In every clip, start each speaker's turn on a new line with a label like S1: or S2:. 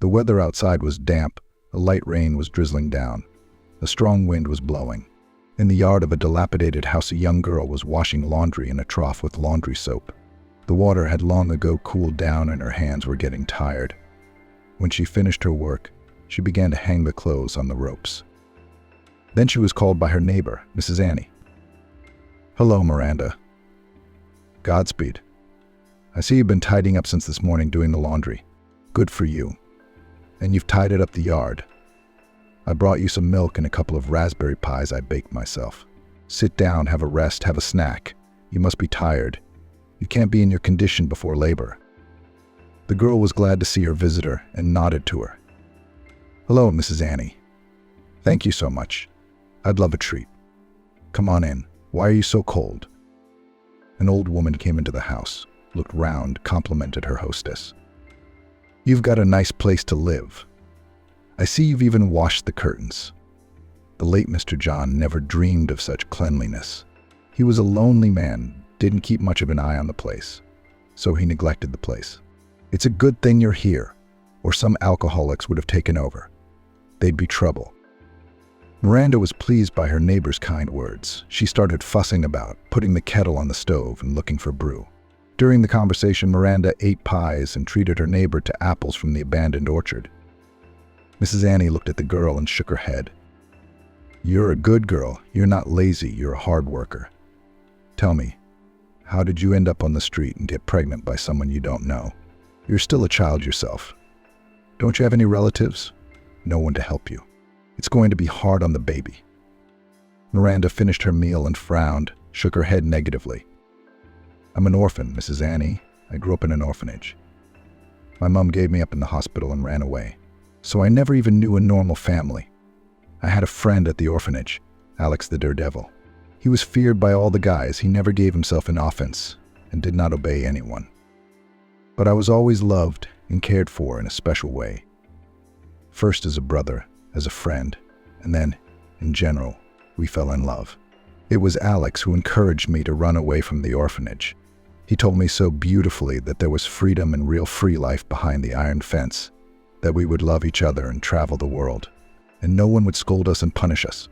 S1: The weather outside was damp, a light rain was drizzling down. A strong wind was blowing. In the yard of a dilapidated house, a young girl was washing laundry in a trough with laundry soap. The water had long ago cooled down and her hands were getting tired. When she finished her work, she began to hang the clothes on the ropes. Then she was called by her neighbor, Mrs. Annie. "Hello, Miranda." "Godspeed. I see you've been tidying up since this morning doing the laundry. Good for you. And you've tidied up the yard. I brought you some milk and a couple of raspberry pies I baked myself. Sit down, have a rest, have a snack. You must be tired. You can't be in your condition before labor." The girl was glad to see her visitor and nodded to her. "Hello, Mrs. Annie. Thank you so much. I'd love a treat. Come on in. Why are you so cold?" An old woman came into the house, looked round, complimented her hostess. "You've got a nice place to live. I see you've even washed the curtains." The late Mr. John never dreamed of such cleanliness. He was a lonely man, didn't keep much of an eye on the place, so he neglected the place. "It's a good thing you're here, or some alcoholics would have taken over. They'd be trouble." Miranda was pleased by her neighbor's kind words. She started fussing about, putting the kettle on the stove and looking for brew. During the conversation, Miranda ate pies and treated her neighbor to apples from the abandoned orchard. Mrs. Annie looked at the girl and shook her head. "You're a good girl. You're not lazy. You're a hard worker. Tell me, how did you end up on the street and get pregnant by someone you don't know? You're still a child yourself. Don't you have any relatives? No one to help you. It's going to be hard on the baby." Miranda finished her meal and frowned, shook her head negatively. "I'm an orphan, Mrs. Annie. I grew up in an orphanage. My mom gave me up in the hospital and ran away, so I never even knew a normal family. I had a friend at the orphanage, Alex the Daredevil. He was feared by all the guys. He never gave himself an offense and did not obey anyone. But I was always loved and cared for in a special way. First as a brother, as a friend, and then, in general, we fell in love. It was Alex who encouraged me to run away from the orphanage. He told me so beautifully that there was freedom and real free life behind the iron fence, that we would love each other and travel the world, and no one would scold us and punish us.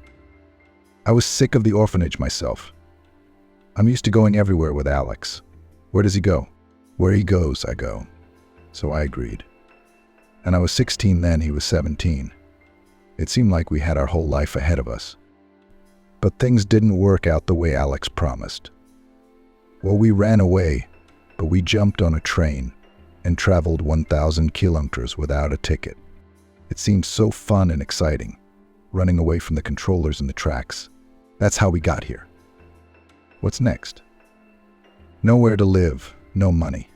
S1: I was sick of the orphanage myself. I'm used to going everywhere with Alex. Where does he go? Where he goes, I go. So I agreed. And I was 16 then, he was 17. It seemed like we had our whole life ahead of us. But things didn't work out the way Alex promised. Well, we ran away, but we jumped on a train and traveled 1,000 kilometers without a ticket. It seemed so fun and exciting, running away from the controllers and the tracks. That's how we got here. What's next? Nowhere to live, no money.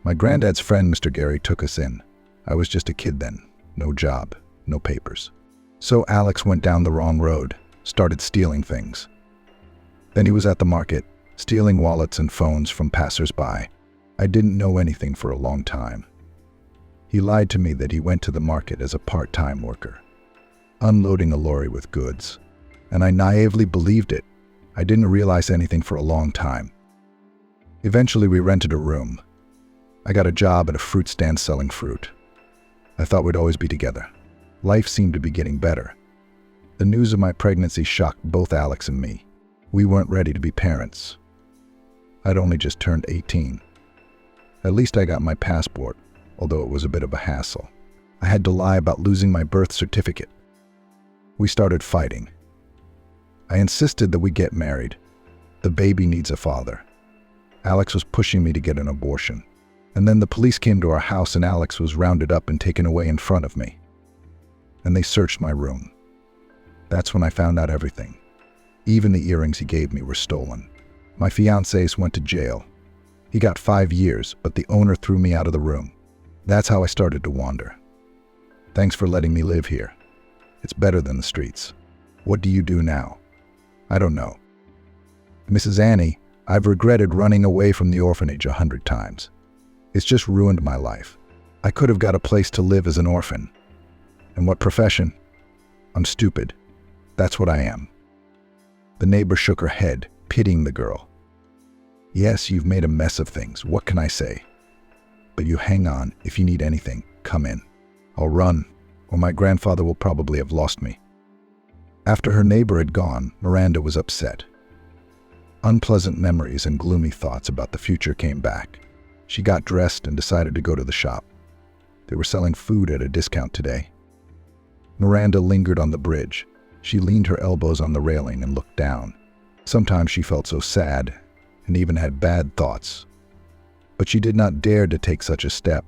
S1: My granddad's friend, Mr. Gary, took us in. I was just a kid then, no job, no papers. So Alex went down the wrong road, started stealing things. Then he was at the market, stealing wallets and phones from passers-by. I didn't know anything for a long time. He lied to me that he went to the market as a part-time worker, unloading a lorry with goods, and I naively believed it. I didn't realize anything for a long time. Eventually, we rented a room. I got a job at a fruit stand selling fruit. I thought we'd always be together. Life seemed to be getting better. The news of my pregnancy shocked both Alex and me. We weren't ready to be parents. I'd only just turned 18. At least I got my passport, although it was a bit of a hassle. I had to lie about losing my birth certificate. We started fighting. I insisted that we get married. The baby needs a father. Alex was pushing me to get an abortion. And then the police came to our house and Alex was rounded up and taken away in front of me. And they searched my room. That's when I found out everything. Even the earrings he gave me were stolen. My fiancé went to jail. He got 5 years, but the owner threw me out of the room. That's how I started to wander. Thanks for letting me live here. It's better than the streets. What do you do now? I don't know. Mrs. Annie, I've regretted running away from the orphanage 100 times. It's just ruined my life. I could have got a place to live as an orphan. And what profession? I'm stupid. That's what I am. The neighbor shook her head, pitying the girl. Yes, you've made a mess of things. What can I say? But you hang on. If you need anything, come in. I'll run, or my grandfather will probably have lost me. After her neighbor had gone, Miranda was upset. Unpleasant memories and gloomy thoughts about the future came back. She got dressed and decided to go to the shop. They were selling food at a discount today. Miranda lingered on the bridge. She leaned her elbows on the railing and looked down. Sometimes she felt so sad and even had bad thoughts. But she did not dare to take such a step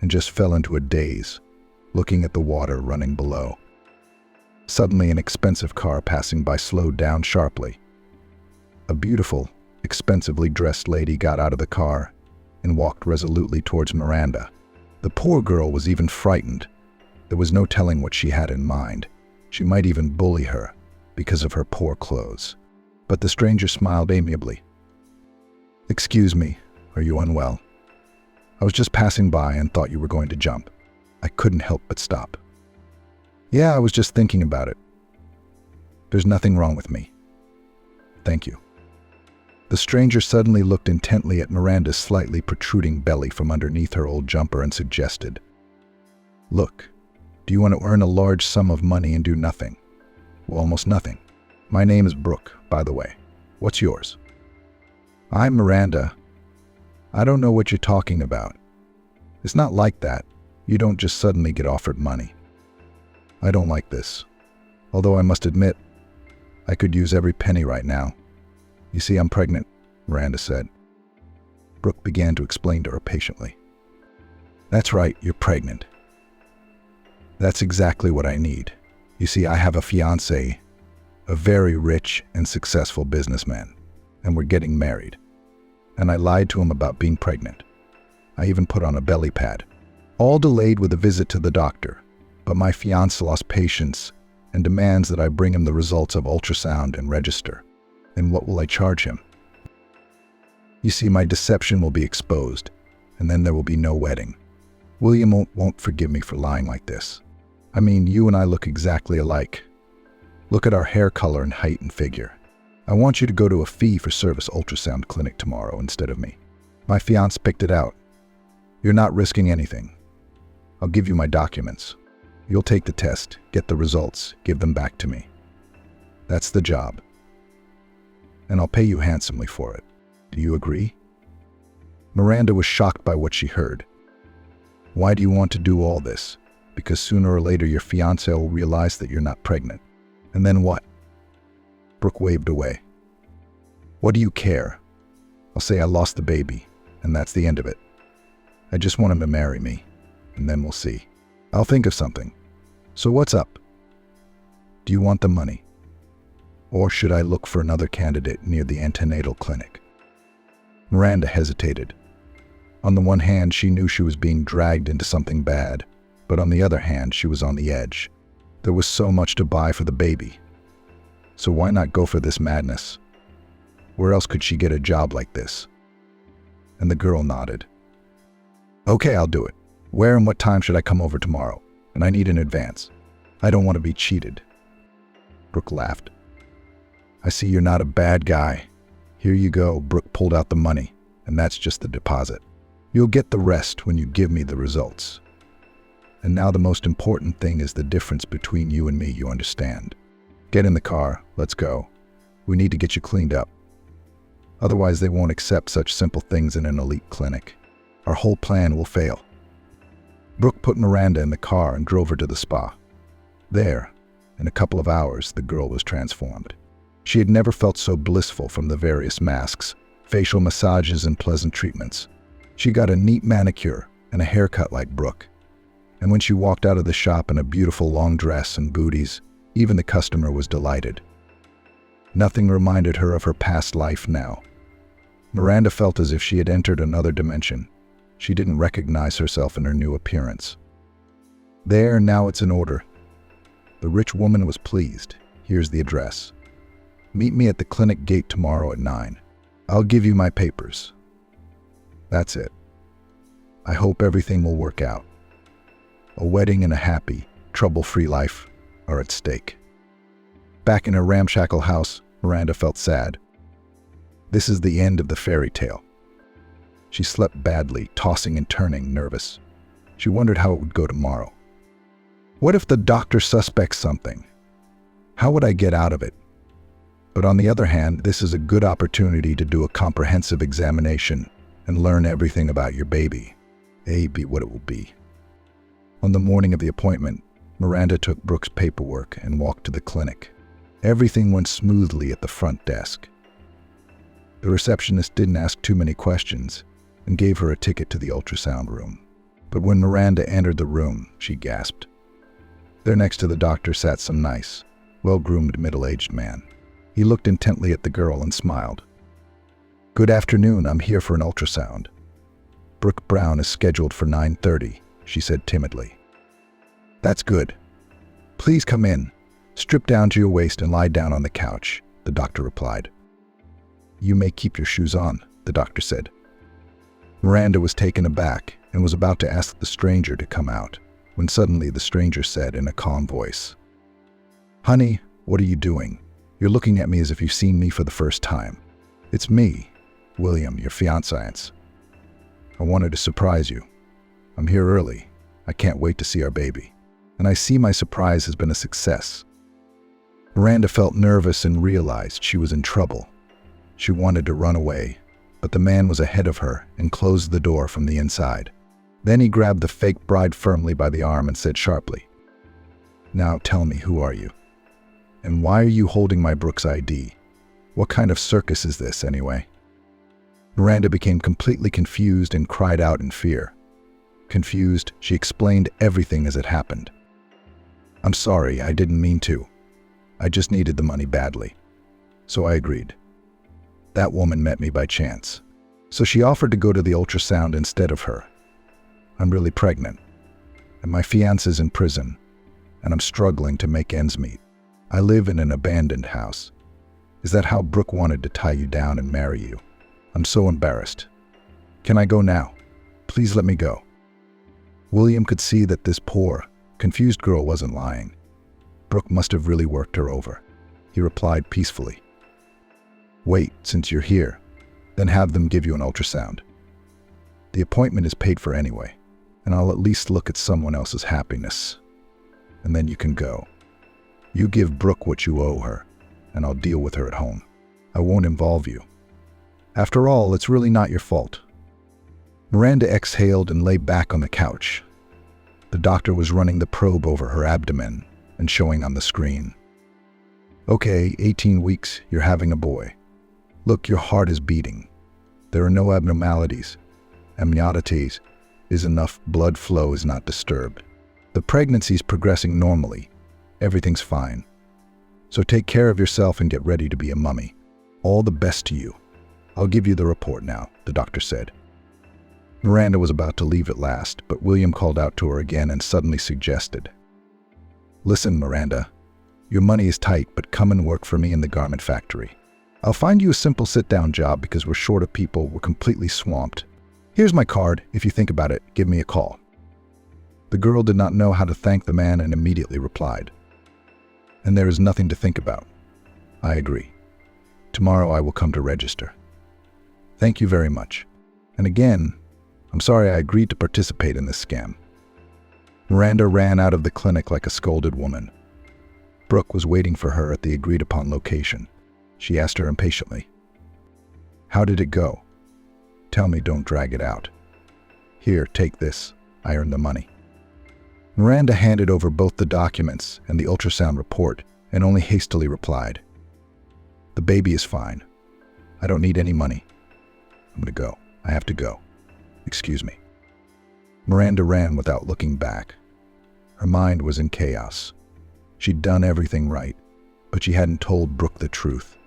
S1: and just fell into a daze, looking at the water running below. Suddenly, an expensive car passing by slowed down sharply. A beautiful, expensively dressed lady got out of the car and walked resolutely towards Miranda. The poor girl was even frightened. There was no telling what she had in mind. She might even bully her because of her poor clothes. But the stranger smiled amiably. "Excuse me, are you unwell? I was just passing by and thought you were going to jump. I couldn't help but stop." "Yeah, I was just thinking about it. There's nothing wrong with me. Thank you." The stranger suddenly looked intently at Miranda's slightly protruding belly from underneath her old jumper and suggested, "Look, do you want to earn a large sum of money and do nothing? Well, almost nothing. My name is Brooke, by the way. What's yours?" "I'm Miranda. I don't know what you're talking about. It's not like that. You don't just suddenly get offered money." "I don't like this. Although I must admit, I could use every penny right now. You see, I'm pregnant," Miranda said. Brooke began to explain to her patiently. "That's right, you're pregnant. That's exactly what I need. You see, I have a fiancé, a very rich and successful businessman, and we're getting married. And I lied to him about being pregnant. I even put on a belly pad. All delayed with a visit to the doctor, but my fiancé lost patience and demands that I bring him the results of ultrasound and register. Then what will I charge him? You see, my deception will be exposed, and then there will be no wedding. William won't forgive me for lying like this. I mean, you and I look exactly alike. Look at our hair color and height and figure. I want you to go to a fee-for-service ultrasound clinic tomorrow instead of me. My fiancé picked it out. You're not risking anything. I'll give you my documents. You'll take the test, get the results, give them back to me. That's the job. And I'll pay you handsomely for it. Do you agree?" Miranda was shocked by what she heard. "Why do you want to do all this? Because sooner or later your fiancé will realize that you're not pregnant. And then what?" Brooke waved away. "What do you care? I'll say I lost the baby, and that's the end of it. I just want him to marry me, and then we'll see. I'll think of something. So what's up? Do you want the money? Or should I look for another candidate near the antenatal clinic?" Miranda hesitated. On the one hand, she knew she was being dragged into something bad, but on the other hand, she was on the edge. There was so much to buy for the baby. So why not go for this madness? Where else could she get a job like this? And the girl nodded. "Okay, I'll do it. Where and what time should I come over tomorrow? And I need an advance. I don't want to be cheated." Brooke laughed. "I see you're not a bad guy. Here you go." Brooke pulled out the money, and that's just the deposit. "You'll get the rest when you give me the results. And now the most important thing is the difference between you and me, you understand? Get in the car, let's go. We need to get you cleaned up. Otherwise they won't accept such simple things in an elite clinic. Our whole plan will fail." Brooke put Miranda in the car and drove her to the spa. There, in a couple of hours, the girl was transformed. She had never felt so blissful from the various masks, facial massages, and pleasant treatments. She got a neat manicure and a haircut like Brooke. And when she walked out of the shop in a beautiful long dress and booties, even the customer was delighted. Nothing reminded her of her past life now. Miranda felt as if she had entered another dimension. She didn't recognize herself in her new appearance. There, now it's in order. The rich woman was pleased. Here's the address. Meet me at the clinic gate tomorrow at 9. I'll give you my papers. That's it. I hope everything will work out. A wedding and a happy, trouble-free life are at stake. Back in her ramshackle house, Miranda felt sad. This is the end of the fairy tale. She slept badly, tossing and turning, nervous. She wondered how it would go tomorrow. What if the doctor suspects something? How would I get out of it? But on the other hand, this is a good opportunity to do a comprehensive examination and learn everything about your baby. A, be what it will be. On the morning of the appointment, Miranda took Brooke's paperwork and walked to the clinic. Everything went smoothly at the front desk. The receptionist didn't ask too many questions and gave her a ticket to the ultrasound room. But when Miranda entered the room, she gasped. There next to the doctor sat some nice, well-groomed middle-aged man. He looked intently at the girl and smiled. "Good afternoon, I'm here for an ultrasound. Brooke Brown is scheduled for 9:30, she said timidly. "That's good. Please come in. Strip down to your waist and lie down on the couch," the doctor replied. "You may keep your shoes on," the doctor said. Miranda was taken aback and was about to ask the stranger to come out, when suddenly the stranger said in a calm voice, "Honey, what are you doing? You're looking at me as if you've seen me for the first time. It's me, William, your fiancé. I wanted to surprise you. I'm here early. I can't wait to see our baby. And I see my surprise has been a success." Miranda felt nervous and realized she was in trouble. She wanted to run away, but the man was ahead of her and closed the door from the inside. Then he grabbed the fake bride firmly by the arm and said sharply, "Now tell me, who are you? And why are you holding my Brooke's ID? What kind of circus is this, anyway?" Miranda became completely confused and cried out in fear. Confused, she explained everything as it happened. "I'm sorry, I didn't mean to. I just needed the money badly. So I agreed. That woman met me by chance. So she offered to go to the ultrasound instead of her. I'm really pregnant, and my fiancé's in prison, and I'm struggling to make ends meet. I live in an abandoned house. Is that how Brooke wanted to tie you down and marry you? I'm so embarrassed. Can I go now? Please let me go." William could see that this poor, confused girl wasn't lying. Brooke must have really worked her over. He replied peacefully, "Wait, since you're here, then have them give you an ultrasound. The appointment is paid for anyway, and I'll at least look at someone else's happiness. And then you can go. You give Brooke what you owe her, and I'll deal with her at home. I won't involve you. After all, it's really not your fault." Miranda exhaled and lay back on the couch. The doctor was running the probe over her abdomen and showing on the screen. "Okay, 18 weeks, you're having a boy. Look, your heart is beating. There are no abnormalities. Amniotities is enough, blood flow is not disturbed. The pregnancy is progressing normally. Everything's fine. So take care of yourself and get ready to be a mummy. All the best to you. I'll give you the report now," the doctor said. Miranda was about to leave at last, but William called out to her again and suddenly suggested, "Listen, Miranda, your money is tight, but come and work for me in the garment factory. I'll find you a simple sit-down job because we're short of people, we're completely swamped. Here's my card. If you think about it, give me a call." The girl did not know how to thank the man and immediately replied, "And there is nothing to think about. I agree. Tomorrow I will come to register. Thank you very much. And again, I'm sorry I agreed to participate in this scam." Miranda ran out of the clinic like a scolded woman. Brooke was waiting for her at the agreed-upon location. She asked her impatiently, "How did it go? Tell me, don't drag it out. Here, take this. I earned the money." Miranda handed over both the documents and the ultrasound report and only hastily replied, "The baby is fine. I don't need any money. I'm going to go. I have to go. Excuse me." Miranda ran without looking back. Her mind was in chaos. She'd done everything right, but she hadn't told Brooke the truth,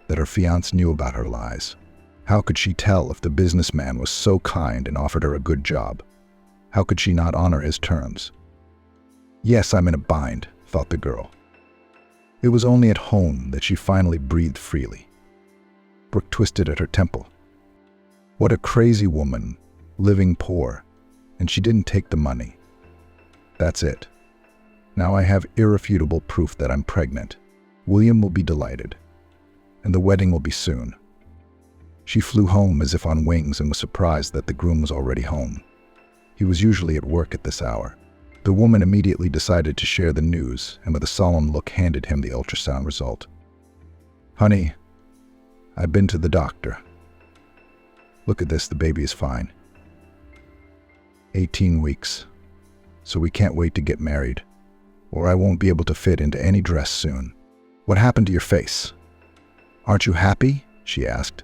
S1: that her fiancé knew about her lies. How could she tell if the businessman was so kind and offered her a good job? How could she not honor his terms? "Yes, I'm in a bind," thought the girl. It was only at home that she finally breathed freely. Brooke twisted at her temple. What a crazy woman, living poor, and she didn't take the money. That's it. Now I have irrefutable proof that I'm pregnant. William will be delighted, and the wedding will be soon. She flew home as if on wings and was surprised that the groom was already home. He was usually at work at this hour, The woman immediately decided to share the news and with a solemn look handed him the ultrasound result. "Honey, I've been to the doctor. Look at this, the baby is fine. 18 weeks, so we can't wait to get married, or I won't be able to fit into any dress soon. What happened to your face? Aren't you happy?" she asked.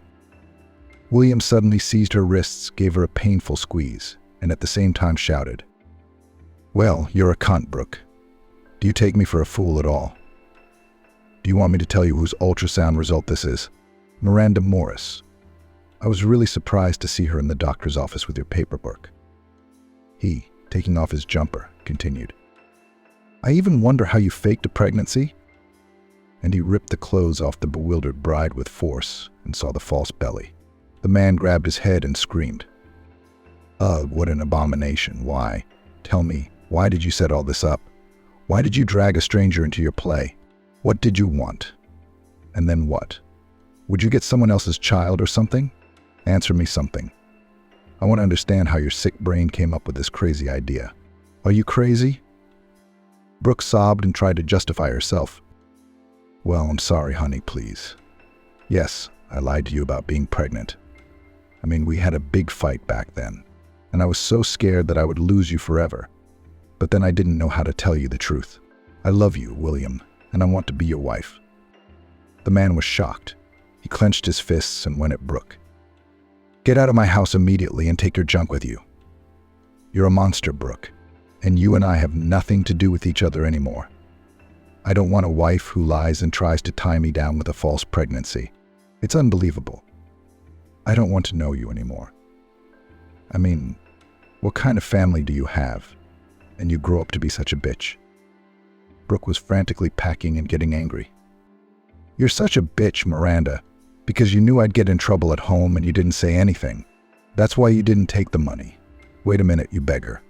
S1: William suddenly seized her wrists, gave her a painful squeeze, and at the same time shouted, "Well, you're a cunt, Brooke. Do you take me for a fool at all? Do you want me to tell you whose ultrasound result this is? Miranda Morris. I was really surprised to see her in the doctor's office with your paperwork." He, taking off his jumper, continued, "I even wonder how you faked a pregnancy." And he ripped the clothes off the bewildered bride with force and saw the false belly. The man grabbed his head and screamed, "Ugh, what an abomination. Why? Tell me, why did you set all this up? Why did you drag a stranger into your play? What did you want? And then what? Would you get someone else's child or something? Answer me something. I want to understand how your sick brain came up with this crazy idea. Are you crazy?" Brooke sobbed and tried to justify herself. "Well, I'm sorry, honey, please. Yes, I lied to you about being pregnant. I mean, we had a big fight back then, and I was so scared that I would lose you forever. But then I didn't know how to tell you the truth. I love you, William, and I want to be your wife." The man was shocked. He clenched his fists and went at Brooke. "Get out of my house immediately and take your junk with you. You're a monster, Brooke, and you and I have nothing to do with each other anymore. I don't want a wife who lies and tries to tie me down with a false pregnancy. It's unbelievable. I don't want to know you anymore. I mean, what kind of family do you have? And you grow up to be such a bitch." Brooke was frantically packing and getting angry. "You're such a bitch, Miranda, because you knew I'd get in trouble at home and you didn't say anything. That's why you didn't take the money. Wait a minute, you beggar.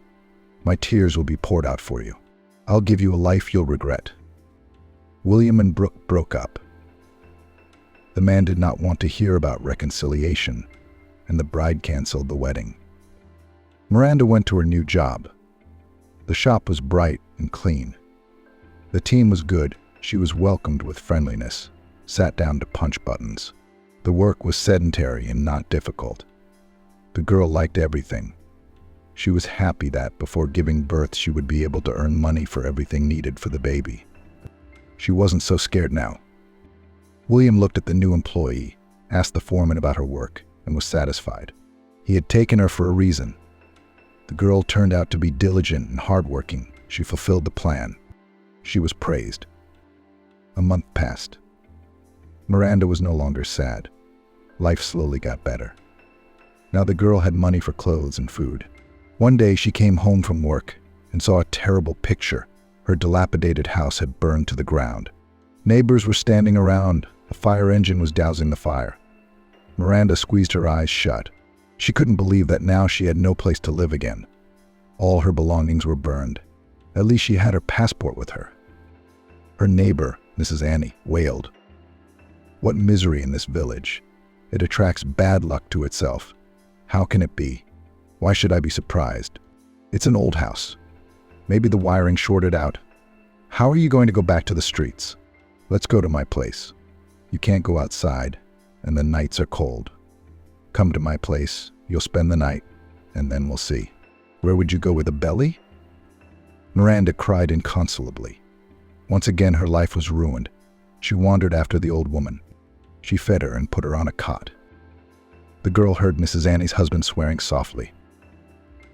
S1: My tears will be poured out for you. I'll give you a life you'll regret." William and Brooke broke up. The man did not want to hear about reconciliation, and the bride canceled the wedding. Miranda went to her new job. The shop was bright and clean. The team was good. She was welcomed with friendliness, sat down to punch buttons. The work was sedentary and not difficult. The girl liked everything. She was happy that before giving birth she would be able to earn money for everything needed for the baby. She wasn't so scared now. William looked at the new employee, asked the foreman about her work, and was satisfied. He had taken her for a reason. The girl turned out to be diligent and hardworking. She fulfilled the plan. She was praised. A month passed. Miranda was no longer sad. Life slowly got better. Now the girl had money for clothes and food. One day she came home from work and saw a terrible picture. Her dilapidated house had burned to the ground. Neighbors were standing around. A fire engine was dousing the fire. Miranda squeezed her eyes shut. She couldn't believe that now she had no place to live again. All her belongings were burned. At least she had her passport with her. Her neighbor, Mrs. Annie, wailed. "What misery in this village. It attracts bad luck to itself. How can it be? Why should I be surprised? It's an old house. Maybe the wiring shorted out. How are you going to go back to the streets? Let's go to my place. You can't go outside, and the nights are cold. Come to my place, you'll spend the night, and then we'll see. Where would you go with a belly?" Miranda cried inconsolably. Once again her life was ruined. She wandered after the old woman. She fed her and put her on a cot. The girl heard Mrs. Annie's husband swearing softly.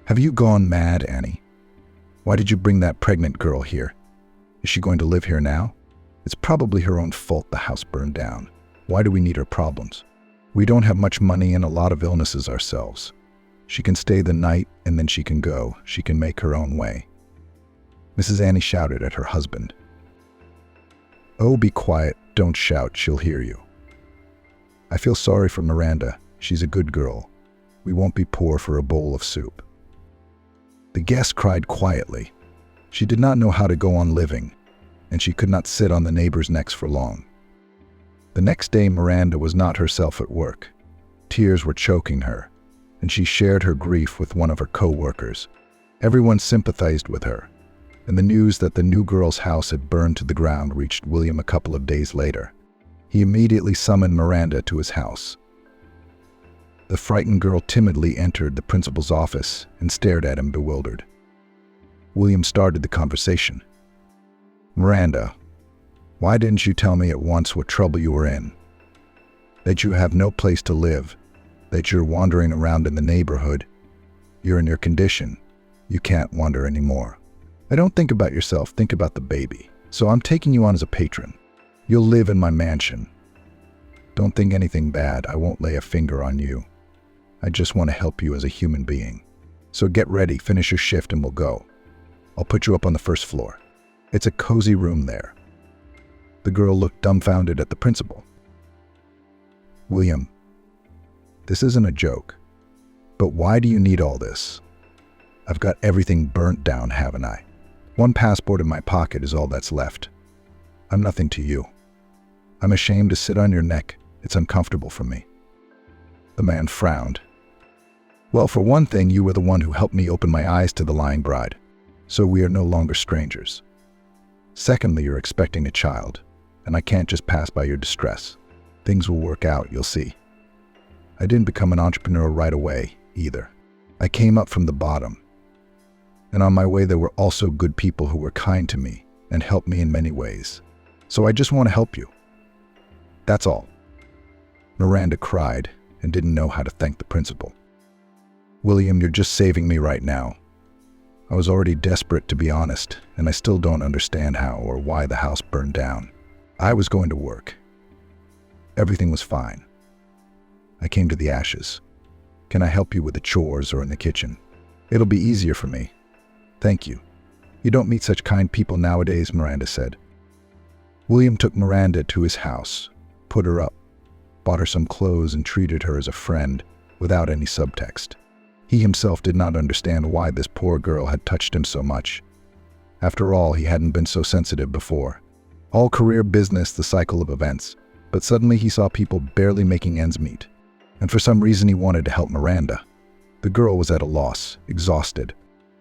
S1: "Have you gone mad, Annie? Why did you bring that pregnant girl here? Is she going to live here now? It's probably her own fault the house burned down. Why do we need her problems? We don't have much money and a lot of illnesses ourselves. She can stay the night and then she can go. She can make her own way." Mrs. Annie shouted at her husband. "Oh, be quiet. Don't shout. She'll hear you. I feel sorry for Miranda. She's a good girl. We won't be poor for a bowl of soup." The guest cried quietly. She did not know how to go on living, and she could not sit on the neighbors' necks for long. The next day Miranda was not herself at work. Tears were choking her, and she shared her grief with one of her co-workers. Everyone sympathized with her, and the news that the new girl's house had burned to the ground reached William a couple of days later. He immediately summoned Miranda to his house. The frightened girl timidly entered the principal's office and stared at him bewildered. William started the conversation. "Miranda, why didn't you tell me at once what trouble you were in? That you have no place to live, that you're wandering around in the neighborhood. You're in your condition. You can't wander anymore. I don't think about yourself, think about the baby. So I'm taking you on as a patron. You'll live in my mansion. Don't think anything bad, I won't lay a finger on you. I just want to help you as a human being. So get ready, finish your shift and we'll go. I'll put you up on the first floor. It's a cozy room there." The girl looked dumbfounded at the principal. "William, this isn't a joke. But why do you need all this? I've got everything burnt down, haven't I? One passport in my pocket is all that's left. I'm nothing to you. I'm ashamed to sit on your neck. It's uncomfortable for me." The man frowned. "Well, for one thing, you were the one who helped me open my eyes to the lying bride, so we are no longer strangers. Secondly, you're expecting a child, and I can't just pass by your distress. Things will work out, you'll see. I didn't become an entrepreneur right away, either. I came up from the bottom. And on my way, there were also good people who were kind to me and helped me in many ways. So I just want to help you. That's all." Miranda cried and didn't know how to thank the principal. "William, you're just saving me right now. I was already desperate, to be honest, and I still don't understand how or why the house burned down. I was going to work. Everything was fine. I came to the ashes. Can I help you with the chores or in the kitchen? It'll be easier for me. Thank you. You don't meet such kind people nowadays," Miranda said. William took Miranda to his house, put her up, bought her some clothes and treated her as a friend without any subtext. He himself did not understand why this poor girl had touched him so much. After all, he hadn't been so sensitive before. All career, business, the cycle of events. But suddenly he saw people barely making ends meet. And for some reason he wanted to help Miranda. The girl was at a loss, exhausted.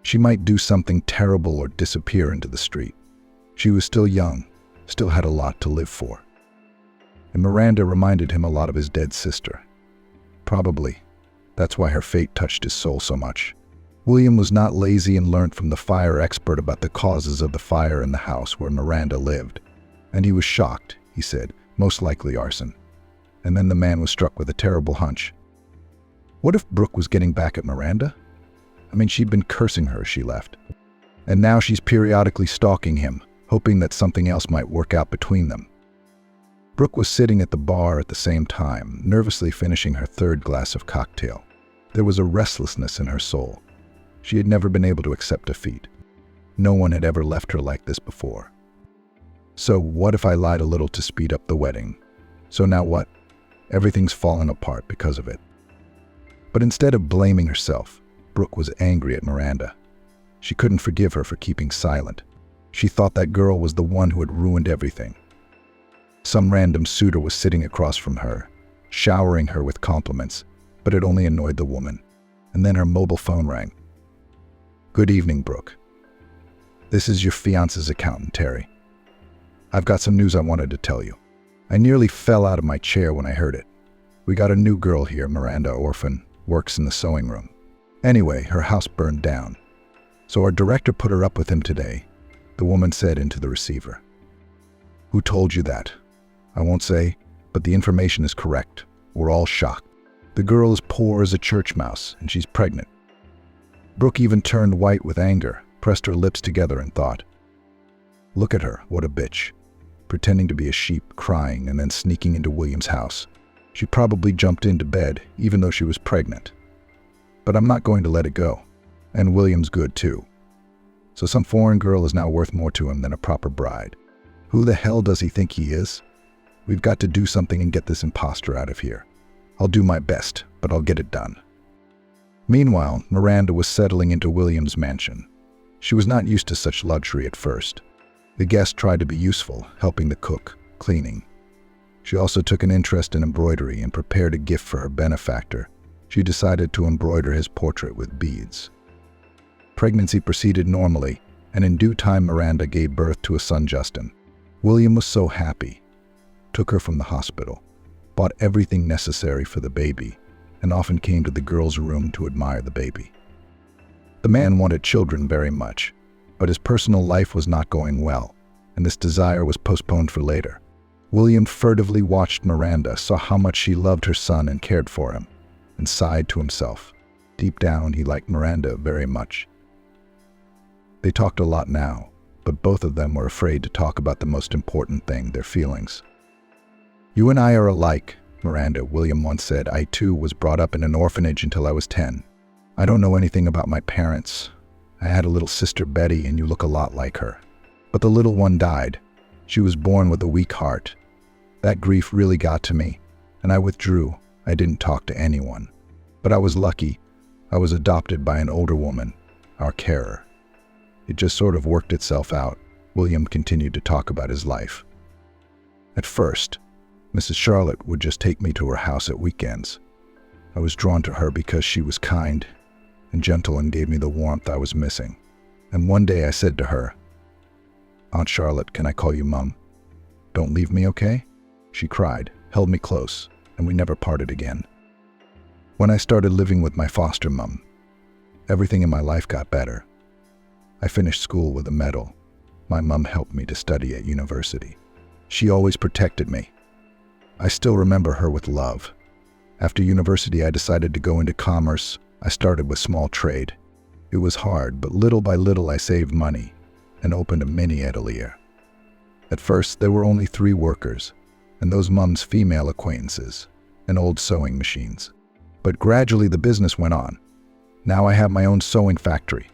S1: She might do something terrible or disappear into the street. She was still young, still had a lot to live for. And Miranda reminded him a lot of his dead sister. Probably. That's why her fate touched his soul so much. William was not lazy and learned from the fire expert about the causes of the fire in the house where Miranda lived. And he was shocked, he said, most likely arson. And then the man was struck with a terrible hunch. What if Brooke was getting back at Miranda? I mean, she'd been cursing her as she left. And now she's periodically stalking him, hoping that something else might work out between them. Brooke was sitting at the bar at the same time, nervously finishing her third glass of cocktail. There was a restlessness in her soul. She had never been able to accept defeat. No one had ever left her like this before. So what if I lied a little to speed up the wedding? So now what? Everything's fallen apart because of it. But instead of blaming herself, Brooke was angry at Miranda. She couldn't forgive her for keeping silent. She thought that girl was the one who had ruined everything. Some random suitor was sitting across from her, showering her with compliments, but it only annoyed the woman. And then her mobile phone rang. "Good evening, Brooke. This is your fiance's accountant, Terry. I've got some news I wanted to tell you. I nearly fell out of my chair when I heard it. We got a new girl here, Miranda, orphan, works in the sewing room. Anyway, her house burned down. So our director put her up with him today," the woman said into the receiver. "Who told you that? I won't say, but the information is correct. We're all shocked. The girl is poor as a church mouse, and she's pregnant." Brooke even turned white with anger, pressed her lips together and thought, "Look at her, what a bitch. Pretending to be a sheep, crying, and then sneaking into William's house. She probably jumped into bed, even though she was pregnant. But I'm not going to let it go. And William's good too. So some foreign girl is now worth more to him than a proper bride. Who the hell does he think he is? We've got to do something and get this imposter out of here. I'll do my best, but I'll get it done." Meanwhile, Miranda was settling into William's mansion. She was not used to such luxury at first. The guest tried to be useful, helping the cook, cleaning. She also took an interest in embroidery and prepared a gift for her benefactor. She decided to embroider his portrait with beads. Pregnancy proceeded normally, and in due time Miranda gave birth to a son, Justin. William was so happy, took her from the hospital, bought everything necessary for the baby, and often came to the girl's room to admire the baby. The man wanted children very much, but his personal life was not going well, and this desire was postponed for later. William furtively watched Miranda, saw how much she loved her son and cared for him, and sighed to himself. Deep down, he liked Miranda very much. They talked a lot now, but both of them were afraid to talk about the most important thing, their feelings. "You and I are alike, Miranda," William once said. "I too was brought up in an orphanage until I was 10. I don't know anything about my parents. I had a little sister, Betty, and you look a lot like her. But the little one died. She was born with a weak heart. That grief really got to me, and I withdrew. I didn't talk to anyone. But I was lucky. I was adopted by an older woman, our carer. It just sort of worked itself out." William continued to talk about his life. "At first, Mrs. Charlotte would just take me to her house at weekends. I was drawn to her because she was kind and gentle and gave me the warmth I was missing. And one day I said to her, 'Aunt Charlotte, can I call you Mum? Don't leave me, okay?' She cried, held me close, and we never parted again. When I started living with my foster mum, everything in my life got better. I finished school with a medal. My mum helped me to study at university. She always protected me. I still remember her with love. After university, I decided to go into commerce. I started with small trade. It was hard, but little by little I saved money and opened a mini atelier. At first, there were only 3 workers, and those Mum's female acquaintances, and old sewing machines. But gradually the business went on. Now I have my own sewing factory.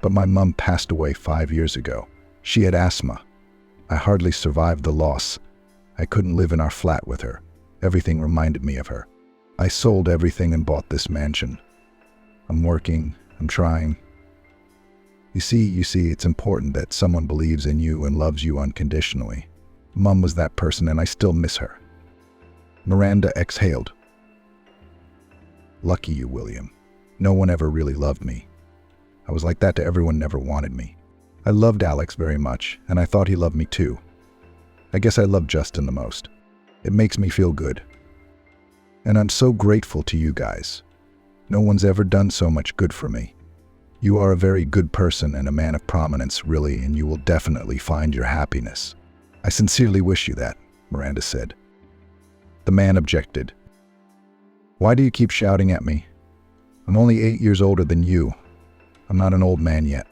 S1: But my mum passed away 5 years ago. She had asthma. I hardly survived the loss. I couldn't live in our flat with her. Everything reminded me of her. I sold everything and bought this mansion. I'm working. I'm trying. You see, it's important that someone believes in you and loves you unconditionally. Mum was that person, and I still miss her." Miranda exhaled. "Lucky you, William. No one ever really loved me. I was like that to everyone, never wanted me. I loved Alex very much, and I thought he loved me too. I guess I love Justin the most. It makes me feel good. And I'm so grateful to you guys. No one's ever done so much good for me. You are a very good person and a man of prominence, really, and you will definitely find your happiness. I sincerely wish you that," Miranda said. The man objected. "Why do you keep shouting at me? I'm only 8 years older than you. I'm not an old man yet.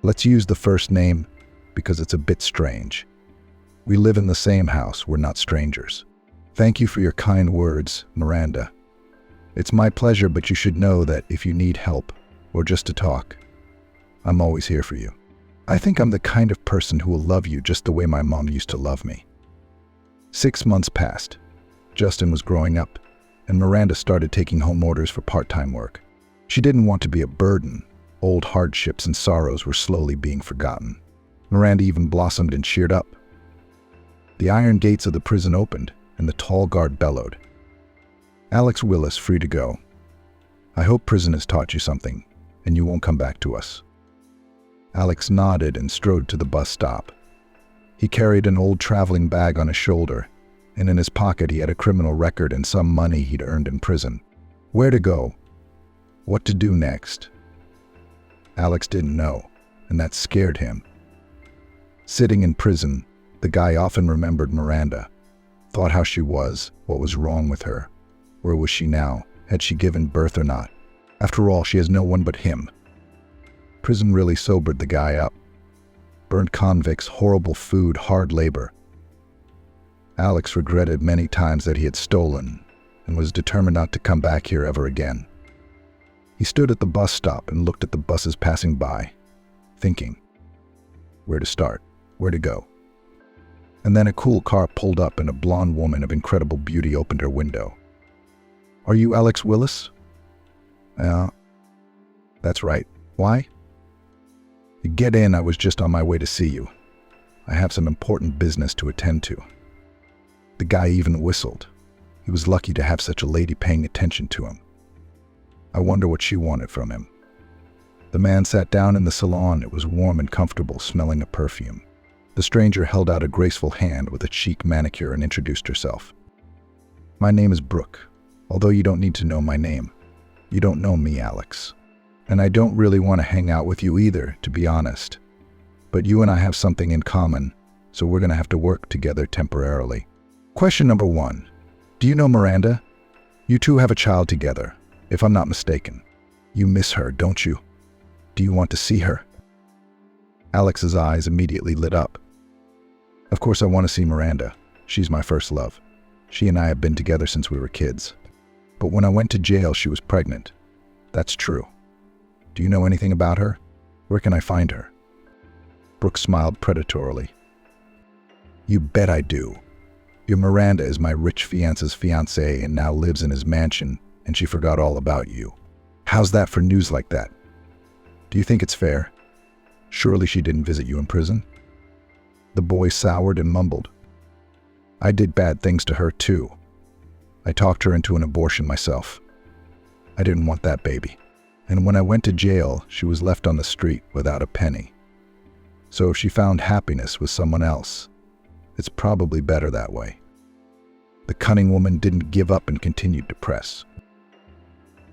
S1: Let's use the first name because it's a bit strange. We live in the same house. We're not strangers." "Thank you for your kind words, Miranda. It's my pleasure, but you should know that if you need help or just to talk, I'm always here for you. I think I'm the kind of person who will love you just the way my mom used to love me." 6 months passed. Justin was growing up, and Miranda started taking home orders for part-time work. She didn't want to be a burden. Old hardships and sorrows were slowly being forgotten. Miranda even blossomed and cheered up. The iron gates of the prison opened, and the tall guard bellowed, "Alex Willis, free to go. I hope prison has taught you something, and you won't come back to us." Alex nodded and strode to the bus stop. He carried an old traveling bag on his shoulder, and in his pocket he had a criminal record and some money he'd earned in prison. Where to go? What to do next? Alex didn't know, and that scared him. Sitting in prison, the guy often remembered Miranda, thought how she was, what was wrong with her. Where was she now? Had she given birth or not? After all, she has no one but him. Prison really sobered the guy up. Burnt convicts, horrible food, hard labor. Alex regretted many times that he had stolen and was determined not to come back here ever again. He stood at the bus stop and looked at the buses passing by, thinking, where to start, where to go. And then a cool car pulled up and a blonde woman of incredible beauty opened her window. "Are you Alex Willis?" That's right. Why?" "Get in, I was just on my way to see you. I have some important business to attend to." The guy even whistled. He was lucky to have such a lady paying attention to him. I wonder what she wanted from him. The man sat down in the salon. It was warm and comfortable, smelling of perfume. The stranger held out a graceful hand with a chic manicure and introduced herself. My name is Brooke. Although you don't need to know my name. You don't know me, Alex. And I don't really want to hang out with you either, to be honest. But you and I have something in common, so we're going to have to work together temporarily. Question number 1. Do you know Miranda? You two have a child together, if I'm not mistaken. You miss her, don't you? Do you want to see her? Alex's eyes immediately lit up. Of course I want to see Miranda. She's my first love. She and I have been together since we were kids. But when I went to jail, she was pregnant. That's true. Do you know anything about her? Where can I find her? Brooke smiled predatorily. You bet I do. Your Miranda is my rich fiance's fiancée and now lives in his mansion, and she forgot all about you. How's that for news like that? Do you think it's fair? Surely she didn't visit you in prison? The boy soured and mumbled. I did bad things to her too. I talked her into an abortion myself. I didn't want that baby. And when I went to jail, she was left on the street without a penny. So if she found happiness with someone else, it's probably better that way. The cunning woman didn't give up and continued to press.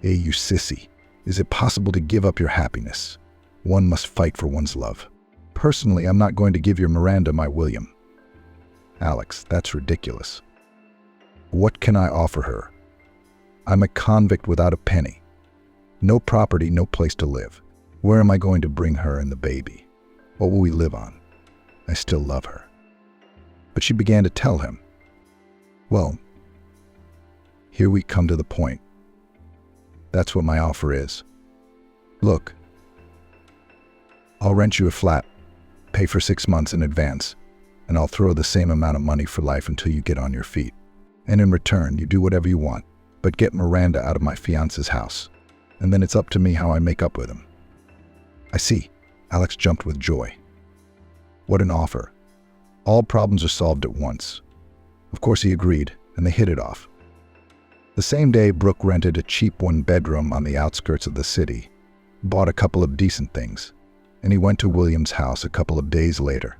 S1: Hey, you sissy, is it possible to give up your happiness? One must fight for one's love. Personally, I'm not going to give your Miranda my William. Alex, that's ridiculous. What can I offer her? I'm a convict without a penny. No property, no place to live. Where am I going to bring her and the baby? What will we live on? I still love her. But she began to tell him. Well, here we come to the point. That's what my offer is. Look, I'll rent you a flat, pay for 6 months in advance, and I'll throw the same amount of money for life until you get on your feet. And in return, you do whatever you want, but get Miranda out of my fiance's house. And then it's up to me how I make up with him. I see. Alex jumped with joy. What an offer. All problems are solved at once. Of course he agreed, and they hit it off. The same day, Brooke rented a cheap 1-bedroom on the outskirts of the city, bought a couple of decent things, and he went to William's house a couple of days later.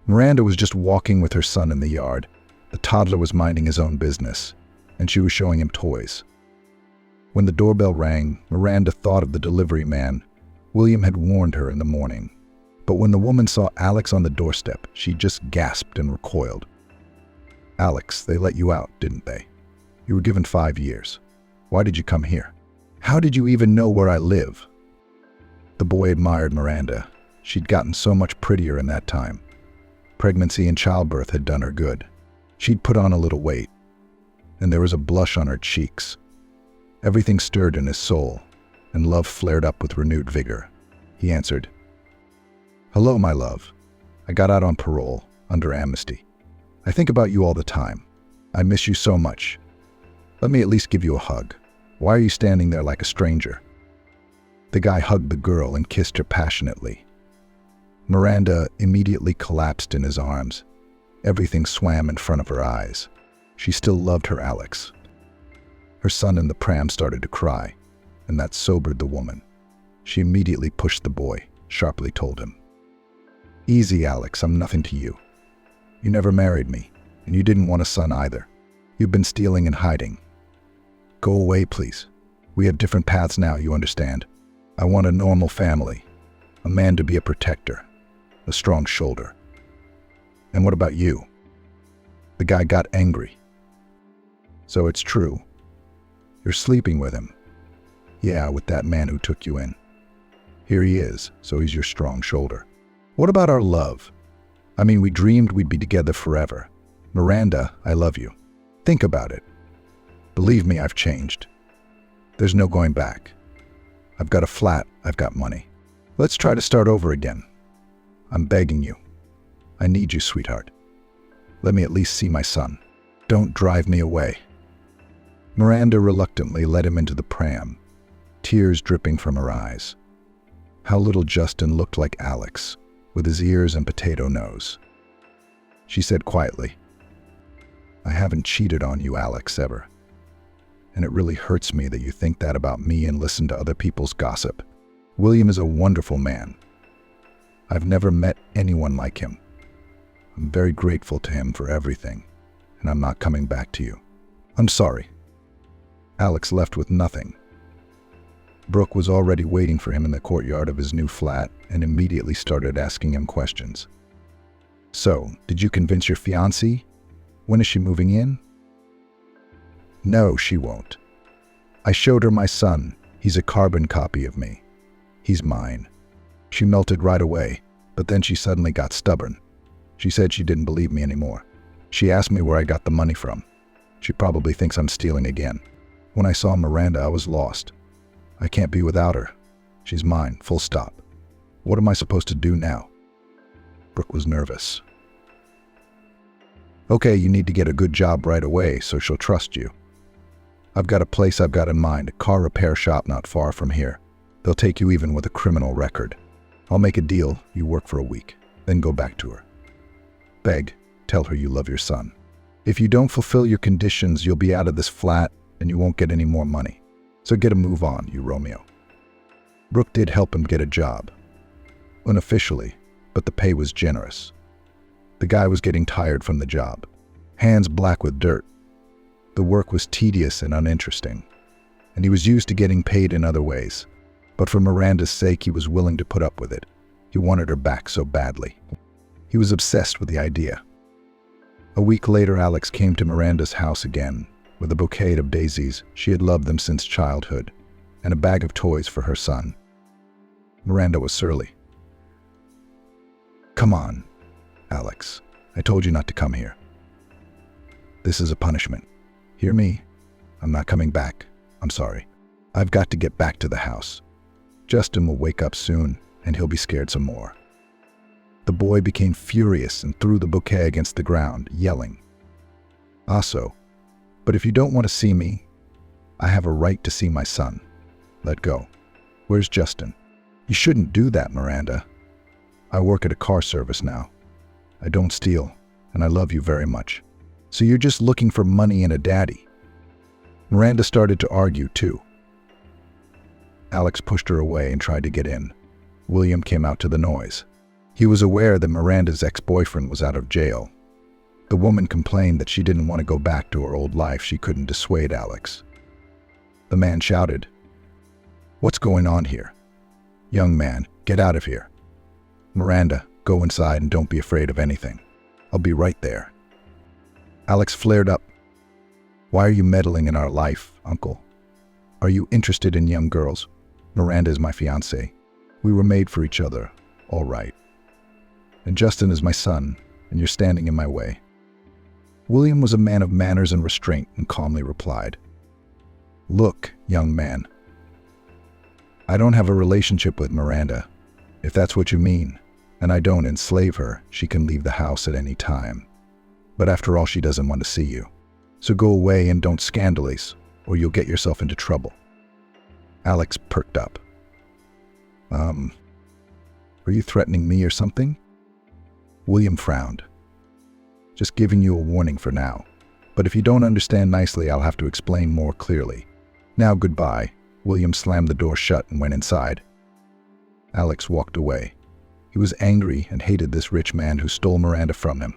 S1: Miranda was just walking with her son in the yard. The toddler was minding his own business, and she was showing him toys. When the doorbell rang, Miranda thought of the delivery man. William had warned her in the morning. But when the woman saw Alex on the doorstep, she just gasped and recoiled. Alex, they let you out, didn't they? You were given 5 years. Why did you come here? How did you even know where I live? The boy admired Miranda. She'd gotten so much prettier in that time. Pregnancy and childbirth had done her good. She'd put on a little weight, and there was a blush on her cheeks. Everything stirred in his soul, and love flared up with renewed vigor. He answered, Hello, my love. I got out on parole, under amnesty. I think about you all the time. I miss you so much. Let me at least give you a hug. Why are you standing there like a stranger? The guy hugged the girl and kissed her passionately. Miranda immediately collapsed in his arms. Everything swam in front of her eyes. She still loved her Alex. Her son in the pram started to cry, and that sobered the woman. She immediately pushed the boy, sharply told him, Easy, Alex, I'm nothing to you. You never married me, and you didn't want a son either. You've been stealing and hiding. Go away, please. We have different paths now, you understand. I want a normal family, a man to be a protector, a strong shoulder. And what about you? The guy got angry. So it's true. You're sleeping with him. Yeah, with that man who took you in. Here he is, so he's your strong shoulder. What about our love? I mean, we dreamed we'd be together forever. Miranda, I love you. Think about it. Believe me, I've changed. There's no going back. I've got a flat, I've got money. Let's try to start over again. I'm begging you. I need you, sweetheart. Let me at least see my son. Don't drive me away. Miranda reluctantly led him into the pram, tears dripping from her eyes. How little Justin looked like Alex, with his ears and potato nose. She said quietly, I haven't cheated on you, Alex, ever. And it really hurts me that you think that about me and listen to other people's gossip. William is a wonderful man. I've never met anyone like him. I'm very grateful to him for everything, and I'm not coming back to you. I'm sorry." Alex left with nothing. Brooke was already waiting for him in the courtyard of his new flat and immediately started asking him questions. "So, did you convince your fiancée? When is she moving in?" "No, she won't. I showed her my son. He's a carbon copy of me. He's mine." She melted right away, but then she suddenly got stubborn. She said she didn't believe me anymore. She asked me where I got the money from. She probably thinks I'm stealing again. When I saw Miranda, I was lost. I can't be without her. She's mine, full stop. What am I supposed to do now? Brooke was nervous. "Okay, you need to get a good job right away so she'll trust you. I've got a place I've got in mind, a car repair shop not far from here. They'll take you even with a criminal record. I'll make a deal, you work for a week, then go back to her. Beg, tell her you love your son. If you don't fulfill your conditions, you'll be out of this flat and you won't get any more money. So get a move on, you Romeo." Brooke did help him get a job. Unofficially, but the pay was generous. The guy was getting tired from the job, hands black with dirt. The work was tedious and uninteresting, and he was used to getting paid in other ways. But for Miranda's sake, he was willing to put up with it. He wanted her back so badly. He was obsessed with the idea. A week later, Alex came to Miranda's house again, with a bouquet of daisies. She had loved them since childhood, and a bag of toys for her son. Miranda was surly. "Come on, Alex. I told you not to come here. This is a punishment. Hear me? I'm not coming back. I'm sorry. I've got to get back to the house. Justin will wake up soon, and he'll be scared some more." The boy became furious and threw the bouquet against the ground, yelling, "Also, but if you don't want to see me, I have a right to see my son. Let go. Where's Justin?" "You shouldn't do that, Miranda. I work at a car service now. I don't steal, and I love you very much. So you're just looking for money and a daddy." Miranda started to argue, too. Alex pushed her away and tried to get in. William came out to the noise. He was aware that Miranda's ex-boyfriend was out of jail. The woman complained that she didn't want to go back to her old life. She couldn't dissuade Alex. The man shouted, "What's going on here? Young man, get out of here. Miranda, go inside and don't be afraid of anything. I'll be right there." Alex flared up. "Why are you meddling in our life, uncle? Are you interested in young girls? Miranda is my fiancée. We were made for each other, all right. And Justin is my son, and you're standing in my way." William was a man of manners and restraint and calmly replied, "Look, young man, I don't have a relationship with Miranda, if that's what you mean, and I don't enslave her. She can leave the house at any time. But after all, she doesn't want to see you. So go away and don't scandalize, or you'll get yourself into trouble." Alex perked up. Are you threatening me or something?" William frowned. "Just giving you a warning for now. But if you don't understand nicely, I'll have to explain more clearly. Now goodbye." William slammed the door shut and went inside. Alex walked away. He was angry and hated this rich man who stole Miranda from him.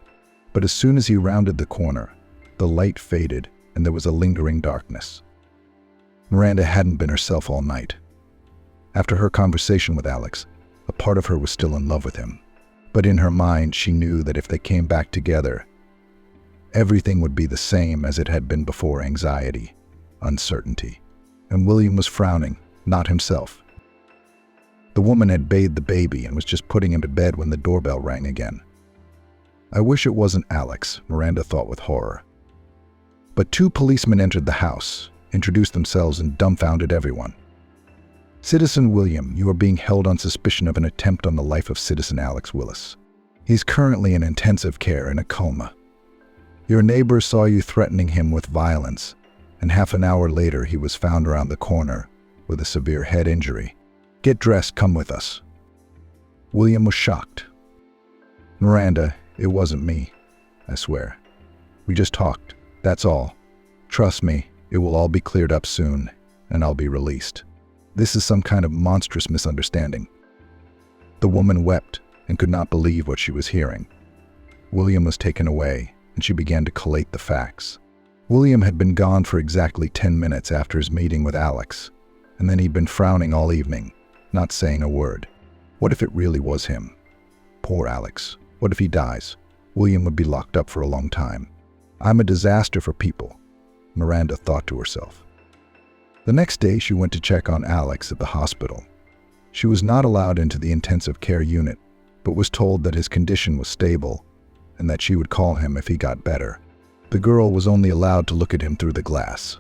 S1: But as soon as he rounded the corner, the light faded and there was a lingering darkness. Miranda hadn't been herself all night. After her conversation with Alex, a part of her was still in love with him. But in her mind, she knew that if they came back together, everything would be the same as it had been before: anxiety, uncertainty. And William was frowning, not himself. The woman had bathed the baby and was just putting him to bed when the doorbell rang again. I wish it wasn't Alex, Miranda thought with horror. But 2 policemen entered the house, introduced themselves, and dumbfounded everyone. "Citizen William, you are being held on suspicion of an attempt on the life of Citizen Alex Willis. He's currently in intensive care in a coma. Your neighbor saw you threatening him with violence, and half an hour later he was found around the corner with a severe head injury. Get dressed, come with us." William was shocked. "Miranda, it wasn't me, I swear. We just talked, that's all. Trust me, it will all be cleared up soon, and I'll be released." This is some kind of monstrous misunderstanding." The woman wept and could not believe what she was hearing. William was taken away, and she began to collate the facts. William had been gone for exactly 10 minutes after his meeting with Alex, and then he'd been frowning all evening, not saying a word. What if it really was him? Poor Alex. What if he dies? William would be locked up for a long time. "I'm a disaster for people," Miranda thought to herself. The next day, she went to check on Alex at the hospital. She was not allowed into the intensive care unit, but was told that his condition was stable and that she would call him if he got better. The girl was only allowed to look at him through the glass.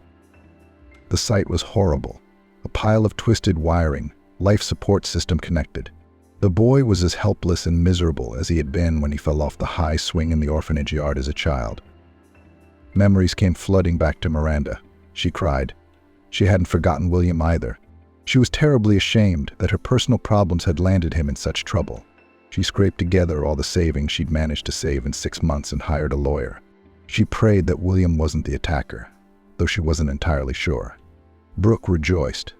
S1: The sight was horrible. A pile of twisted wiring, life support system connected. The boy was as helpless and miserable as he had been when he fell off the high swing in the orphanage yard as a child. Memories came flooding back to Miranda. She cried. She hadn't forgotten William either. She was terribly ashamed that her personal problems had landed him in such trouble. She scraped together all the savings she'd managed to save in 6 months and hired a lawyer. She prayed that William wasn't the attacker, though she wasn't entirely sure. Brooke rejoiced.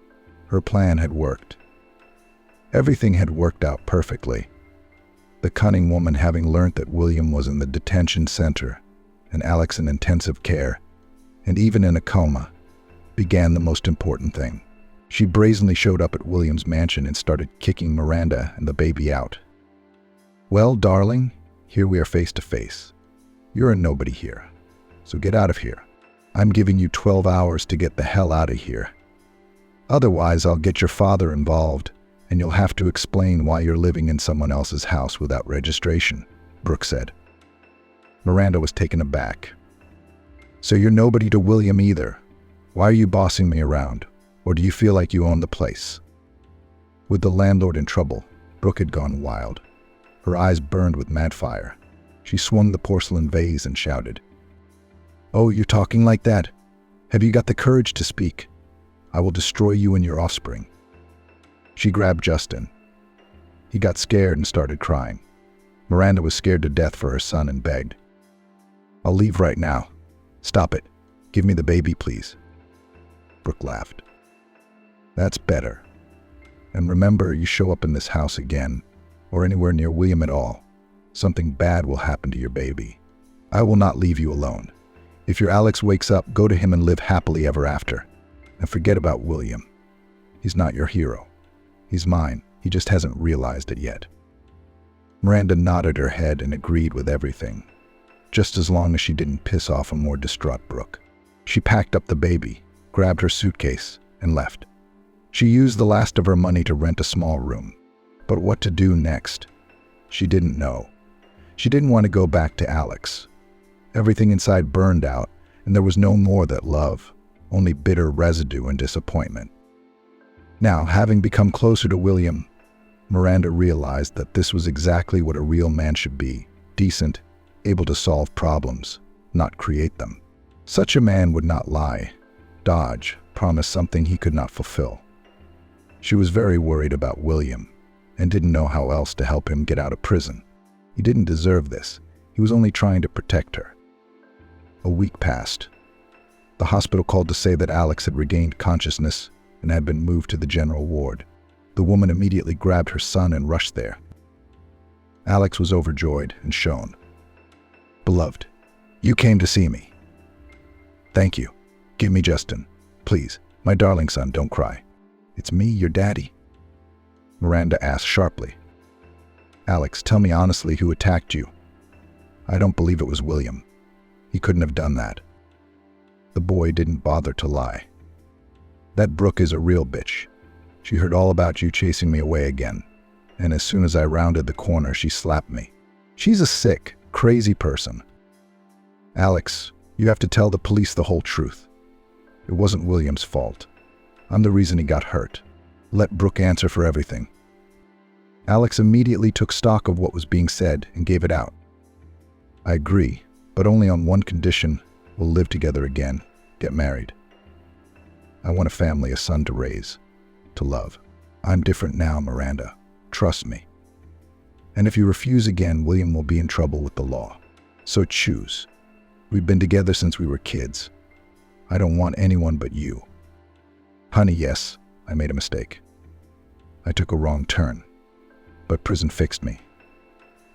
S1: Her plan had worked. Everything had worked out perfectly. The cunning woman, having learnt that William was in the detention center and Alex in intensive care, and even in a coma, began the most important thing. She brazenly showed up at William's mansion and started kicking Miranda and the baby out. "Well, darling, here we are face to face. You're a nobody here, so get out of here. I'm giving you 12 hours to get the hell out of here. Otherwise, I'll get your father involved, and you'll have to explain why you're living in someone else's house without registration," Brooke said. Miranda was taken aback. "So you're nobody to William either? Why are you bossing me around? Or do you feel like you own the place?" With the landlord in trouble, Brooke had gone wild. Her eyes burned with mad fire. She swung the porcelain vase and shouted, "Oh, you're talking like that? Have you got the courage to speak? I will destroy you and your offspring." She grabbed Justin. He got scared and started crying. Miranda was scared to death for her son and begged, "I'll leave right now. Stop it. Give me the baby, please." Brooke laughed. "That's better. And remember, you show up in this house again, or anywhere near William at all, something bad will happen to your baby. I will not leave you alone. If your Alex wakes up, go to him and live happily ever after. And forget about William. He's not your hero. He's mine. He just hasn't realized it yet." Miranda nodded her head and agreed with everything, just as long as she didn't piss off a more distraught Brooke. She packed up the baby, grabbed her suitcase, and left. She used the last of her money to rent a small room. But what to do next? She didn't know. She didn't want to go back to Alex. Everything inside burned out, and there was no more that love, only bitter residue and disappointment. Now, having become closer to William, Miranda realized that this was exactly what a real man should be: decent, able to solve problems, not create them. Such a man would not lie, dodge, promise something he could not fulfill. She was very worried about William and didn't know how else to help him get out of prison. He didn't deserve this. He was only trying to protect her. A week passed. The hospital called to say that Alex had regained consciousness and had been moved to the general ward. The woman immediately grabbed her son and rushed there. Alex was overjoyed and shone. "Beloved, you came to see me. Thank you. Give me Justin. Please, my darling son, don't cry. It's me, your daddy." Miranda asked sharply. "Alex, tell me honestly who attacked you." "I don't believe it was William. He couldn't have done that." The boy didn't bother to lie. "That Brooke is a real bitch. She heard all about you chasing me away again, and as soon as I rounded the corner, she slapped me. She's a sick, crazy person. Alex, you have to tell the police the whole truth. It wasn't William's fault. I'm the reason he got hurt. Let Brooke answer for everything." Alex immediately took stock of what was being said and gave it out. "I agree, but only on one condition. We'll live together again, get married. I want a family, a son to raise, to love. I'm different now, Miranda. Trust me. And if you refuse again, William will be in trouble with the law. So choose. We've been together since we were kids. I don't want anyone but you." "Honey, yes, I made a mistake. I took a wrong turn, but prison fixed me.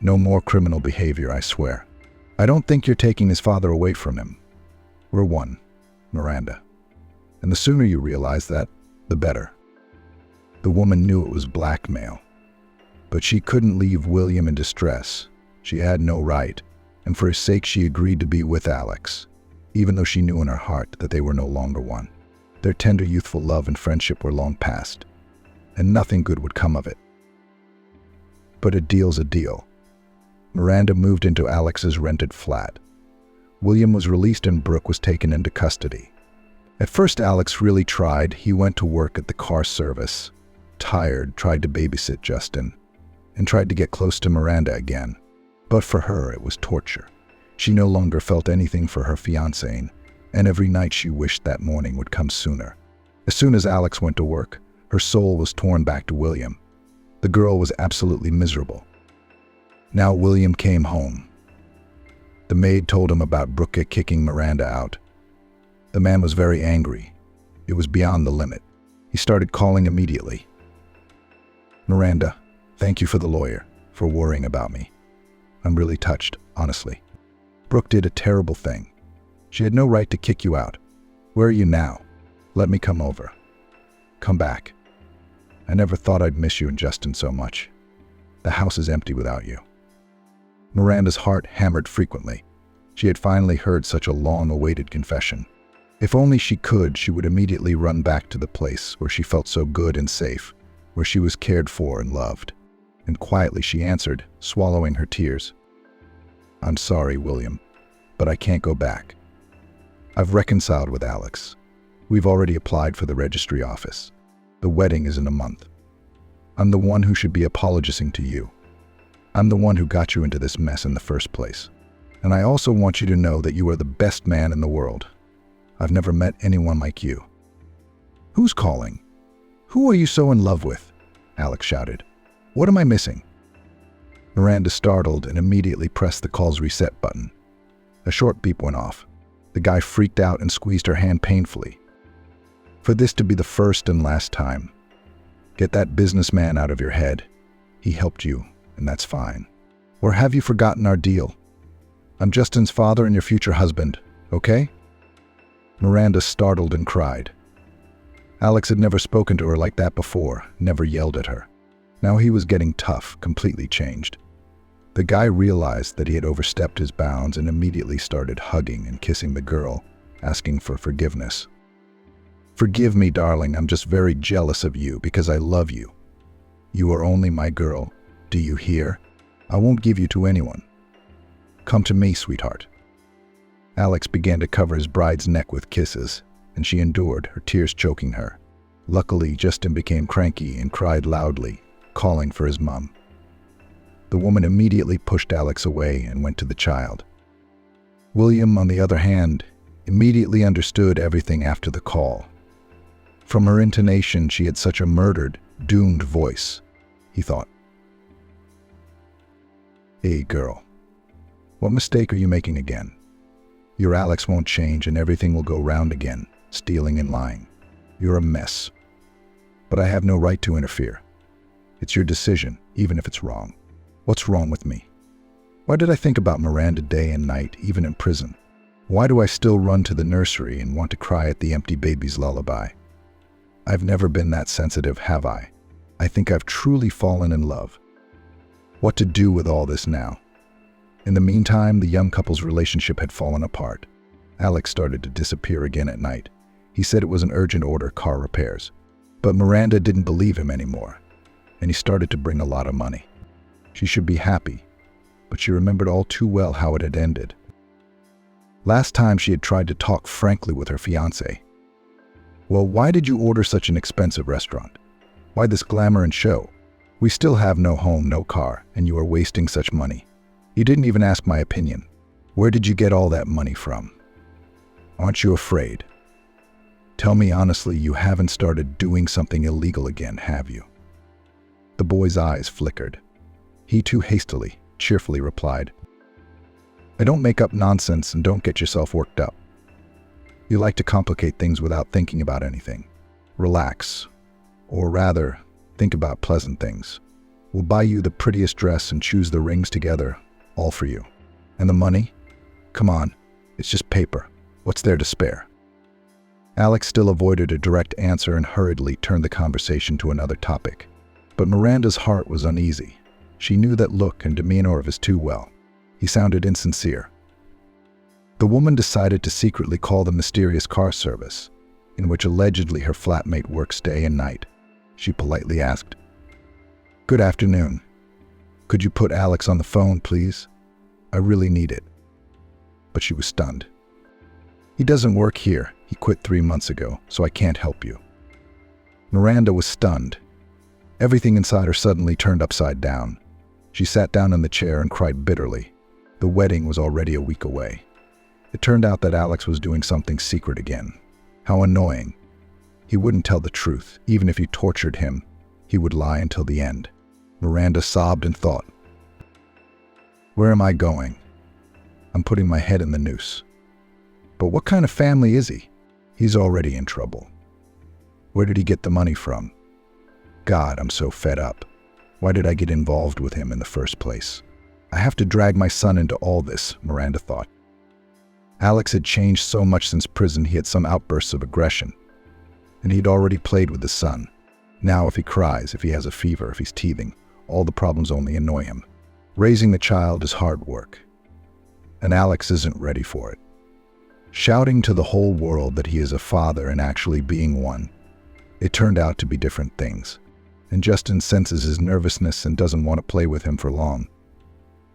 S1: No more criminal behavior, I swear. I don't think you're taking his father away from him. We're one, Miranda. And the sooner you realize that, the better. The woman knew it was blackmail, but she couldn't leave William in distress. She had no right, and for his sake she agreed to be with Alex, even though she knew in her heart that they were no longer one. Their tender youthful love and friendship were long past, and nothing good would come of it. But a deal's a deal. Miranda moved into Alex's rented flat. William was released and Brooke was taken into custody. At first Alex really tried. He went to work at the car service, tired, tried to babysit Justin, and tried to get close to Miranda again. But for her, it was torture. She no longer felt anything for her fiancé, and every night she wished that morning would come sooner. As soon as Alex went to work, her soul was torn back to William. The girl was absolutely miserable. Now William came home. The maid told him about Brooke kicking Miranda out. The man was very angry. It was beyond the limit. He started calling immediately. Miranda, thank you for the lawyer, for worrying about me. I'm really touched, honestly. Brooke did a terrible thing. She had no right to kick you out. Where are you now? Let me come over. Come back. I never thought I'd miss you and Justin so much. The house is empty without you. Miranda's heart hammered frequently. She had finally heard such a long-awaited confession. If only she could, she would immediately run back to the place where she felt so good and safe, where she was cared for and loved. And quietly she answered, swallowing her tears. I'm sorry, William, but I can't go back. I've reconciled with Alex. We've already applied for the registry office. The wedding is in a month. I'm the one who should be apologizing to you. I'm the one who got you into this mess in the first place. And I also want you to know that you are the best man in the world. I've never met anyone like you. Who's calling? Who are you so in love with? Alex shouted. What am I missing? Miranda startled and immediately pressed the call's reset button. A short beep went off. The guy freaked out and squeezed her hand painfully. For this to be the first and last time. Get that businessman out of your head. He helped you, and that's fine. Or have you forgotten our deal? I'm Justin's father and your future husband, okay? Miranda startled and cried. Alex had never spoken to her like that before, never yelled at her. Now he was getting tough, completely changed. The guy realized that he had overstepped his bounds and immediately started hugging and kissing the girl, asking for forgiveness. Forgive me, darling, I'm just very jealous of you because I love you. You are only my girl. Do you hear? I won't give you to anyone. Come to me, sweetheart. Alex began to cover his bride's neck with kisses, and she endured, her tears choking her. Luckily, Justin became cranky and cried loudly, calling for his mom. The woman immediately pushed Alex away and went to the child. William, on the other hand, immediately understood everything after the call. From her intonation, she had such a murdered, doomed voice, he thought. Hey, girl. What mistake are you making again? Your Alex won't change and everything will go round again, stealing and lying. You're a mess. But I have no right to interfere. It's your decision, even if it's wrong. What's wrong with me? Why did I think about Miranda day and night, even in prison? Why do I still run to the nursery and want to cry at the empty baby's lullaby? I've never been that sensitive, have I? I think I've truly fallen in love. What to do with all this now? In the meantime, the young couple's relationship had fallen apart. Alex started to disappear again at night. He said it was an urgent order, car repairs. But Miranda didn't believe him anymore, and he started to bring a lot of money. She should be happy, but she remembered all too well how it had ended. Last time she had tried to talk frankly with her fiancé. Well, why did you order such an expensive restaurant? Why this glamour and show? We still have no home, no car, and you are wasting such money. You didn't even ask my opinion. Where did you get all that money from? Aren't you afraid? Tell me honestly, you haven't started doing something illegal again, have you? The boy's eyes flickered. He too hastily, cheerfully replied, I don't make up nonsense and don't get yourself worked up. You like to complicate things without thinking about anything. Relax. Or rather, think about pleasant things. We'll buy you the prettiest dress and choose the rings together, all for you. And the money? Come on, it's just paper. What's there to spare? Alex still avoided a direct answer and hurriedly turned the conversation to another topic. But Miranda's heart was uneasy. She knew that look and demeanor of his too well. He sounded insincere. The woman decided to secretly call the mysterious car service, in which allegedly her flatmate works day and night. She politely asked, "Good afternoon. Could you put Alex on the phone, please? I really need it." But she was stunned. "He doesn't work here. He quit 3 months ago, so I can't help you." Miranda was stunned. Everything inside her suddenly turned upside down. She sat down in the chair and cried bitterly. The wedding was already a week away. It turned out that Alex was doing something secret again. How annoying. He wouldn't tell the truth. Even if you tortured him, he would lie until the end. Miranda sobbed and thought, "Where am I going? I'm putting my head in the noose. But what kind of family is he? He's already in trouble. Where did he get the money from? God, I'm so fed up. Why did I get involved with him in the first place? I have to drag my son into all this," Miranda thought. Alex had changed so much since prison. He had some outbursts of aggression. And he'd already played with his son. Now if he cries, if he has a fever, if he's teething, all the problems only annoy him. Raising the child is hard work. And Alex isn't ready for it. Shouting to the whole world that he is a father and actually being one, it turned out to be different things. And Justin senses his nervousness and doesn't want to play with him for long.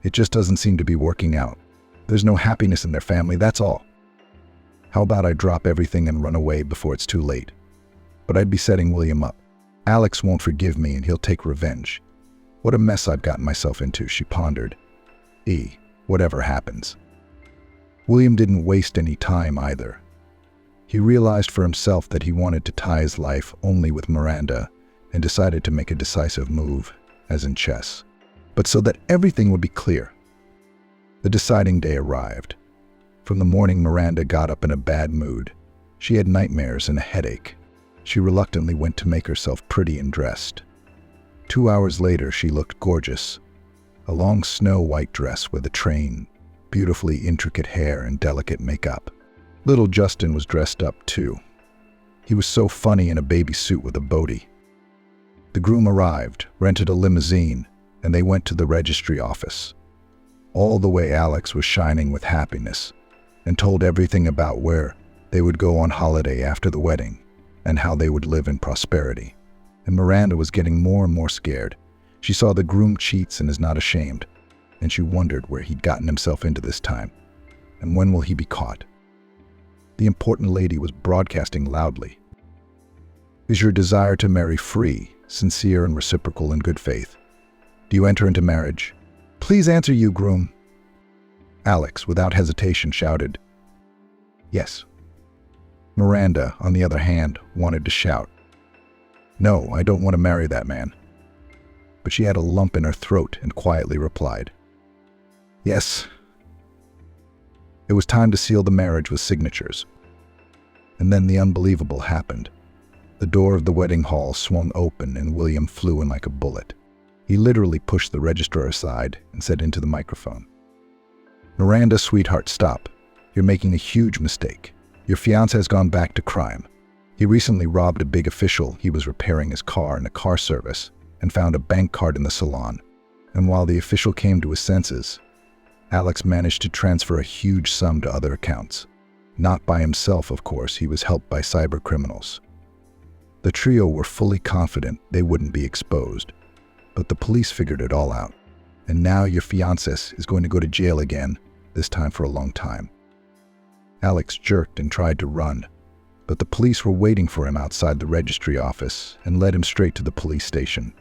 S1: It just doesn't seem to be working out. There's no happiness in their family, that's all. How about I drop everything and run away before it's too late? But I'd be setting William up. Alex won't forgive me and he'll take revenge. What a mess I've gotten myself into, she pondered. Whatever happens. William didn't waste any time either. He realized for himself that he wanted to tie his life only with Miranda and decided to make a decisive move, as in chess. But so that everything would be clear. The deciding day arrived. From the morning, Miranda got up in a bad mood. She had nightmares and a headache. She reluctantly went to make herself pretty and dressed. 2 hours later, she looked gorgeous. A long snow-white dress with a train, beautifully intricate hair and delicate makeup. Little Justin was dressed up too. He was so funny in a baby suit with a boatie. The groom arrived, rented a limousine, and they went to the registry office. All the way Alex was shining with happiness and told everything about where they would go on holiday after the wedding and how they would live in prosperity. And Miranda was getting more and more scared. She saw the groom cheats and is not ashamed, and she wondered where he'd gotten himself into this time, and when will he be caught? The important lady was broadcasting loudly. "Is your desire to marry free, sincere and reciprocal in good faith? Do you enter into marriage? Please answer, you groom." Alex, without hesitation, shouted, "Yes." Miranda, on the other hand, wanted to shout, "No, I don't want to marry that man." But she had a lump in her throat and quietly replied, "Yes." It was time to seal the marriage with signatures. And then the unbelievable happened. The door of the wedding hall swung open and William flew in like a bullet. He literally pushed the registrar aside and said into the microphone, "Miranda, sweetheart, stop. You're making a huge mistake. Your fiancé has gone back to crime. He recently robbed a big official. He was repairing his car in a car service and found a bank card in the salon. And while the official came to his senses, Alex managed to transfer a huge sum to other accounts. Not by himself, of course. He was helped by cyber criminals. The trio were fully confident they wouldn't be exposed, but the police figured it all out. And now your fiancé is going to go to jail again, this time for a long time." Alex jerked and tried to run, but the police were waiting for him outside the registry office and led him straight to the police station.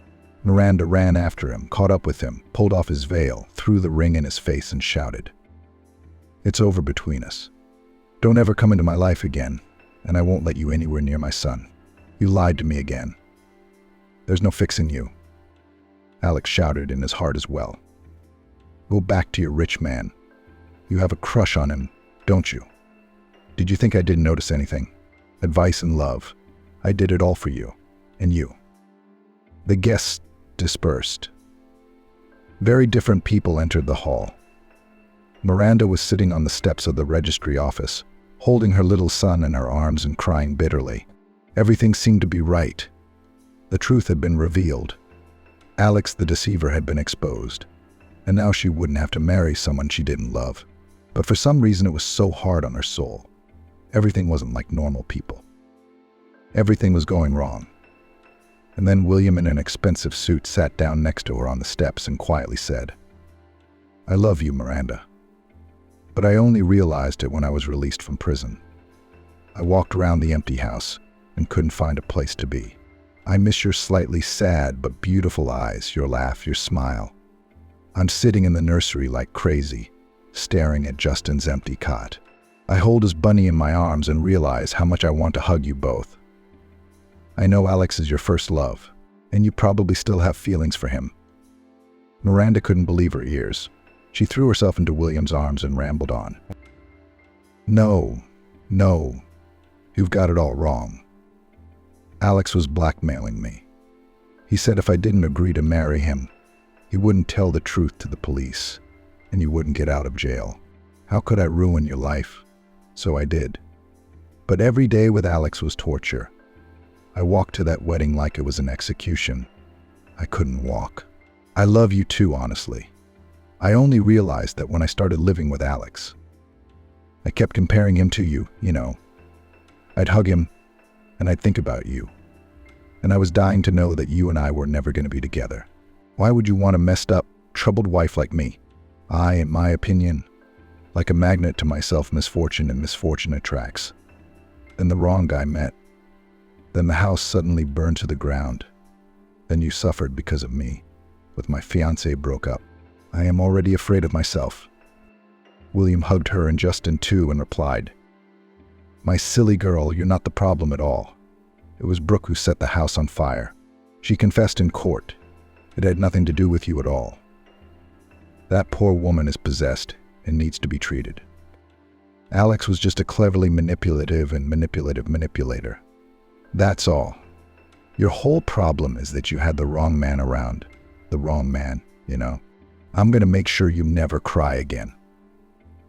S1: Miranda ran after him, caught up with him, pulled off his veil, threw the ring in his face and shouted, "It's over between us. Don't ever come into my life again, and I won't let you anywhere near my son. You lied to me again. There's no fixing you." Alex shouted in his heart as well. "Go back to your rich man. You have a crush on him, don't you? Did you think I didn't notice anything? Advice and love. I did it all for you. And you. The guests dispersed. Very different people entered the hall. Miranda was sitting on the steps of the registry office, holding her little son in her arms and crying bitterly. Everything seemed to be right. The truth had been revealed. Alex the deceiver had been exposed, and now she wouldn't have to marry someone she didn't love. But for some reason it was so hard on her soul. Everything wasn't like normal people. Everything was going wrong. And then William in an expensive suit sat down next to her on the steps and quietly said, "I love you, Miranda. But I only realized it when I was released from prison. I walked around the empty house and couldn't find a place to be. I miss your slightly sad but beautiful eyes, your laugh, your smile. I'm sitting in the nursery like crazy, staring at Justin's empty cot. I hold his bunny in my arms and realize how much I want to hug you both. I know Alex is your first love, and you probably still have feelings for him." Miranda couldn't believe her ears. She threw herself into William's arms and rambled on. No, you've got it all wrong. Alex was blackmailing me. He said if I didn't agree to marry him, he wouldn't tell the truth to the police, and you wouldn't get out of jail. How could I ruin your life? So I did. But every day with Alex was torture. I walked to that wedding like it was an execution. I couldn't walk. I love you too, honestly. I only realized that when I started living with Alex. I kept comparing him to you, you know. I'd hug him, and I'd think about you. And I was dying to know that you and I were never going to be together. Why would you want a messed up, troubled wife like me? I, in my opinion, like a magnet to myself, misfortune and misfortune attracts. Then the wrong guy met. Then the house suddenly burned to the ground. Then you suffered because of me. With my fiancé broke up. I am already afraid of myself." William hugged her and Justin too and replied, "My silly girl, you're not the problem at all. It was Brooke who set the house on fire. She confessed in court. It had nothing to do with you at all. That poor woman is possessed and needs to be treated. Alex was just a cleverly manipulative manipulator. That's all. Your whole problem is that you had the wrong man around. The wrong man, you know. I'm going to make sure you never cry again.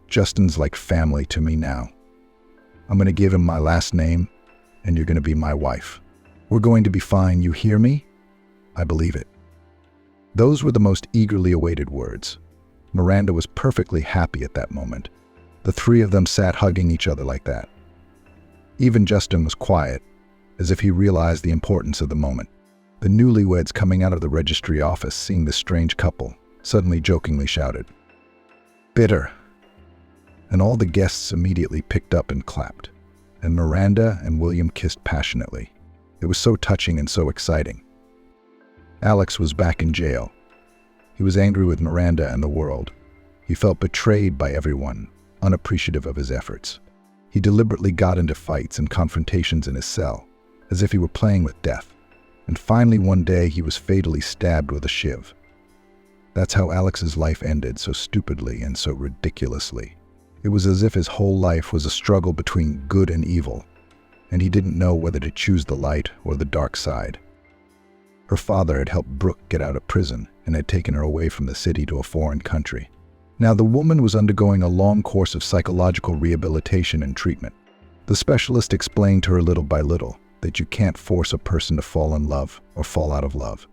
S1: Justin's like family to me now. I'm going to give him my last name, and you're going to be my wife. We're going to be fine, you hear me? I believe it." Those were the most eagerly awaited words. Miranda was perfectly happy at that moment. The three of them sat hugging each other like that. Even Justin was quiet, as if he realized the importance of the moment. The newlyweds coming out of the registry office, seeing this strange couple, suddenly jokingly shouted, "Bitter!" And all the guests immediately picked up and clapped. And Miranda and William kissed passionately. It was so touching and so exciting. Alex was back in jail. He was angry with Miranda and the world. He felt betrayed by everyone, unappreciative of his efforts. He deliberately got into fights and confrontations in his cell, as if he were playing with death. And finally one day he was fatally stabbed with a shiv. That's how Alex's life ended, so stupidly and so ridiculously. It was as if his whole life was a struggle between good and evil, and he didn't know whether to choose the light or the dark side. Her father had helped Brooke get out of prison and had taken her away from the city to a foreign country. Now the woman was undergoing a long course of psychological rehabilitation and treatment. The specialist explained to her little by little that you can't force a person to fall in love or fall out of love.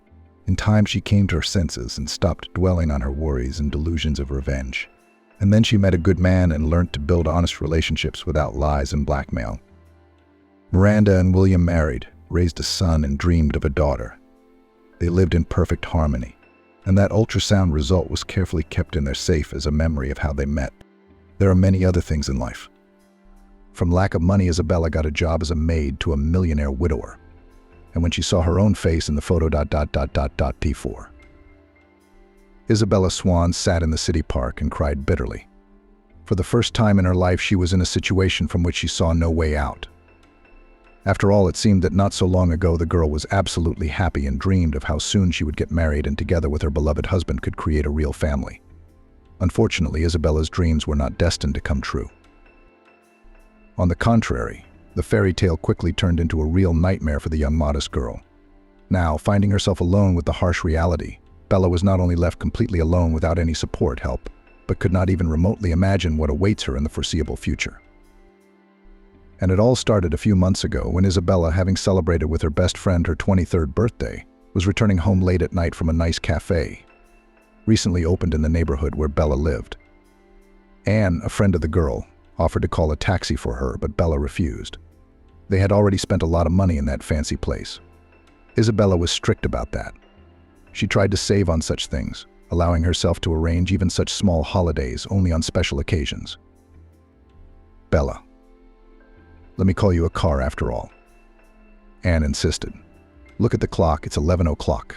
S1: In time she came to her senses and stopped dwelling on her worries and delusions of revenge. And then she met a good man and learned to build honest relationships without lies and blackmail. Miranda and William married, raised a son, and dreamed of a daughter. They lived in perfect harmony, and that ultrasound result was carefully kept in their safe as a memory of how they met. There are many other things in life. From lack of money, Isabella got a job as a maid to a millionaire widower. And when she saw her own face in the photo T4. Isabella Swan sat in the city park and cried bitterly. For the first time in her life, she was in a situation from which she saw no way out. After all, it seemed that not so long ago the girl was absolutely happy and dreamed of how soon she would get married and together with her beloved husband could create a real family. Unfortunately, Isabella's dreams were not destined to come true. On the contrary, the fairy tale quickly turned into a real nightmare for the young modest girl. Now, finding herself alone with the harsh reality, Bella was not only left completely alone without any support help, but could not even remotely imagine what awaits her in the foreseeable future. And it all started a few months ago when Isabella, having celebrated with her best friend her 23rd birthday, was returning home late at night from a nice cafe, recently opened in the neighborhood where Bella lived. Anne, a friend of the girl, offered to call a taxi for her, but Bella refused. They had already spent a lot of money in that fancy place. Isabella was strict about that. She tried to save on such things, allowing herself to arrange even such small holidays only on special occasions. Bella, let me call you a car after all. Anne insisted. Look at the clock, it's 11 o'clock.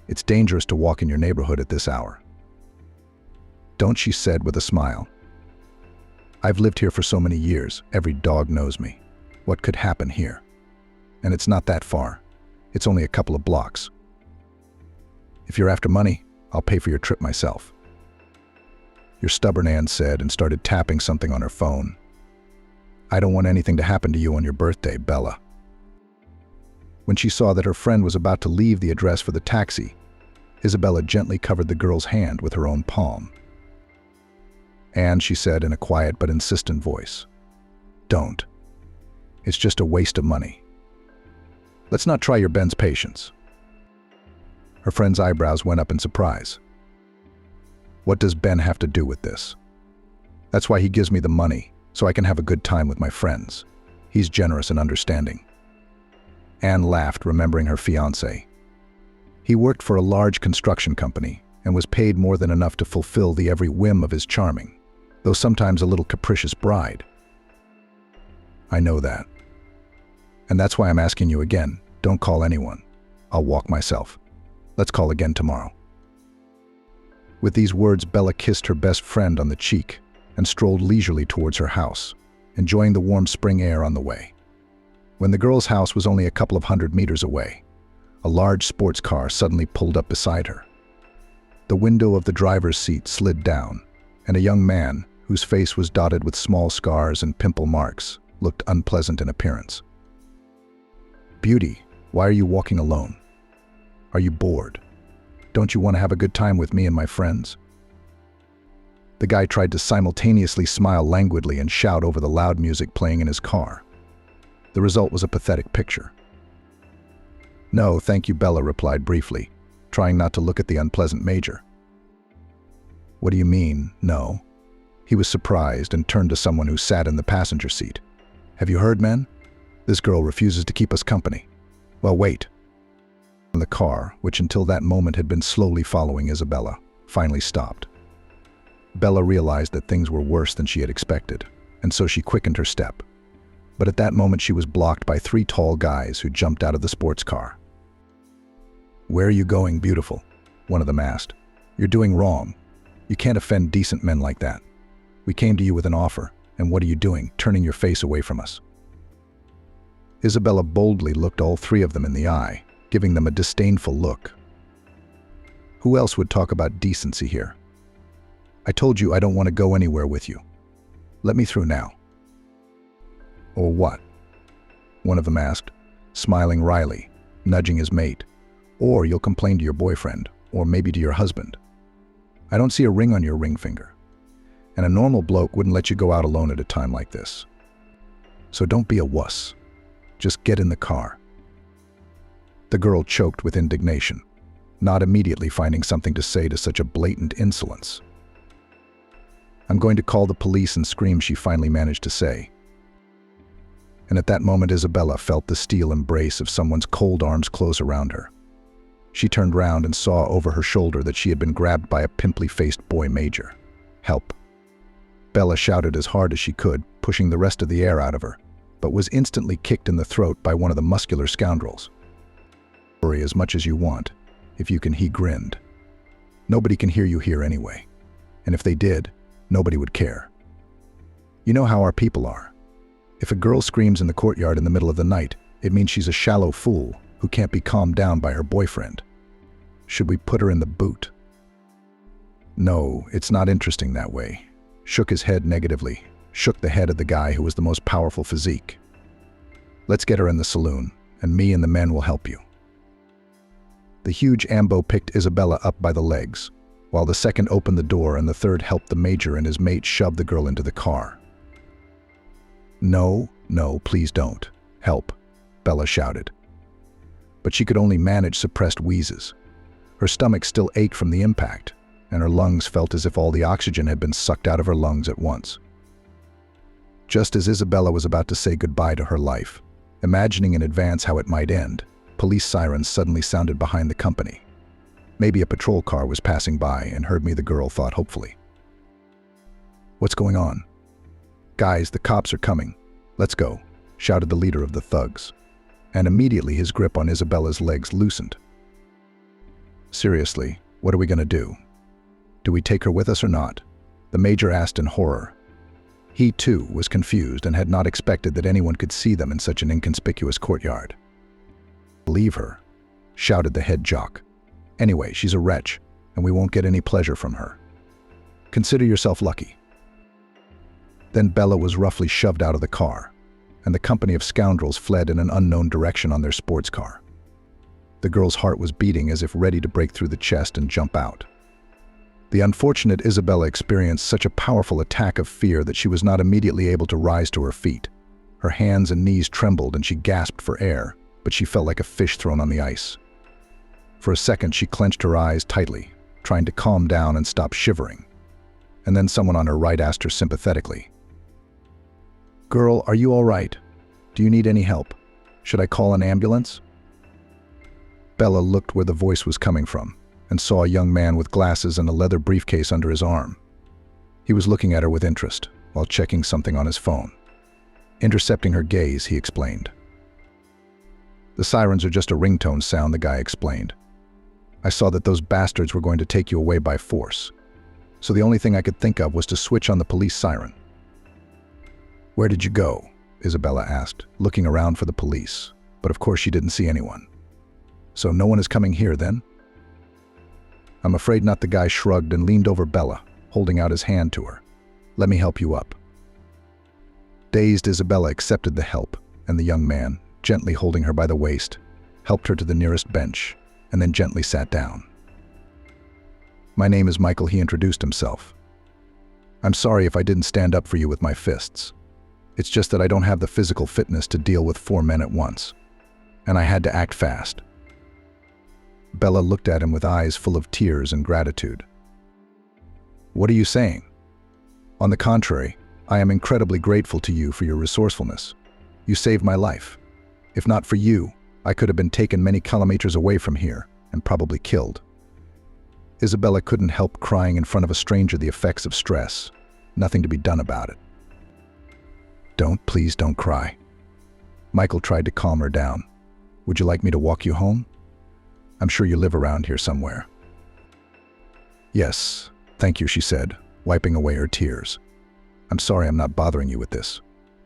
S1: It's dangerous to walk in your neighborhood at this hour. Don't, she said with a smile. I've lived here for so many years, every dog knows me. What could happen here? And it's not that far. It's only a couple of blocks. If you're after money, I'll pay for your trip myself. You're stubborn, Anne said, and started tapping something on her phone. I don't want anything to happen to you on your birthday, Bella. When she saw that her friend was about to leave the address for the taxi, Isabella gently covered the girl's hand with her own palm. Anne, she said in a quiet but insistent voice, don't. It's just a waste of money. Let's not try your Ben's patience. Her friend's eyebrows went up in surprise. What does Ben have to do with this? That's why he gives me the money, so I can have a good time with my friends. He's generous and understanding. Anne laughed, remembering her fiancé. He worked for a large construction company and was paid more than enough to fulfill the every whim of his charming, though sometimes a little capricious bride. I know that. And that's why I'm asking you again, don't call anyone. I'll walk myself. Let's call again tomorrow. With these words, Bella kissed her best friend on the cheek and strolled leisurely towards her house, enjoying the warm spring air on the way. When the girl's house was only a couple of 100 meters away, a large sports car suddenly pulled up beside her. The window of the driver's seat slid down, and a young man, whose face was dotted with small scars and pimple marks, looked unpleasant in appearance. Beauty, why are you walking alone? Are you bored? Don't you want to have a good time with me and my friends? The guy tried to simultaneously smile languidly and shout over the loud music playing in his car. The result was a pathetic picture. No, thank you, Bella replied briefly, trying not to look at the unpleasant major. What do you mean, no? He was surprised and turned to someone who sat in the passenger seat. Have you heard, men? This girl refuses to keep us company. Well, wait. The car, which until that moment had been slowly following Isabella, finally stopped. Bella realized that things were worse than she had expected, and so she quickened her step. But at that moment she was blocked by 3 tall guys who jumped out of the sports car. Where are you going, beautiful? One of them asked. You're doing wrong. You can't offend decent men like that. We came to you with an offer, and what are you doing, turning your face away from us? Isabella boldly looked all 3 of them in the eye, giving them a disdainful look. Who else would talk about decency here? I told you I don't want to go anywhere with you. Let me through now. Or what? One of them asked, smiling wryly, nudging his mate. Or you'll complain to your boyfriend, or maybe to your husband. I don't see a ring on your ring finger. And a normal bloke wouldn't let you go out alone at a time like this. So don't be a wuss. Just get in the car. The girl choked with indignation, not immediately finding something to say to such a blatant insolence. I'm going to call the police and scream, she finally managed to say. And at that moment Isabella felt the steel embrace of someone's cold arms close around her. She turned round and saw over her shoulder that she had been grabbed by a pimply-faced boy major. Help. Bella shouted as hard as she could, pushing the rest of the air out of her, but was instantly kicked in the throat by one of the muscular scoundrels. Worry as much as you want, if you can, he grinned. Nobody can hear you here anyway. And if they did, nobody would care. You know how our people are. If a girl screams in the courtyard in the middle of the night, it means she's a shallow fool who can't be calmed down by her boyfriend. Should we put her in the boot? No, it's not interesting that way. Shook his head negatively, shook the head of the guy who was the most powerful physique. Let's get her in the saloon, and me and the men will help you. The huge ambo picked Isabella up by the legs, while the second opened the door and the third helped the major and his mate shove the girl into the car. "No, no, please don't. Help," Bella shouted. But she could only manage suppressed wheezes. Her stomach still ached from the impact, and her lungs felt as if all the oxygen had been sucked out of her lungs at once. Just as Isabella was about to say goodbye to her life, imagining in advance how it might end, police sirens suddenly sounded behind the company. Maybe a patrol car was passing by and heard me, the girl thought hopefully. "What's going on?" "Guys, the cops are coming. Let's go," shouted the leader of the thugs. And immediately his grip on Isabella's legs loosened. "Seriously, what are we going to do? Do we take her with us or not?" the major asked in horror. He, too, was confused and had not expected that anyone could see them in such an inconspicuous courtyard. "Leave her," shouted the head jock. "Anyway, she's a wretch, and we won't get any pleasure from her. Consider yourself lucky." Then Bella was roughly shoved out of the car, and the company of scoundrels fled in an unknown direction on their sports car. The girl's heart was beating as if ready to break through the chest and jump out. The unfortunate Isabella experienced such a powerful attack of fear that she was not immediately able to rise to her feet. Her hands and knees trembled and she gasped for air, but she felt like a fish thrown on the ice. For a second she clenched her eyes tightly, trying to calm down and stop shivering. And then someone on her right asked her sympathetically, "Girl, are you all right? Do you need any help? Should I call an ambulance?" Bella looked where the voice was coming from and saw a young man with glasses and a leather briefcase under his arm. He was looking at her with interest while checking something on his phone. Intercepting her gaze, he explained. "The sirens are just a ringtone sound," the guy explained. "I saw that those bastards were going to take you away by force, so the only thing I could think of was to switch on the police siren." "Where did you go?" Isabella asked, looking around for the police, but of course she didn't see anyone. "So no one is coming here then?" "I'm afraid not," the guy shrugged and leaned over Bella, holding out his hand to her. "Let me help you up." Dazed Isabella accepted the help, and the young man, gently holding her by the waist, helped her to the nearest bench, and then gently sat down. "My name is Michael," he introduced himself. "I'm sorry if I didn't stand up for you with my fists. It's just that I don't have the physical fitness to deal with 4 men at once, and I had to act fast." Bella looked at him with eyes full of tears and gratitude. "What are you saying? On the contrary, I am incredibly grateful to you for your resourcefulness. You saved my life. If not for you, I could have been taken many kilometers away from here and probably killed." Isabella couldn't help crying in front of a stranger, the effects of stress. Nothing to be done about it. Please don't cry." Michael tried to calm her down. "Would you like me to walk you home? I'm sure you live around here somewhere." "Yes, thank you," she said, wiping away her tears. "I'm sorry I'm not bothering you with this.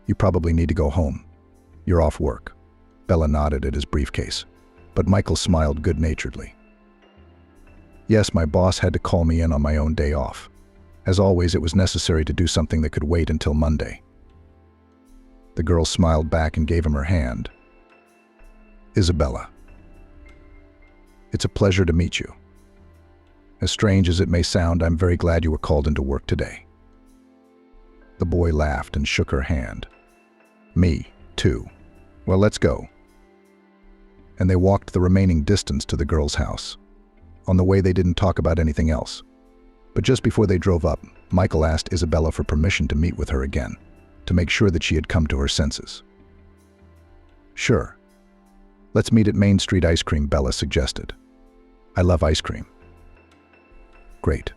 S1: You probably need to go home. You're off work." Bella nodded at his briefcase, but Michael smiled good-naturedly. "Yes, my boss had to call me in on my own day off. As always, it was necessary to do something that could wait until Monday." The girl smiled back and gave him her hand. "Isabella, it's a pleasure to meet you. As strange as it may sound, I'm very glad you were called into work today." The boy laughed and shook her hand. "Me, too. Well, let's go." And they walked the remaining distance to the girl's house. On the way, they didn't talk about anything else. But just before they drove up, Michael asked Isabella for permission to meet with her again, to make sure that she had come to her senses. "Sure. Let's meet at Main Street Ice Cream," Bella suggested. "I love ice cream." "Great."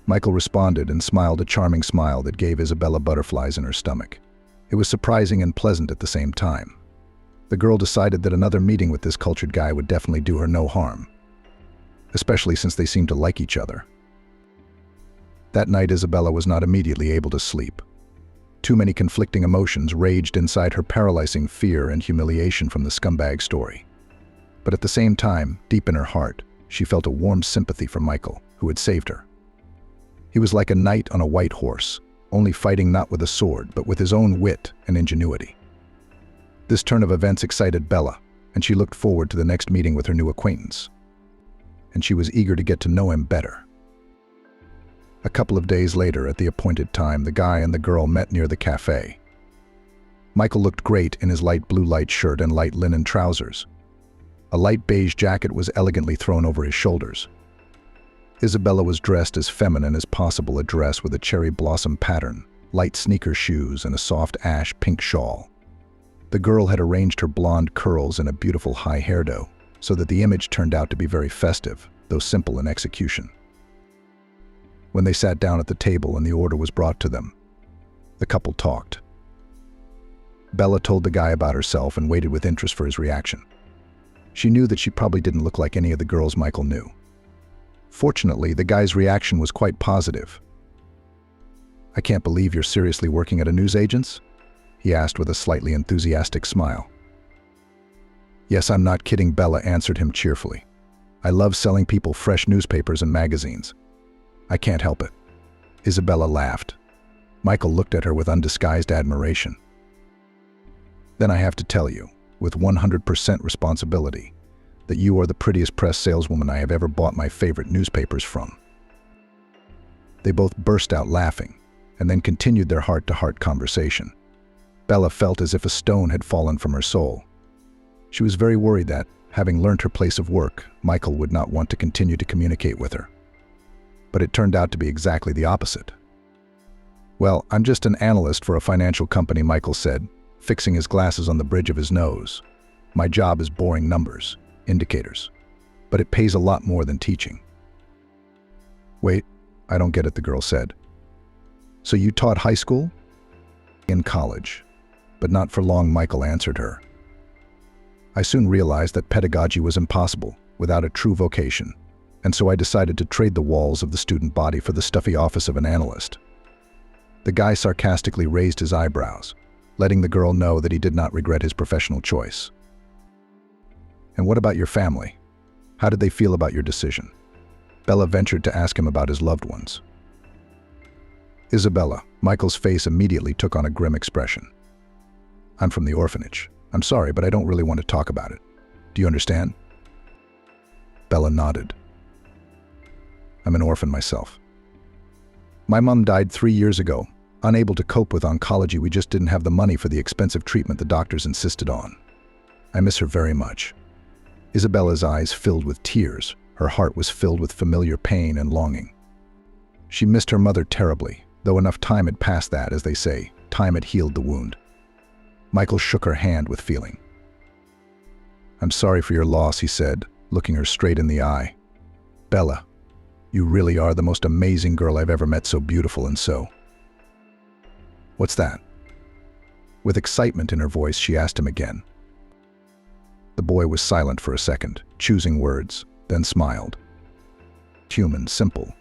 S1: Michael responded and smiled a charming smile that gave Isabella butterflies in her stomach. It was surprising and pleasant at the same time. The girl decided that another meeting with this cultured guy would definitely do her no harm, especially since they seemed to like each other. That night, Isabella was not immediately able to sleep. Too many conflicting emotions raged inside her, paralyzing fear and humiliation from the scumbag story. But at the same time, deep in her heart, she felt a warm sympathy for Michael, who had saved her. He was like a knight on a white horse, only fighting not with a sword, but with his own wit and ingenuity. This turn of events excited Bella, and she looked forward to the next meeting with her new acquaintance. And she was eager to get to know him better. A couple of days later, at the appointed time, the guy and the girl met near the cafe. Michael looked great in his light blue light shirt and light linen trousers. A light beige jacket was elegantly thrown over his shoulders. Isabella was dressed as feminine as possible, a dress with a cherry blossom pattern, light sneaker shoes, and a soft ash pink shawl. The girl had arranged her blonde curls in a beautiful high hairdo, so that the image turned out to be very festive, though simple in execution. When they sat down at the table and the order was brought to them, the couple talked. Bella told the guy about herself and waited with interest for his reaction. She knew that she probably didn't look like any of the girls Michael knew. Fortunately, the guy's reaction was quite positive. "I can't believe you're seriously working at a newsagent's?" he asked with a slightly enthusiastic smile. "Yes, I'm not kidding," Bella answered him cheerfully. "I love selling people fresh newspapers and magazines. I can't help it." Isabella laughed. Michael looked at her with undisguised admiration. "Then I have to tell you, with 100% responsibility, that you are the prettiest press saleswoman I have ever bought my favorite newspapers from." They both burst out laughing, and then continued their heart-to-heart conversation. Bella felt as if a stone had fallen from her soul. She was very worried that, having learned her place of work, Michael would not want to continue to communicate with her. But it turned out to be exactly the opposite. "Well, I'm just an analyst for a financial company," Michael said, fixing his glasses on the bridge of his nose. "My job is boring numbers, indicators, but it pays a lot more than teaching." "Wait, I don't get it," the girl said. "So you taught high school?" "In college, but not for long," Michael answered her. "I soon realized that pedagogy was impossible without a true vocation, and so I decided to trade the walls of the student body for the stuffy office of an analyst." The guy sarcastically raised his eyebrows, letting the girl know that he did not regret his professional choice. "And what about your family? How did they feel about your decision?" Bella ventured to ask him about his loved ones. "Isabella," Michael's face immediately took on a grim expression. "I'm from the orphanage. I'm sorry, but I don't really want to talk about it. Do you understand?" Bella nodded. "I'm an orphan myself. My mom died 3 years ago. Unable to cope with oncology, we just didn't have the money for the expensive treatment the doctors insisted on. I miss her very much." Isabella's eyes filled with tears. Her heart was filled with familiar pain and longing. She missed her mother terribly, though enough time had passed that, as they say, time had healed the wound. Michael shook her hand with feeling. "I'm sorry for your loss," he said, looking her straight in the eye. "Bella, you really are the most amazing girl I've ever met, so beautiful and so..." "What's that?" With excitement in her voice, she asked him again. The boy was silent for a second, choosing words, then smiled. Human, simple,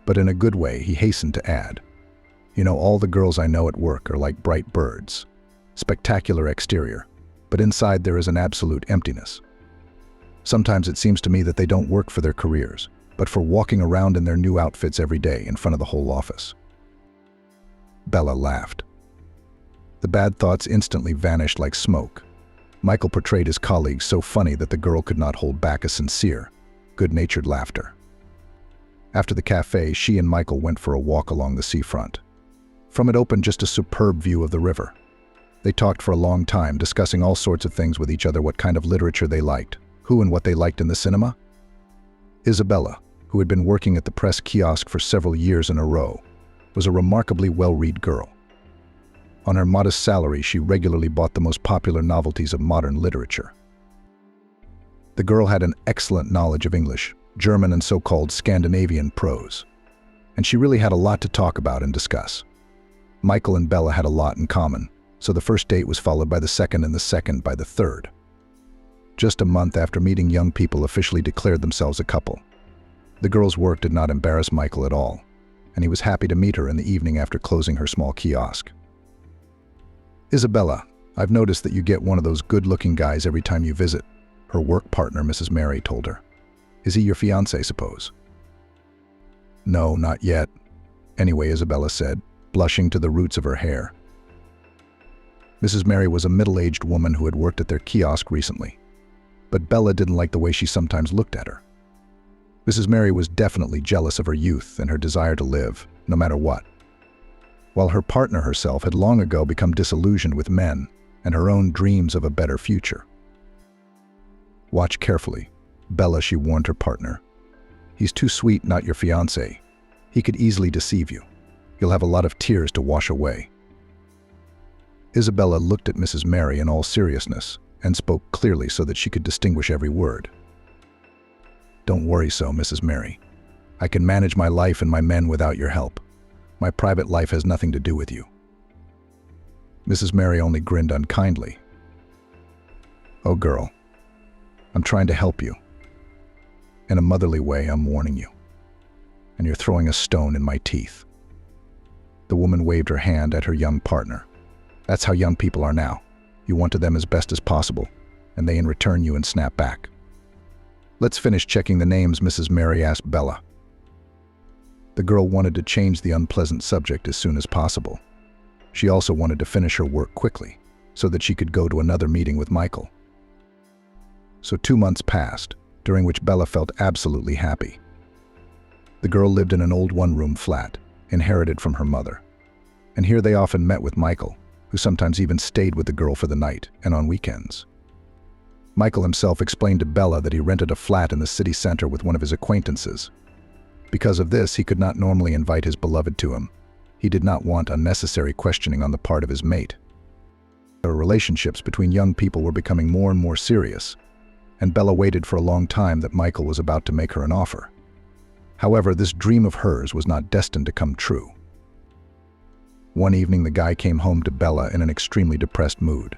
S1: but in a good way, he hastened to add, "You know, all the girls I know at work are like bright birds. Spectacular exterior, but inside there is an absolute emptiness. Sometimes it seems to me that they don't work for their careers, but for walking around in their new outfits every day in front of the whole office." Bella laughed. The bad thoughts instantly vanished like smoke. Michael portrayed his colleague so funny that the girl could not hold back a sincere, good-natured laughter. After the cafe, she and Michael went for a walk along the seafront. From it opened just a superb view of the river. They talked for a long time, discussing all sorts of things with each other, what kind of literature they liked, who and what they liked in the cinema. Isabella, who had been working at the press kiosk for several years in a row, was a remarkably well-read girl. On her modest salary, she regularly bought the most popular novelties of modern literature. The girl had an excellent knowledge of English, German, and so-called Scandinavian prose, and she really had a lot to talk about and discuss. Michael and Bella had a lot in common, so the first date was followed by the second and the second by the third. Just a month after meeting, young people officially declared themselves a couple. The girl's work did not embarrass Michael at all, and he was happy to meet her in the evening after closing her small kiosk. "Isabella, I've noticed that you get one of those good-looking guys every time you visit," her work partner, Mrs. Mary, told her. "Is he your fiancé, suppose?" "No, not yet. Anyway," Isabella said, blushing to the roots of her hair. Mrs. Mary was a middle-aged woman who had worked at their kiosk recently. but Bella didn't like the way she sometimes looked at her. Mrs. Mary was definitely jealous of her youth and her desire to live, no matter what. While her partner herself had long ago become disillusioned with men and her own dreams of a better future. "Watch carefully, Bella," she warned her partner. "He's too sweet, not your fiancé. He could easily deceive you. You'll have a lot of tears to wash away." Isabella looked at Mrs. Mary in all seriousness and spoke clearly so that she could distinguish every word. "Don't worry so, Mrs. Mary. I can manage my life and my men without your help. My private life has nothing to do with you." Mrs. Mary only grinned unkindly. "Oh, girl, I'm trying to help you. In a motherly way, I'm warning you. And you're throwing a stone in my teeth." The woman waved her hand at her young partner. "That's how young people are now. You want to them as best as possible, and they in return you and snap back." "Let's finish checking the names," Mrs. Mary asked Bella. The girl wanted to change the unpleasant subject as soon as possible. She also wanted to finish her work quickly, so that she could go to another meeting with Michael. So 2 months passed, during which Bella felt absolutely happy. The girl lived in an old one-room flat, inherited from her mother. And here they often met with Michael, who sometimes even stayed with the girl for the night and on weekends. Michael himself explained to Bella that he rented a flat in the city center with one of his acquaintances. Because of this, he could not normally invite his beloved to him. He did not want unnecessary questioning on the part of his mate. The relationships between young people were becoming more and more serious, and Bella waited for a long time that Michael was about to make her an offer. However, this dream of hers was not destined to come true. One evening, the guy came home to Bella in an extremely depressed mood.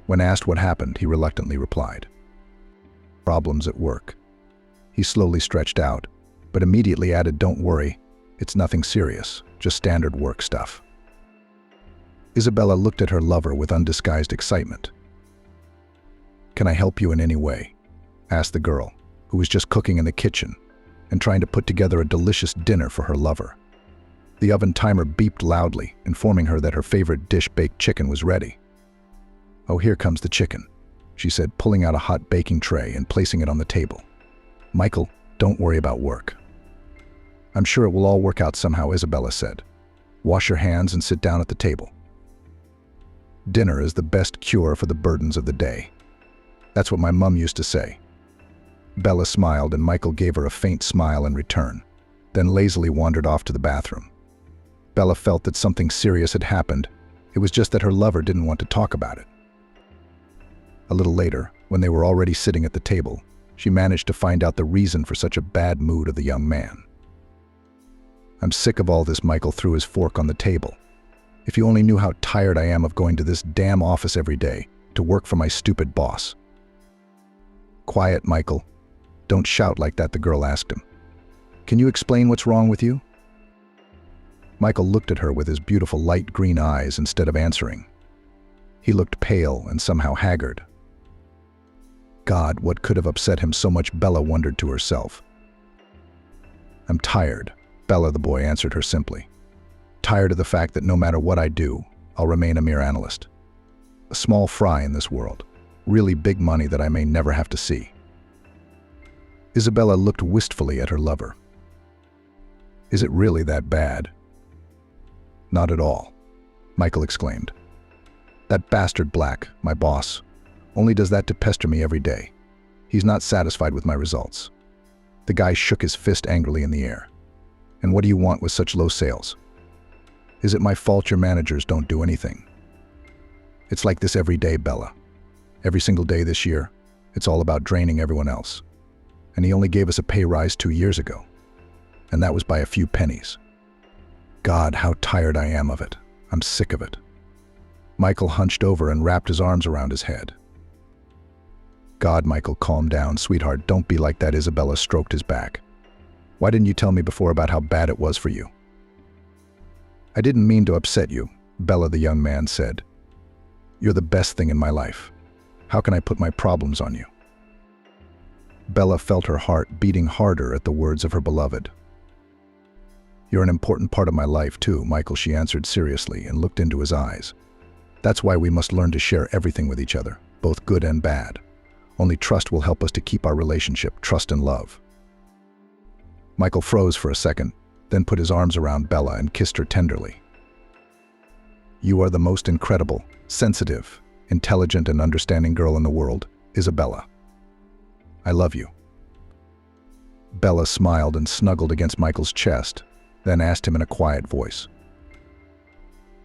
S1: When asked what happened, he reluctantly replied, "Problems at work." He slowly stretched out, but immediately added, "Don't worry, it's nothing serious, just standard work stuff." Isabella looked at her lover with undisguised excitement. "Can I help you in any way?" asked the girl, who was just cooking in the kitchen and trying to put together a delicious dinner for her lover. The oven timer beeped loudly, informing her that her favorite dish, baked chicken, was ready. "Oh, here comes the chicken," she said, pulling out a hot baking tray and placing it on the table. "Michael, don't worry about work." "I'm sure it will all work out somehow," Isabella said. "Wash your hands and sit down at the table. Dinner is the best cure for the burdens of the day. That's what my mom used to say." Bella smiled, and Michael gave her a faint smile in return, then lazily wandered off to the bathroom. Bella felt that something serious had happened. It was just that her lover didn't want to talk about it. A little later, when they were already sitting at the table, she managed to find out the reason for such a bad mood of the young man. "I'm sick of all this," Michael threw his fork on the table. "If you only knew how tired I am of going to this damn office every day to work for my stupid boss." "Quiet, Michael. Don't shout like that," the girl asked him. "Can you explain what's wrong with you?" Michael looked at her with his beautiful light green eyes instead of answering. He looked pale and somehow haggard. God, what could have upset him so much, Bella wondered to herself. "I'm tired," Bella, the boy, answered her simply. "Tired of the fact that no matter what I do, I'll remain a mere analyst. A small fry in this world. Really big money that I may never have to see." Isabella looked wistfully at her lover. "Is it really that bad?" "Not at all," Michael exclaimed. "That bastard Black, my boss, only does that to pester me every day. He's not satisfied with my results." The guy shook his fist angrily in the air. "And what do you want with such low sales? Is it my fault your managers don't do anything? It's like this every day, Bella. Every single day this year, it's all about draining everyone else. And he only gave us a pay rise 2 years ago. And that was by a few pennies. God, how tired I am of it. I'm sick of it." Michael hunched over and wrapped his arms around his head. "God, Michael, calm down, sweetheart. Don't be like that." Isabella stroked his back. "Why didn't you tell me before about how bad it was for you?" "I didn't mean to upset you," Bella, the young man, said. "You're the best thing in my life. How can I put my problems on you?" Bella felt her heart beating harder at the words of her beloved. "You're an important part of my life too, Michael," she answered seriously and looked into his eyes. "That's why we must learn to share everything with each other, both good and bad. Only trust will help us to keep our relationship, trust and love." Michael froze for a second, then put his arms around Bella and kissed her tenderly. "You are the most incredible, sensitive, intelligent and understanding girl in the world, Isabella. I love you." Bella smiled and snuggled against Michael's chest, then asked him in a quiet voice,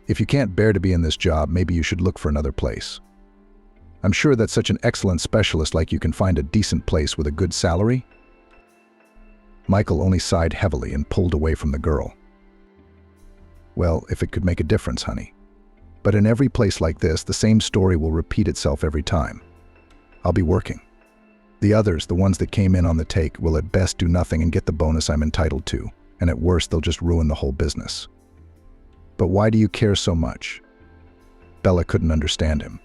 S1: "If you can't bear to be in this job, maybe you should look for another place. I'm sure that such an excellent specialist like you can find a decent place with a good salary." Michael only sighed heavily and pulled away from the girl. "Well, if it could make a difference, honey. But in every place like this, the same story will repeat itself every time. I'll be working. The others, the ones that came in on the take, will at best do nothing and get the bonus I'm entitled to, and at worst they'll just ruin the whole business. But why do you care so much?" Bella couldn't understand him.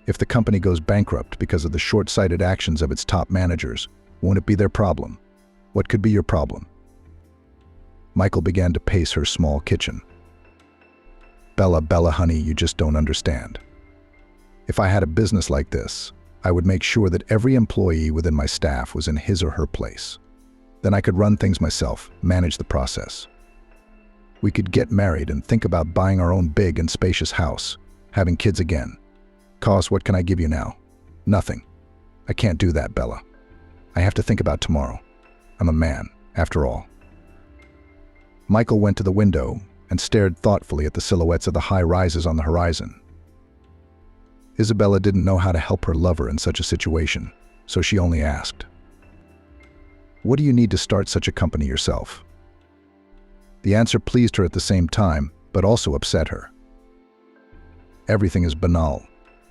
S1: If the company goes bankrupt because of the short-sighted actions of its top managers, won't it be their problem? What could be your problem? Michael began to pace her small kitchen. Bella, honey, you just don't understand. If I had a business like this, I would make sure that every employee within my staff was in his or her place. Then I could run things myself, manage the process. We could get married and think about buying our own big and spacious house, having kids again. Cause, what can I give you now? Nothing. I can't do that, Bella. I have to think about tomorrow. I'm a man, after all. Michael went to the window and stared thoughtfully at the silhouettes of the high rises on the horizon. Isabella didn't know how to help her lover in such a situation, so she only asked, "What do you need to start such a company yourself?" The answer pleased her at the same time, but also upset her. "Everything is banal.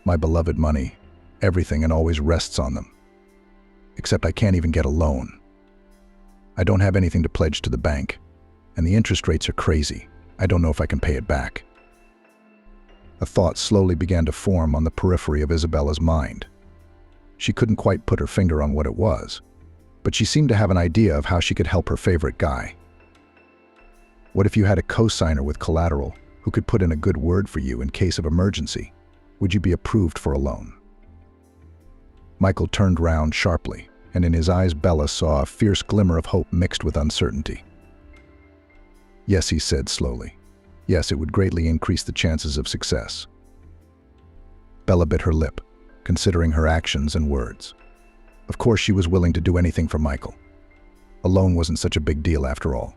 S1: My beloved money, everything, and always rests on them. Except I can't even get a loan. I don't have anything to pledge to the bank, and the interest rates are crazy. I don't know if I can pay it back." A thought slowly began to form on the periphery of Isabella's mind. She couldn't quite put her finger on what it was, but she seemed to have an idea of how she could help her favorite guy. What if you had a co-signer with collateral who could put in a good word for you in case of emergency? Would you be approved for a loan? Michael turned round sharply, and in his eyes Bella saw a fierce glimmer of hope mixed with uncertainty. "Yes," he said slowly. "Yes, it would greatly increase the chances of success." Bella bit her lip, considering her actions and words. Of course she was willing to do anything for Michael. A loan wasn't such a big deal after all.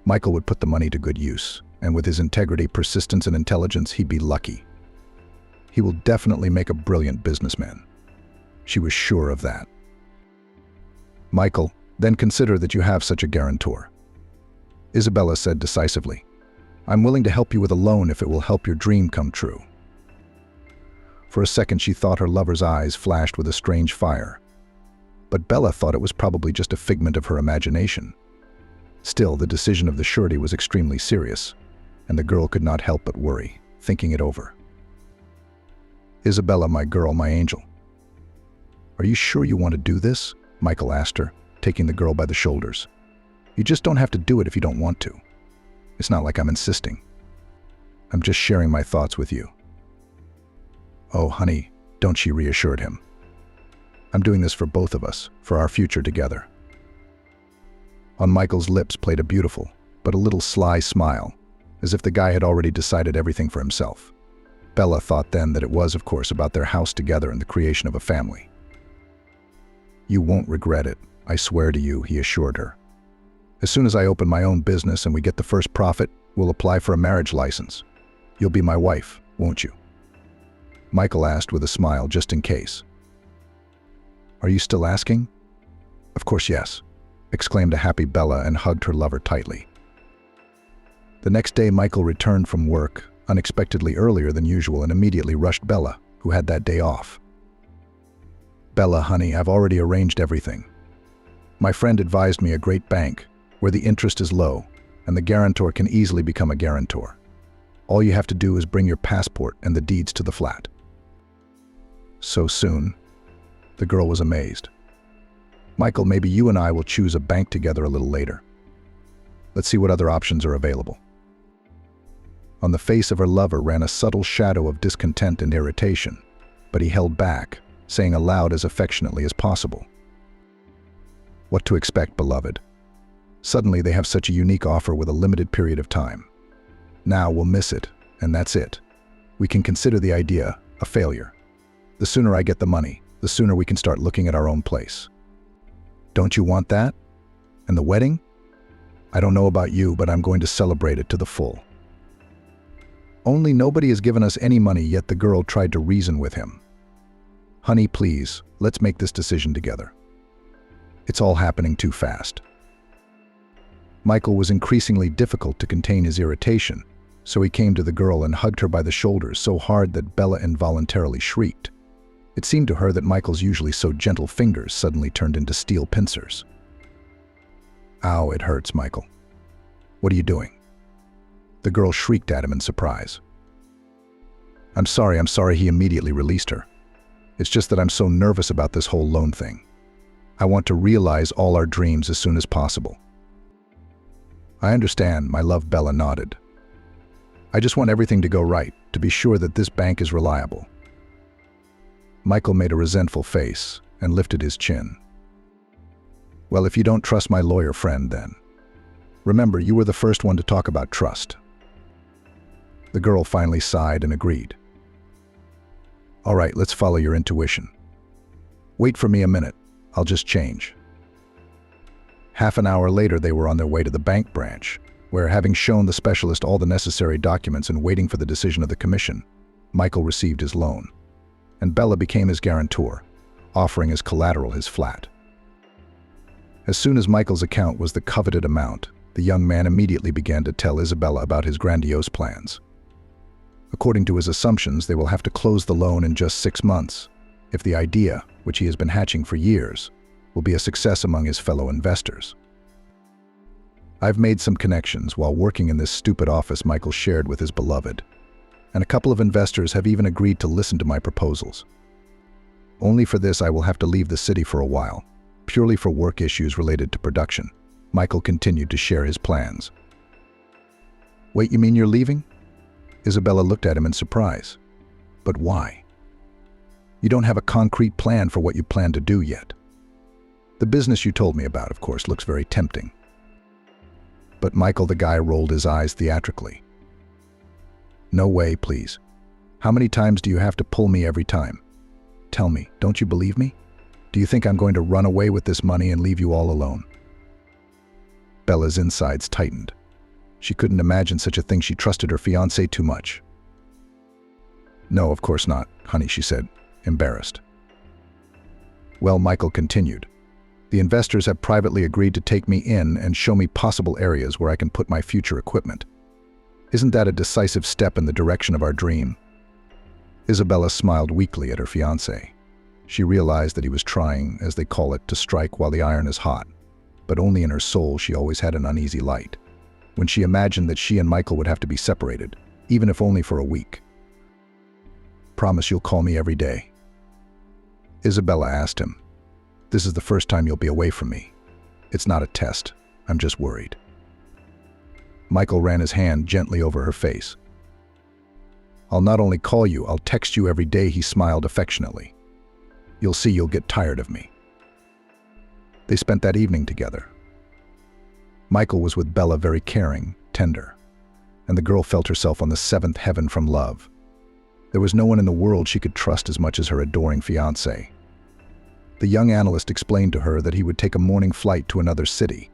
S1: Michael would put the money to good use, and with his integrity, persistence, and intelligence, he'd be lucky. He will definitely make a brilliant businessman. She was sure of that. "Michael, then consider that you have such a guarantor," Isabella said decisively. "I'm willing to help you with a loan if it will help your dream come true." For a second she thought her lover's eyes flashed with a strange fire. But Bella thought it was probably just a figment of her imagination. Still, the decision of the surety was extremely serious, and the girl could not help but worry, thinking it over. "Isabella, my girl, my angel. Are you sure you want to do this?" Michael asked her, taking the girl by the shoulders. "You just don't have to do it if you don't want to. It's not like I'm insisting. I'm just sharing my thoughts with you." "Oh, honey," don't, she reassured him. "I'm doing this for both of us, for our future together." On Michael's lips played a beautiful, but a little sly smile, as if the guy had already decided everything for himself. Bella thought then that it was, of course, about their house together and the creation of a family. "You won't regret it, I swear to you," he assured her. "As soon as I open my own business and we get the first profit, we'll apply for a marriage license. You'll be my wife, won't you?" Michael asked with a smile, just in case. "Are you still asking?" "Of course, yes," exclaimed a happy Bella and hugged her lover tightly. The next day Michael returned from work, unexpectedly earlier than usual, and immediately rushed Bella, who had that day off. "Bella, honey, I've already arranged everything. My friend advised me a great bank, where the interest is low, and the guarantor can easily become a guarantor. All you have to do is bring your passport and the deeds to the flat." "So soon?" The girl was amazed. "Michael, maybe you and I will choose a bank together a little later. Let's see what other options are available." On the face of her lover ran a subtle shadow of discontent and irritation, but he held back, saying aloud as affectionately as possible, "What to expect, beloved? Suddenly they have such a unique offer with a limited period of time. Now we'll miss it, and that's it. We can consider the idea a failure. The sooner I get the money, the sooner we can start looking at our own place. Don't you want that? And the wedding? I don't know about you, but I'm going to celebrate it to the full." Only nobody has given us any money, yet the girl tried to reason with him. "Honey, please, let's make this decision together. It's all happening too fast." Michael was increasingly difficult to contain his irritation, so he came to the girl and hugged her by the shoulders so hard that Bella involuntarily shrieked. It seemed to her that Michael's usually so gentle fingers suddenly turned into steel pincers. "Ow, it hurts, Michael. What are you doing?" The girl shrieked at him in surprise. I'm sorry, he immediately released her. "It's just that I'm so nervous about this whole loan thing. I want to realize all our dreams as soon as possible." "I understand," my love. Bella nodded. "I just want everything to go right, to be sure that this bank is reliable." Michael made a resentful face and lifted his chin. "Well, if you don't trust my lawyer friend, then. Remember, you were the first one to talk about trust." The girl finally sighed and agreed. "All right, let's follow your intuition. Wait for me a minute. I'll just change." Half an hour later, they were on their way to the bank branch, where, having shown the specialist all the necessary documents and waiting for the decision of the commission, Michael received his loan, and Bella became his guarantor, offering as collateral his flat. As soon as Michael's account was the coveted amount, the young man immediately began to tell Isabella about his grandiose plans. According to his assumptions, they will have to close the loan in just 6 months, if the idea, which he has been hatching for years, will be a success among his fellow investors. "I've made some connections while working in this stupid office," Michael shared with his beloved, "and a couple of investors have even agreed to listen to my proposals. Only for this I will have to leave the city for a while, purely for work issues related to production." Michael continued to share his plans. "Wait, you mean you're leaving?" Isabella looked at him in surprise. "But why? You don't have a concrete plan for what you plan to do yet. The business you told me about, of course, looks very tempting." But Michael, the guy, rolled his eyes theatrically. "No way, please. How many times do you have to pull me every time? Tell me, don't you believe me? Do you think I'm going to run away with this money and leave you all alone?" Bella's insides tightened. She couldn't imagine such a thing. She trusted her fiancé too much. "No, of course not, honey," she said, embarrassed. "Well," Michael continued, "the investors have privately agreed to take me in and show me possible areas where I can put my future equipment. Isn't that a decisive step in the direction of our dream?" Isabella smiled weakly at her fiancé. She realized that he was trying, as they call it, to strike while the iron is hot, but only in her soul she always had an uneasy light, when she imagined that she and Michael would have to be separated, even if only for a week. "Promise you'll call me every day?" Isabella asked him. "This is the first time you'll be away from me. It's not a test. I'm just worried." Michael ran his hand gently over her face. "I'll not only call you, I'll text you every day," he smiled affectionately. "You'll see you'll get tired of me." They spent that evening together. Michael was with Bella, very caring, tender, and the girl felt herself on the 7th heaven from love. There was no one in the world she could trust as much as her adoring fiancé. The young analyst explained to her that he would take a morning flight to another city,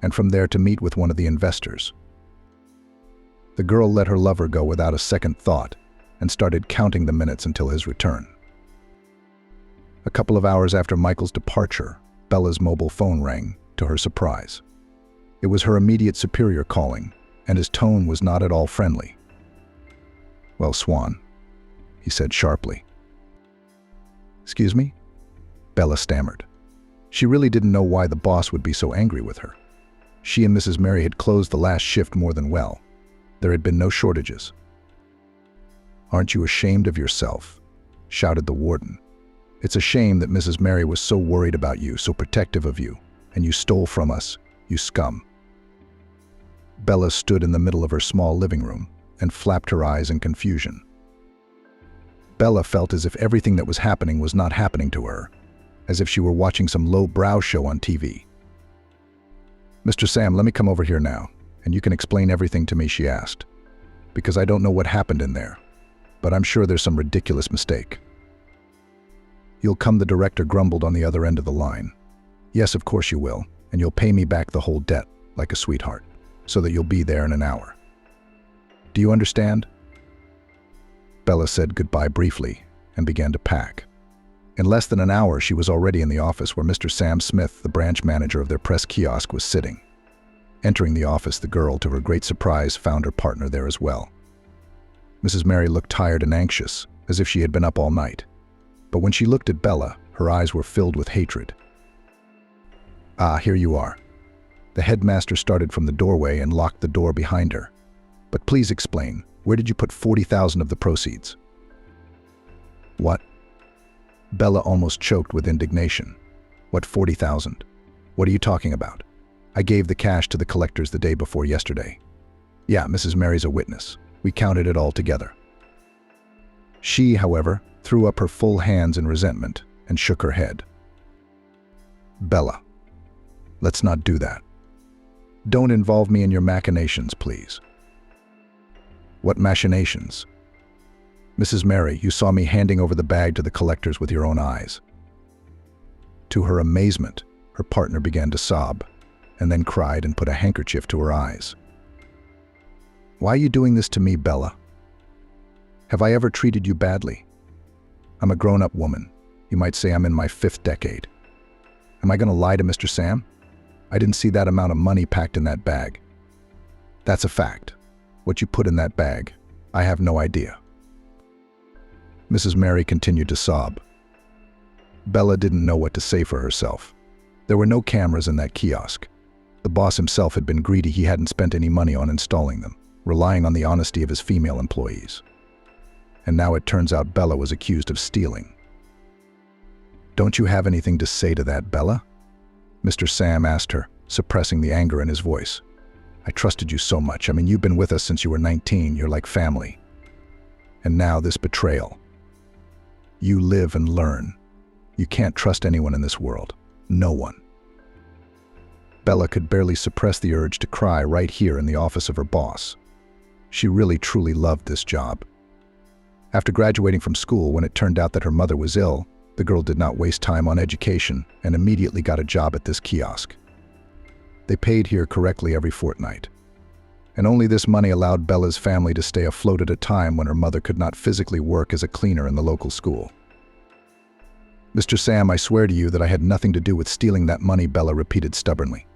S1: and from there to meet with one of the investors. The girl let her lover go without a second thought and started counting the minutes until his return. A couple of hours after Michael's departure, Bella's mobile phone rang, to her surprise. It was her immediate superior calling, and his tone was not at all friendly. "Well, Swan," he said sharply. "Excuse me?" Bella stammered. She really didn't know why the boss would be so angry with her. She and Mrs. Mary had closed the last shift more than well. There had been no shortages. "Aren't you ashamed of yourself?" shouted the warden. "It's a shame that Mrs. Mary was so worried about you, so protective of you, and you stole from us, you scum." Bella stood in the middle of her small living room and flapped her eyes in confusion. Bella felt as if everything that was happening was not happening to her, as if she were watching some low-brow show on TV. "Mr. Sam, let me come over here now, and you can explain everything to me," she asked. "Because I don't know what happened in there, but I'm sure there's some ridiculous mistake." "You'll come," the director grumbled on the other end of the line. "Yes, of course you will, and you'll pay me back the whole debt, like a sweetheart, so that you'll be there in an hour. Do you understand?" Bella said goodbye briefly and began to pack. In less than an hour, she was already in the office where Mr. Sam Smith, the branch manager of their press kiosk, was sitting. Entering the office, the girl, to her great surprise, found her partner there as well. Mrs. Mary looked tired and anxious, as if she had been up all night. But when she looked at Bella, her eyes were filled with hatred. "Ah, here you are." The headmaster started from the doorway and locked the door behind her. "But please explain, where did you put 40,000 of the proceeds?" "What?" Bella almost choked with indignation. "What 40,000? What are you talking about? I gave the cash to the collectors the day before yesterday." "Yeah, Mrs. Mary's a witness. We counted it all together." She, however, threw up her full hands in resentment and shook her head. "Bella, let's not do that. Don't involve me in your machinations, please." "What machinations?" "Mrs. Mary, you saw me handing over the bag to the collectors with your own eyes." To her amazement, her partner began to sob, and then cried and put a handkerchief to her eyes. "Why are you doing this to me, Bella? Have I ever treated you badly? I'm a grown-up woman. You might say I'm in my 5th decade. Am I going to lie to Mr. Sam? I didn't see that amount of money packed in that bag. That's a fact. What you put in that bag, I have no idea." Mrs. Mary continued to sob. Bella didn't know what to say for herself. There were no cameras in that kiosk. The boss himself had been greedy. He hadn't spent any money on installing them, relying on the honesty of his female employees. And now it turns out Bella was accused of stealing. "Don't you have anything to say to that, Bella?" Mr. Sam asked her, suppressing the anger in his voice. "I trusted you so much. I mean, you've been with us since you were 19. You're like family. And now this betrayal. You live and learn. You can't trust anyone in this world. No one." Bella could barely suppress the urge to cry right here in the office of her boss. She really truly loved this job. After graduating from school, when it turned out that her mother was ill, the girl did not waste time on education and immediately got a job at this kiosk. They paid here correctly every fortnight. And only this money allowed Bella's family to stay afloat at a time when her mother could not physically work as a cleaner in the local school. "Mr. Sam, I swear to you that I had nothing to do with stealing that money," Bella repeated stubbornly.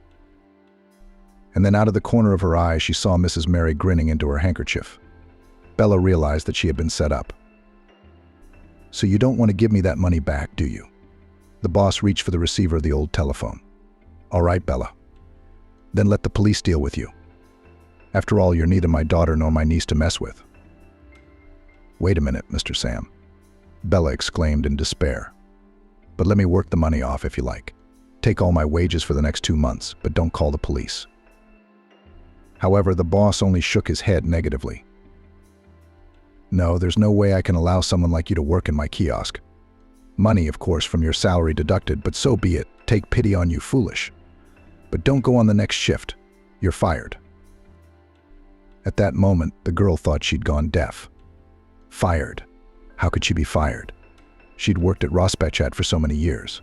S1: And then out of the corner of her eye, she saw Mrs. Mary grinning into her handkerchief. Bella realized that she had been set up. "So you don't want to give me that money back, do you?" The boss reached for the receiver of the old telephone. "All right, Bella. Then let the police deal with you. After all, you're neither my daughter nor my niece to mess with." "Wait a minute, Mr. Sam," Bella exclaimed in despair. "But let me work the money off if you like. Take all my wages for the next 2 months, but don't call the police." However, the boss only shook his head negatively. "No, there's no way I can allow someone like you to work in my kiosk. Money, of course, from your salary deducted, but so be it. Take pity on you, foolish. But don't go on the next shift. You're fired." At that moment, the girl thought she'd gone deaf. Fired? How could she be fired? She'd worked at Rospechat for so many years.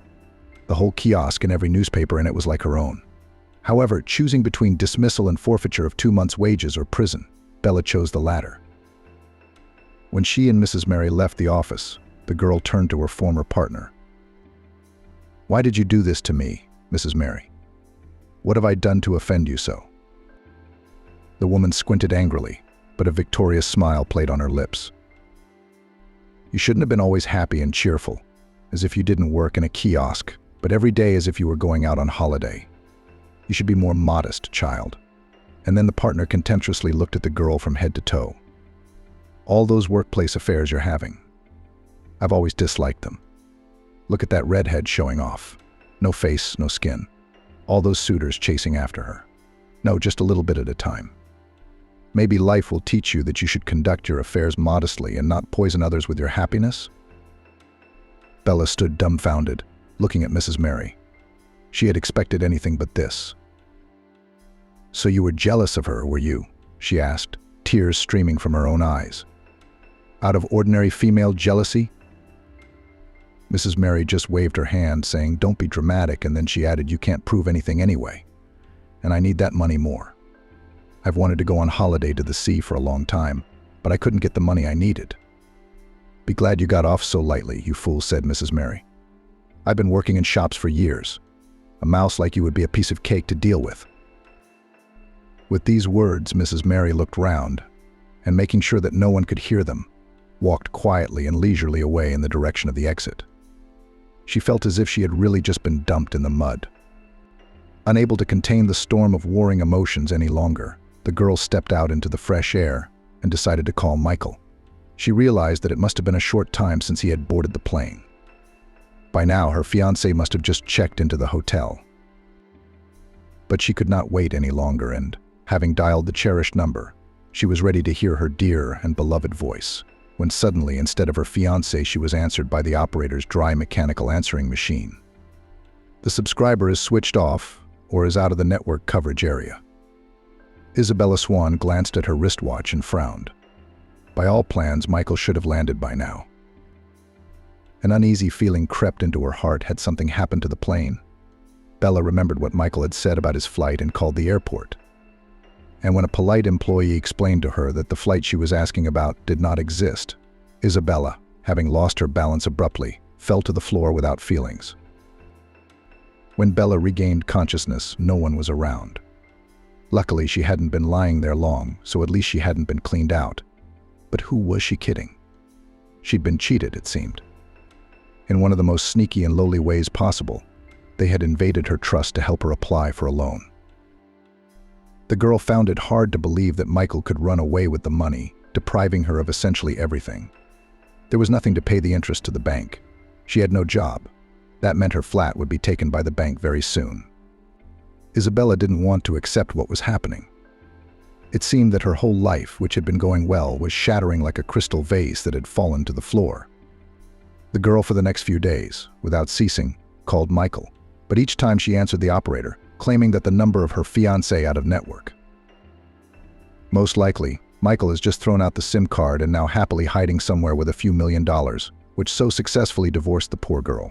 S1: The whole kiosk and every newspaper in it was like her own. However, choosing between dismissal and forfeiture of 2 months' wages or prison, Bella chose the latter. When she and Mrs. Mary left the office, the girl turned to her former partner. "Why did you do this to me, Mrs. Mary? What have I done to offend you so?" The woman squinted angrily, but a victorious smile played on her lips. "You shouldn't have been always happy and cheerful, as if you didn't work in a kiosk, but every day as if you were going out on holiday. You should be more modest, child." And then the partner contemptuously looked at the girl from head to toe. "All those workplace affairs you're having. I've always disliked them. Look at that redhead showing off. No face, no skin. All those suitors chasing after her. No, just a little bit at a time. Maybe life will teach you that you should conduct your affairs modestly and not poison others with your happiness? Bella stood dumbfounded, looking at Mrs. Mary. She had expected anything but this. "So you were jealous of her, were you?" she asked, tears streaming from her own eyes. "Out of ordinary female jealousy?" Mrs. Mary just waved her hand, saying, "Don't be dramatic," and then she added, "You can't prove anything anyway. And I need that money more. I've wanted to go on holiday to the sea for a long time, but I couldn't get the money I needed." "Be glad you got off so lightly, you fool," said Mrs. Mary. "I've been working in shops for years. A mouse like you would be a piece of cake to deal with." With these words, Mrs. Mary looked round, and making sure that no one could hear them, walked quietly and leisurely away in the direction of the exit. She felt as if she had really just been dumped in the mud. Unable to contain the storm of warring emotions any longer, the girl stepped out into the fresh air and decided to call Michael. She realized that it must have been a short time since he had boarded the plane. By now, her fiancé must have just checked into the hotel. But she could not wait any longer, and, having dialed the cherished number, she was ready to hear her dear and beloved voice, when suddenly, instead of her fiancé, she was answered by the operator's dry mechanical answering machine. "The subscriber is switched off or is out of the network coverage area." Isabella Swan glanced at her wristwatch and frowned. By all plans, Michael should have landed by now. An uneasy feeling crept into her heart. Had something happened to the plane? Bella remembered what Michael had said about his flight and called the airport. And when a polite employee explained to her that the flight she was asking about did not exist, Isabella, having lost her balance abruptly, fell to the floor without feelings. When Bella regained consciousness, no one was around. Luckily, she hadn't been lying there long, so at least she hadn't been cleaned out. But who was she kidding? She'd been cheated, it seemed. In one of the most sneaky and lowly ways possible, they had invaded her trust to help her apply for a loan. The girl found it hard to believe that Michael could run away with the money, depriving her of essentially everything. There was nothing to pay the interest to the bank. She had no job. That meant her flat would be taken by the bank very soon. Isabella didn't want to accept what was happening. It seemed that her whole life, which had been going well, was shattering like a crystal vase that had fallen to the floor. The girl, for the next few days, without ceasing, called Michael, but each time she answered the operator, claiming that the number of her fiancé out of network. Most likely, Michael has just thrown out the SIM card and now happily hiding somewhere with a few $1,000,000, which so successfully divorced the poor girl.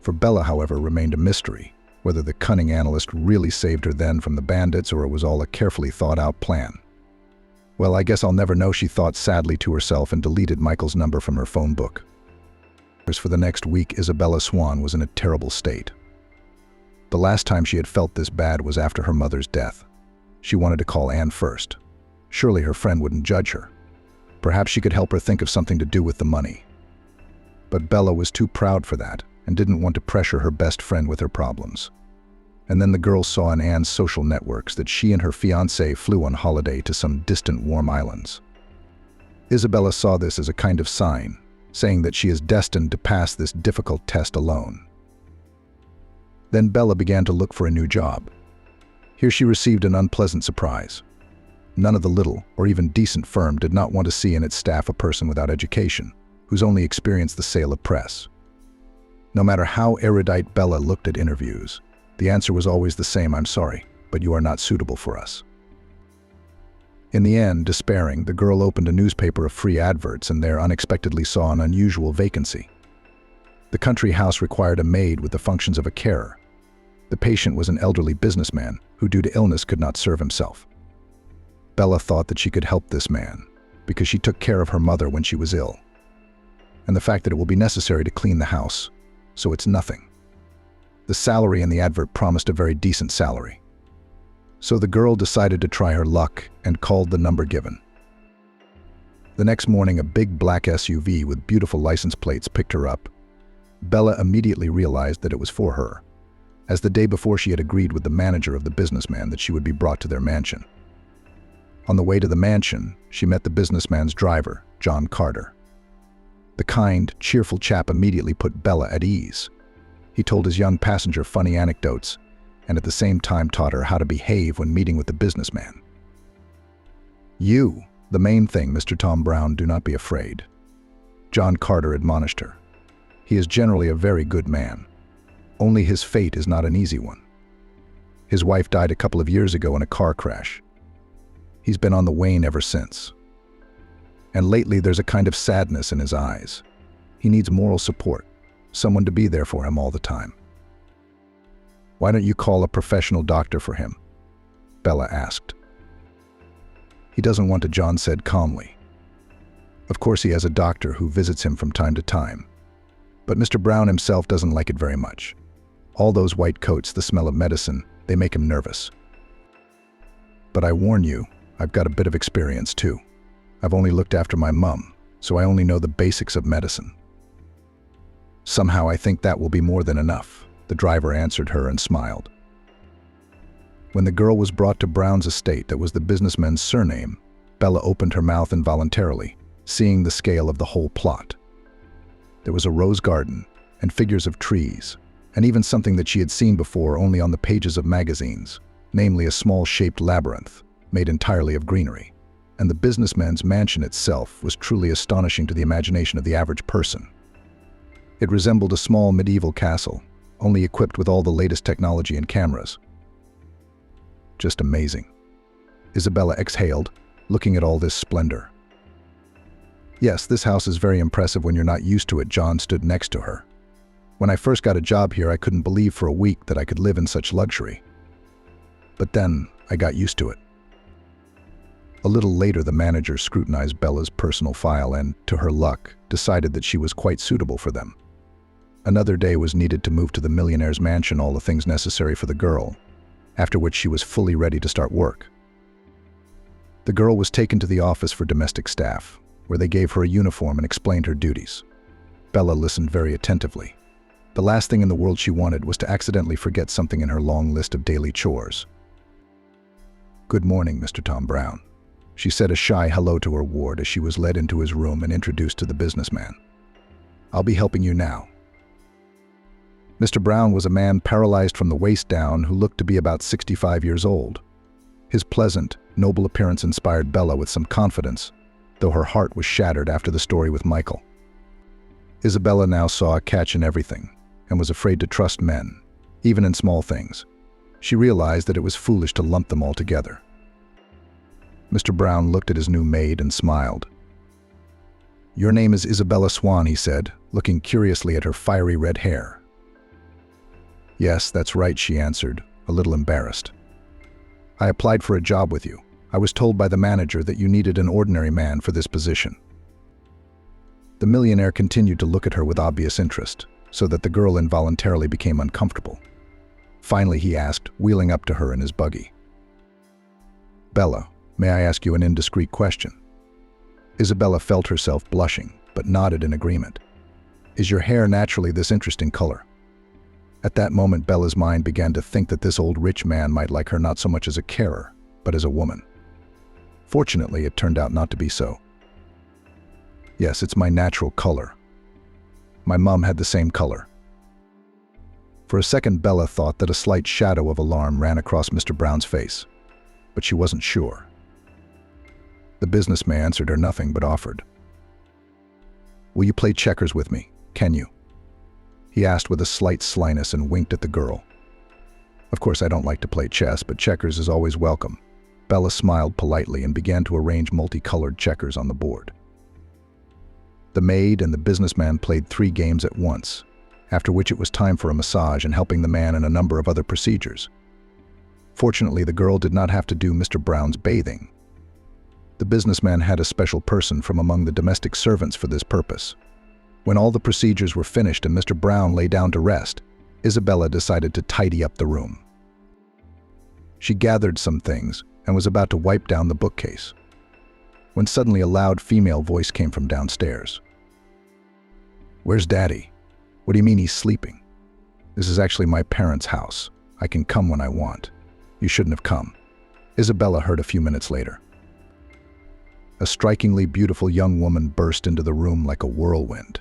S1: For Bella, however, remained a mystery, whether the cunning analyst really saved her then from the bandits or it was all a carefully thought-out plan. "Well, I guess I'll never know," she thought sadly to herself, and deleted Michael's number from her phone book. For the next week, Isabella Swan was in a terrible state. The last time she had felt this bad was after her mother's death. She wanted to call Anne first. Surely her friend wouldn't judge her. Perhaps she could help her think of something to do with the money. But Bella was too proud for that and didn't want to pressure her best friend with her problems. And then the girl saw on Anne's social networks that she and her fiancé flew on holiday to some distant warm islands. Isabella saw this as a kind of sign, saying that she is destined to pass this difficult test alone. Then Bella began to look for a new job. Here she received an unpleasant surprise. None of the little, or even decent firm did not want to see in its staff a person without education, who's only experienced the sale of press. No matter how erudite Bella looked at interviews, the answer was always the same: "I'm sorry, but you are not suitable for us." In the end, despairing, the girl opened a newspaper of free adverts and there unexpectedly saw an unusual vacancy. The country house required a maid with the functions of a carer. The patient was an elderly businessman who, due to illness, could not serve himself. Bella thought that she could help this man because she took care of her mother when she was ill. And the fact that it will be necessary to clean the house, so it's nothing. The salary in the advert promised a very decent salary. So the girl decided to try her luck and called the number given. The next morning, a big black SUV with beautiful license plates picked her up. Bella immediately realized that it was for her, as the day before she had agreed with the manager of the businessman that she would be brought to their mansion. On the way to the mansion, she met the businessman's driver, John Carter. The kind, cheerful chap immediately put Bella at ease. He told his young passenger funny anecdotes, and at the same time taught her how to behave when meeting with the businessman. "You, the main thing, Mr. Tom Brown, do not be afraid," John Carter admonished her. "He is generally a very good man. Only his fate is not an easy one. His wife died a couple of years ago in a car crash. He's been on the wane ever since. And lately there's a kind of sadness in his eyes. He needs moral support, someone to be there for him all the time." "Why don't you call a professional doctor for him?" Bella asked. "He doesn't want to," John said calmly. "Of course he has a doctor who visits him from time to time. But Mr. Brown himself doesn't like it very much. All those white coats, the smell of medicine, they make him nervous. But I warn you, I've got a bit of experience too. I've only looked after my mum, so I only know the basics of medicine." "Somehow I think that will be more than enough," the driver answered her and smiled. When the girl was brought to Brown's estate, that was the businessman's surname, Bella opened her mouth involuntarily, seeing the scale of the whole plot. There was a rose garden, and figures of trees, and even something that she had seen before only on the pages of magazines, namely a small shaped labyrinth, made entirely of greenery. And the businessman's mansion itself was truly astonishing to the imagination of the average person. It resembled a small medieval castle, only equipped with all the latest technology and cameras. Just amazing. Isabella exhaled, looking at all this splendor. "Yes, this house is very impressive when you're not used to it." John stood next to her. "When I first got a job here, I couldn't believe for a week that I could live in such luxury. But then I got used to it." A little later, the manager scrutinized Bella's personal file and, to her luck, decided that she was quite suitable for them. Another day was needed to move to the millionaire's mansion all the things necessary for the girl, after which she was fully ready to start work. The girl was taken to the office for domestic staff, where they gave her a uniform and explained her duties. Bella listened very attentively. The last thing in the world she wanted was to accidentally forget something in her long list of daily chores. "Good morning, Mr. Tom Brown." She said a shy hello to her ward as she was led into his room and introduced to the businessman. "I'll be helping you now." Mr. Brown was a man paralyzed from the waist down who looked to be about 65 years old. His pleasant, noble appearance inspired Bella with some confidence, though her heart was shattered after the story with Michael. Isabella now saw a catch in everything and was afraid to trust men, even in small things. She realized that it was foolish to lump them all together. Mr. Brown looked at his new maid and smiled. "Your name is Isabella Swan," he said, looking curiously at her fiery red hair. "Yes, that's right," she answered, a little embarrassed. "I applied for a job with you. I was told by the manager that you needed an ordinary man for this position." The millionaire continued to look at her with obvious interest, so that the girl involuntarily became uncomfortable. Finally, he asked, wheeling up to her in his buggy. "Bella, may I ask you an indiscreet question?" Isabella felt herself blushing, but nodded in agreement. "Is your hair naturally this interesting color?" At that moment, Bella's mind began to think that this old rich man might like her not so much as a carer, but as a woman. Fortunately, it turned out not to be so. "Yes, it's my natural color. My mum had the same color." For a second, Bella thought that a slight shadow of alarm ran across Mr. Brown's face, but she wasn't sure. The businessman answered her nothing but offered. "Will you play checkers with me? Can you?" he asked with a slight slyness and winked at the girl. "Of course, I don't like to play chess, but checkers is always welcome." Bella smiled politely and began to arrange multicolored checkers on the board. The maid and the businessman played 3 games at once, after which it was time for a massage and helping the man in a number of other procedures. Fortunately, the girl did not have to do Mr. Brown's bathing. The businessman had a special person from among the domestic servants for this purpose. When all the procedures were finished and Mr. Brown lay down to rest, Isabella decided to tidy up the room. She gathered some things and was about to wipe down the bookcase, when suddenly a loud female voice came from downstairs. "Where's Daddy?" "What do you mean he's sleeping? This is actually my parents' house. I can come when I want. You shouldn't have come," Isabella heard a few minutes later. A strikingly beautiful young woman burst into the room like a whirlwind.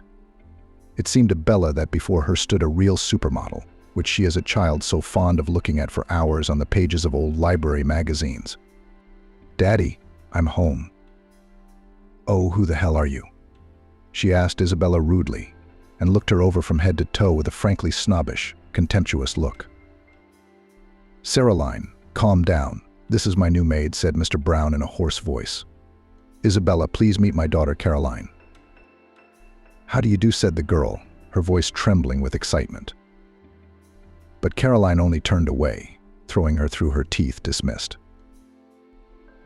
S1: It seemed to Bella that before her stood a real supermodel, which she as a child so fond of looking at for hours on the pages of old library magazines. "Daddy, I'm home." "Oh, who the hell are you?" she asked Isabella rudely, and looked her over from head to toe with a frankly snobbish, contemptuous look. "Caroline, calm down. This is my new maid," said Mr. Brown in a hoarse voice. "Isabella, please meet my daughter Caroline." "How do you do?" said the girl, her voice trembling with excitement. But Caroline only turned away, throwing her through her teeth, dismissed.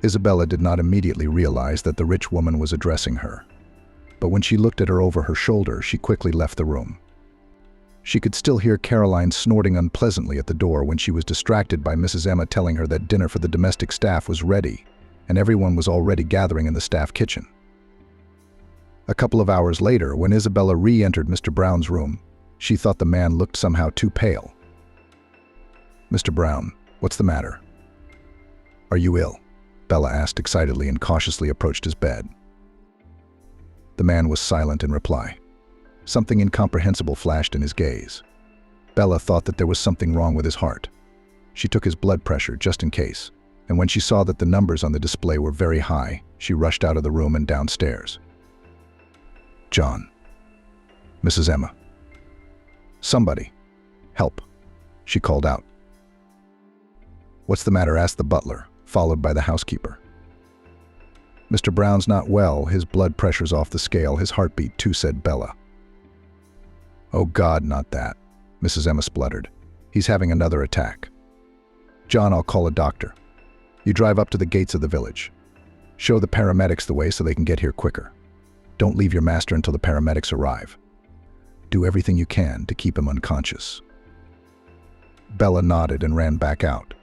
S1: Isabella did not immediately realize that the rich woman was addressing her, but when she looked at her over her shoulder, she quickly left the room. She could still hear Caroline snorting unpleasantly at the door when she was distracted by Mrs. Emma telling her that dinner for the domestic staff was ready, and everyone was already gathering in the staff kitchen. A couple of hours later, when Isabella re-entered Mr. Brown's room, she thought the man looked somehow too pale. "Mr. Brown, what's the matter?" "Are you ill?" Bella asked excitedly and cautiously approached his bed. The man was silent in reply. Something incomprehensible flashed in his gaze. Bella thought that there was something wrong with his heart. She took his blood pressure just in case, and when she saw that the numbers on the display were very high, she rushed out of the room and downstairs. "John. Mrs. Emma. Somebody. Help," she called out. "What's the matter?" asked the butler, followed by the housekeeper. "Mr. Brown's not well. His blood pressure's off the scale. His heartbeat too," said Bella. "Oh God, not that," Mrs. Emma spluttered. "He's having another attack. John, I'll call a doctor. You drive up to the gates of the village. Show the paramedics the way so they can get here quicker. Don't leave your master until the paramedics arrive. Do everything you can to keep him unconscious." Bella nodded and ran back out.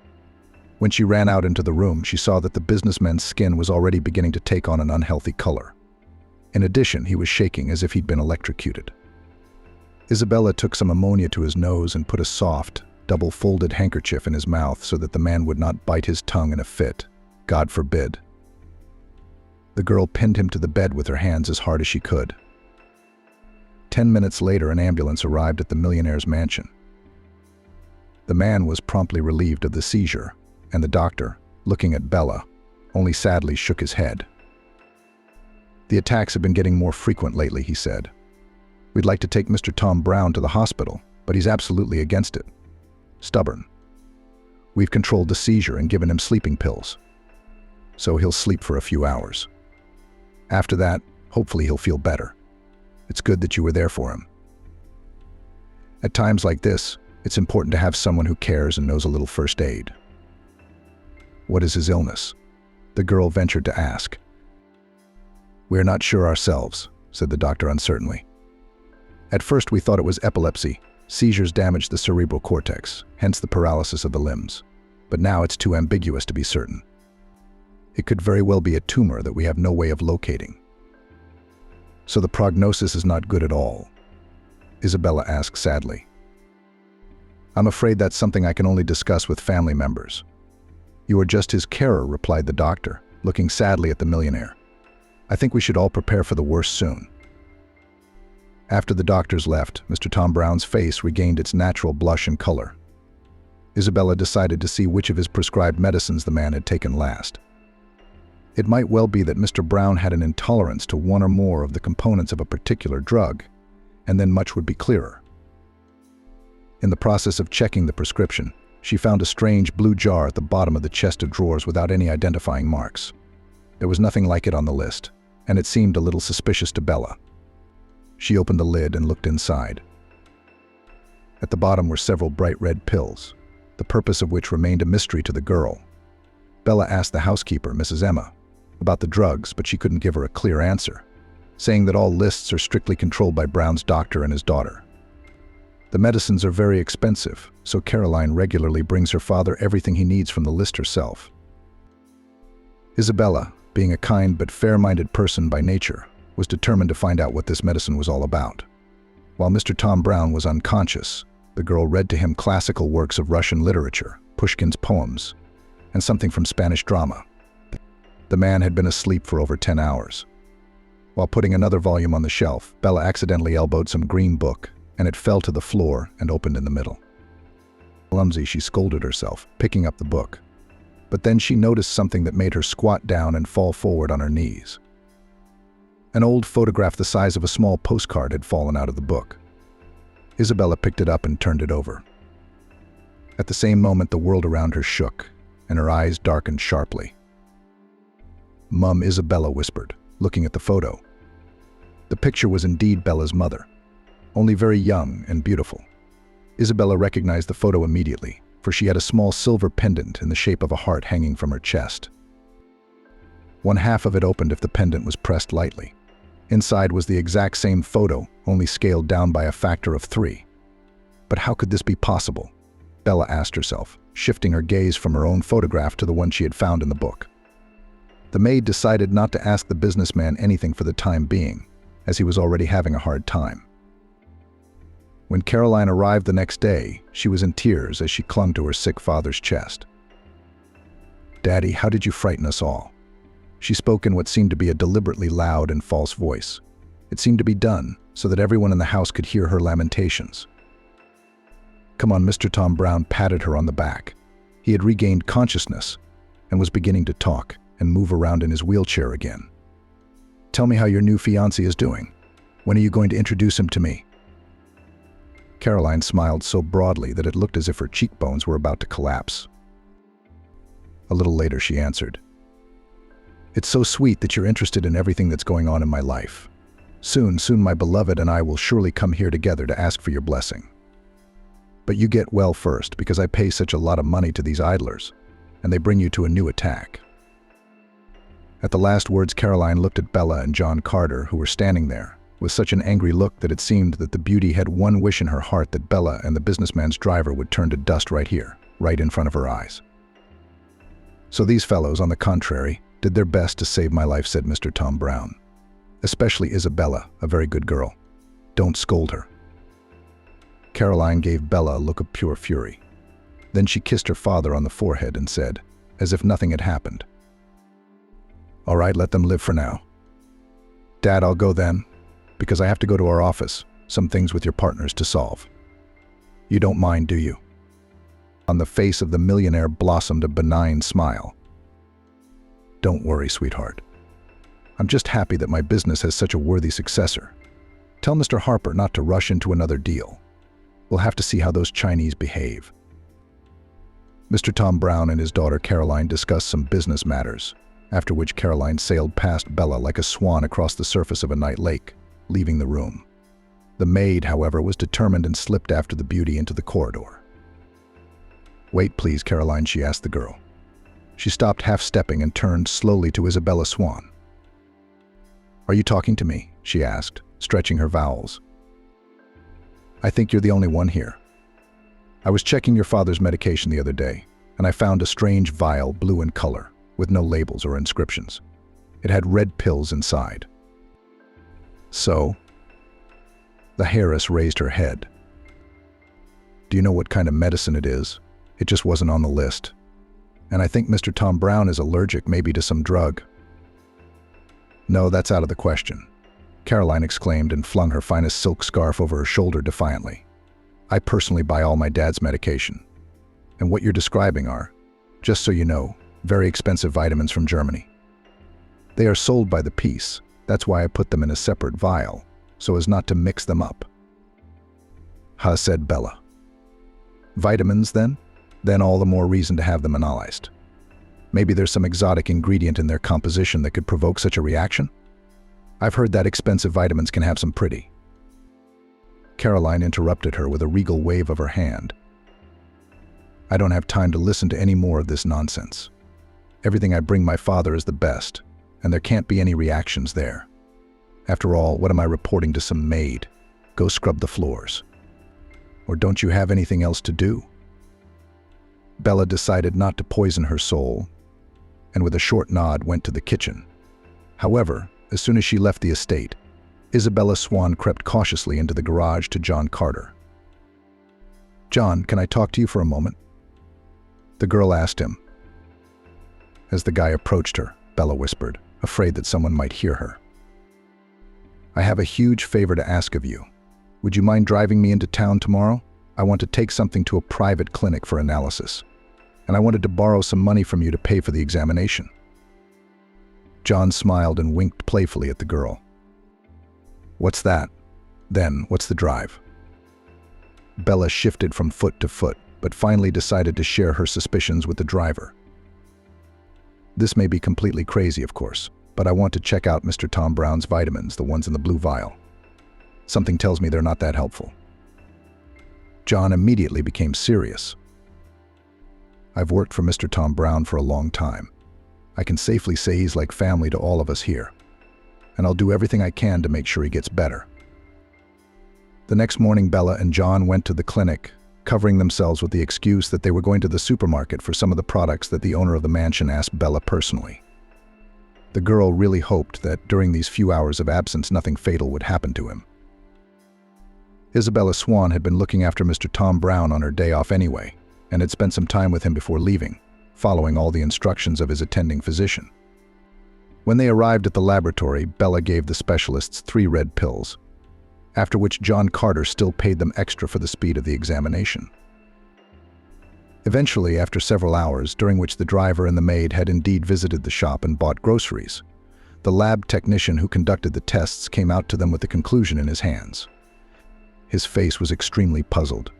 S1: When she ran out into the room, she saw that the businessman's skin was already beginning to take on an unhealthy color. In addition, he was shaking as if he'd been electrocuted. Isabella took some ammonia to his nose and put a soft, double-folded handkerchief in his mouth so that the man would not bite his tongue in a fit. God forbid. The girl pinned him to the bed with her hands as hard as she could. 10 minutes later, an ambulance arrived at the millionaire's mansion. The man was promptly relieved of the seizure, and the doctor, looking at Bella, only sadly shook his head. "The attacks have been getting more frequent lately," he said. "We'd like to take Mr. Tom Brown to the hospital, but he's absolutely against it. Stubborn. We've controlled the seizure and given him sleeping pills, so he'll sleep for a few hours. After that, hopefully he'll feel better. It's good that you were there for him. At times like this, it's important to have someone who cares and knows a little first aid." "What is his illness?" the girl ventured to ask. "We're not sure ourselves," said the doctor uncertainly. "At first we thought it was epilepsy. Seizures damage the cerebral cortex, hence the paralysis of the limbs. But now it's too ambiguous to be certain. It could very well be a tumor that we have no way of locating." "So the prognosis is not good at all?" Isabella asked sadly. "I'm afraid that's something I can only discuss with family members." "You are just his carer," replied the doctor, looking sadly at the millionaire. "I think we should all prepare for the worst soon." After the doctors left, Mr. Tom Brown's face regained its natural blush and color. Isabella decided to see which of his prescribed medicines the man had taken last. It might well be that Mr. Brown had an intolerance to one or more of the components of a particular drug, and then much would be clearer. In the process of checking the prescription, she found a strange blue jar at the bottom of the chest of drawers without any identifying marks. There was nothing like it on the list, and it seemed a little suspicious to Bella. She opened the lid and looked inside. At the bottom were several bright red pills, the purpose of which remained a mystery to the girl. Bella asked the housekeeper, Mrs. Emma, about the drugs, but she couldn't give her a clear answer, saying that all lists are strictly controlled by Brown's doctor and his daughter. The medicines are very expensive, so Caroline regularly brings her father everything he needs from the list herself. Isabella, being a kind but fair-minded person by nature, was determined to find out what this medicine was all about. While Mr. Tom Brown was unconscious, the girl read to him classical works of Russian literature, Pushkin's poems, and something from Spanish drama. The man had been asleep for over 10 hours. While putting another volume on the shelf, Bella accidentally elbowed some green book, and it fell to the floor and opened in the middle. Clumsy, she scolded herself, picking up the book. But then she noticed something that made her squat down and fall forward on her knees. An old photograph the size of a small postcard had fallen out of the book. Isabella picked it up and turned it over. At the same moment, the world around her shook, and her eyes darkened sharply. "Mum," Isabella whispered, looking at the photo. The picture was indeed Bella's mother, only very young and beautiful. Isabella recognized the photo immediately, for she had a small silver pendant in the shape of a heart hanging from her chest. One half of it opened if the pendant was pressed lightly. Inside was the exact same photo, only scaled down by a factor of 3. But how could this be possible? Bella asked herself, shifting her gaze from her own photograph to the one she had found in the book. The maid decided not to ask the businessman anything for the time being, as he was already having a hard time. When Caroline arrived the next day, she was in tears as she clung to her sick father's chest. "Daddy, how did you frighten us all?" She spoke in what seemed to be a deliberately loud and false voice. It seemed to be done so that everyone in the house could hear her lamentations. "Come on," Mr. Tom Brown patted her on the back. He had regained consciousness and was beginning to talk and move around in his wheelchair again. "Tell me how your new fiancé is doing. When are you going to introduce him to me?" Caroline smiled so broadly that it looked as if her cheekbones were about to collapse. A little later she answered, "It's so sweet that you're interested in everything that's going on in my life. Soon my beloved and I will surely come here together to ask for your blessing. But you get well first, because I pay such a lot of money to these idlers, and they bring you to a new attack." At the last words, Caroline looked at Bella and John Carter, who were standing there, with such an angry look that it seemed that the beauty had one wish in her heart, that Bella and the businessman's driver would turn to dust right here, right in front of her eyes. "So these fellows, on the contrary, did their best to save my life," said Mr. Tom Brown. "Especially Isabella, a very good girl. Don't scold her." Caroline gave Bella a look of pure fury. Then she kissed her father on the forehead and said, as if nothing had happened, "All right, let them live for now. Dad, I'll go then, because I have to go to our office, some things with your partners to solve. You don't mind, do you?" On the face of the millionaire blossomed a benign smile. "Don't worry, sweetheart. I'm just happy that my business has such a worthy successor. Tell Mr. Harper not to rush into another deal. We'll have to see how those Chinese behave." Mr. Tom Brown and his daughter Caroline discussed some business matters, after which Caroline sailed past Bella like a swan across the surface of a night lake, leaving the room. The maid, however, was determined and slipped after the beauty into the corridor. "Wait, please, Caroline," she asked the girl. She stopped half-stepping and turned slowly to Isabella Swan. "Are you talking to me?" she asked, stretching her vowels. "I think you're the only one here. I was checking your father's medication the other day, and I found a strange vial, blue in color, with no labels or inscriptions. It had red pills inside." "So?" The heiress raised her head. "Do you know what kind of medicine it is? It just wasn't on the list. And I think Mr. Tom Brown is allergic, maybe to some drug." "No, that's out of the question," Caroline exclaimed and flung her finest silk scarf over her shoulder defiantly. "I personally buy all my dad's medication. And what you're describing are, just so you know, very expensive vitamins from Germany. They are sold by the piece. That's why I put them in a separate vial, so as not to mix them up." "Huh," said Bella. "Vitamins, then? Then all the more reason to have them analyzed. Maybe there's some exotic ingredient in their composition that could provoke such a reaction? I've heard that expensive vitamins can have some pretty—" Caroline interrupted her with a regal wave of her hand. "I don't have time to listen to any more of this nonsense. Everything I bring my father is the best, and there can't be any reactions there. After all, what am I reporting to some maid? Go scrub the floors. Or don't you have anything else to do?" Bella decided not to poison her soul, and with a short nod went to the kitchen. However, as soon as she left the estate, Isabella Swan crept cautiously into the garage to John Carter. "John, can I talk to you for a moment?" the girl asked him. As the guy approached her, Bella whispered, afraid that someone might hear her. "I have a huge favor to ask of you. Would you mind driving me into town tomorrow? I want to take something to a private clinic for analysis." and I wanted to borrow some money from you to pay for the examination." John smiled and winked playfully at the girl. "What's that? Then, what's the drive?" Bella shifted from foot to foot, but finally decided to share her suspicions with the driver. "This may be completely crazy, of course, but I want to check out Mr. Tom Brown's vitamins, the ones in the blue vial. Something tells me they're not that helpful." John immediately became serious. "I've worked for Mr. Tom Brown for a long time. I can safely say he's like family to all of us here, and I'll do everything I can to make sure he gets better." The next morning, Bella and John went to the clinic, covering themselves with the excuse that they were going to the supermarket for some of the products that the owner of the mansion asked Bella personally. The girl really hoped that during these few hours of absence nothing fatal would happen to him. Isabella Swan had been looking after Mr. Tom Brown on her day off anyway, and had spent some time with him before leaving, following all the instructions of his attending physician. When they arrived at the laboratory, Bella gave the specialists 3 red pills, after which John Carter still paid them extra for the speed of the examination. Eventually, after several hours, during which the driver and the maid had indeed visited the shop and bought groceries, the lab technician who conducted the tests came out to them with the conclusion in his hands. His face was extremely puzzled.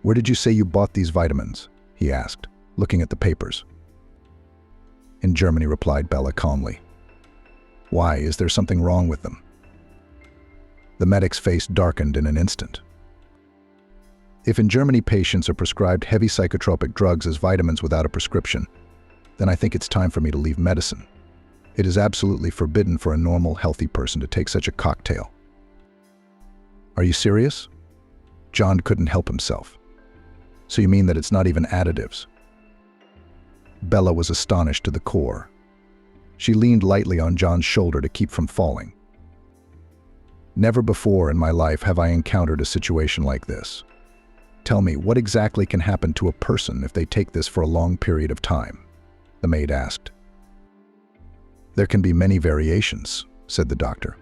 S1: "Where did you say you bought these vitamins?" he asked, looking at the papers. "In Germany," replied Bella calmly. "Why, is there something wrong with them?" The medic's face darkened in an instant. "If in Germany patients are prescribed heavy psychotropic drugs as vitamins without a prescription, then I think it's time for me to leave medicine. It is absolutely forbidden for a normal, healthy person to take such a cocktail." "Are you serious?" John couldn't help himself. "So you mean that it's not even additives?" Bella was astonished to the core. She leaned lightly on John's shoulder to keep from falling. "Never before in my life have I encountered a situation like this. Tell me, what exactly can happen to a person if they take this for a long period of time?" the maid asked. "There can be many variations," said the doctor.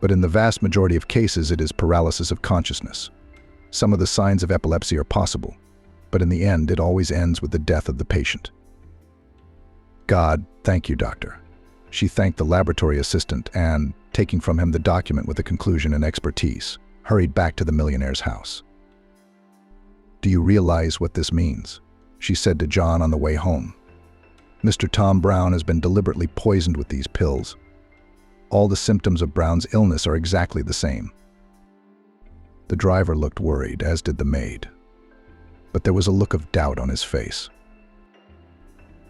S1: "But in the vast majority of cases it is paralysis of consciousness. Some of the signs of epilepsy are possible, but in the end it always ends with the death of the patient." "God, thank you, doctor." She thanked the laboratory assistant and, taking from him the document with the conclusion and expertise, hurried back to the millionaire's house. "Do you realize what this means?" she said to John on the way home. "Mr. Tom Brown has been deliberately poisoned with these pills. All the symptoms of Brown's illness are exactly the same." The driver looked worried, as did the maid. But there was a look of doubt on his face.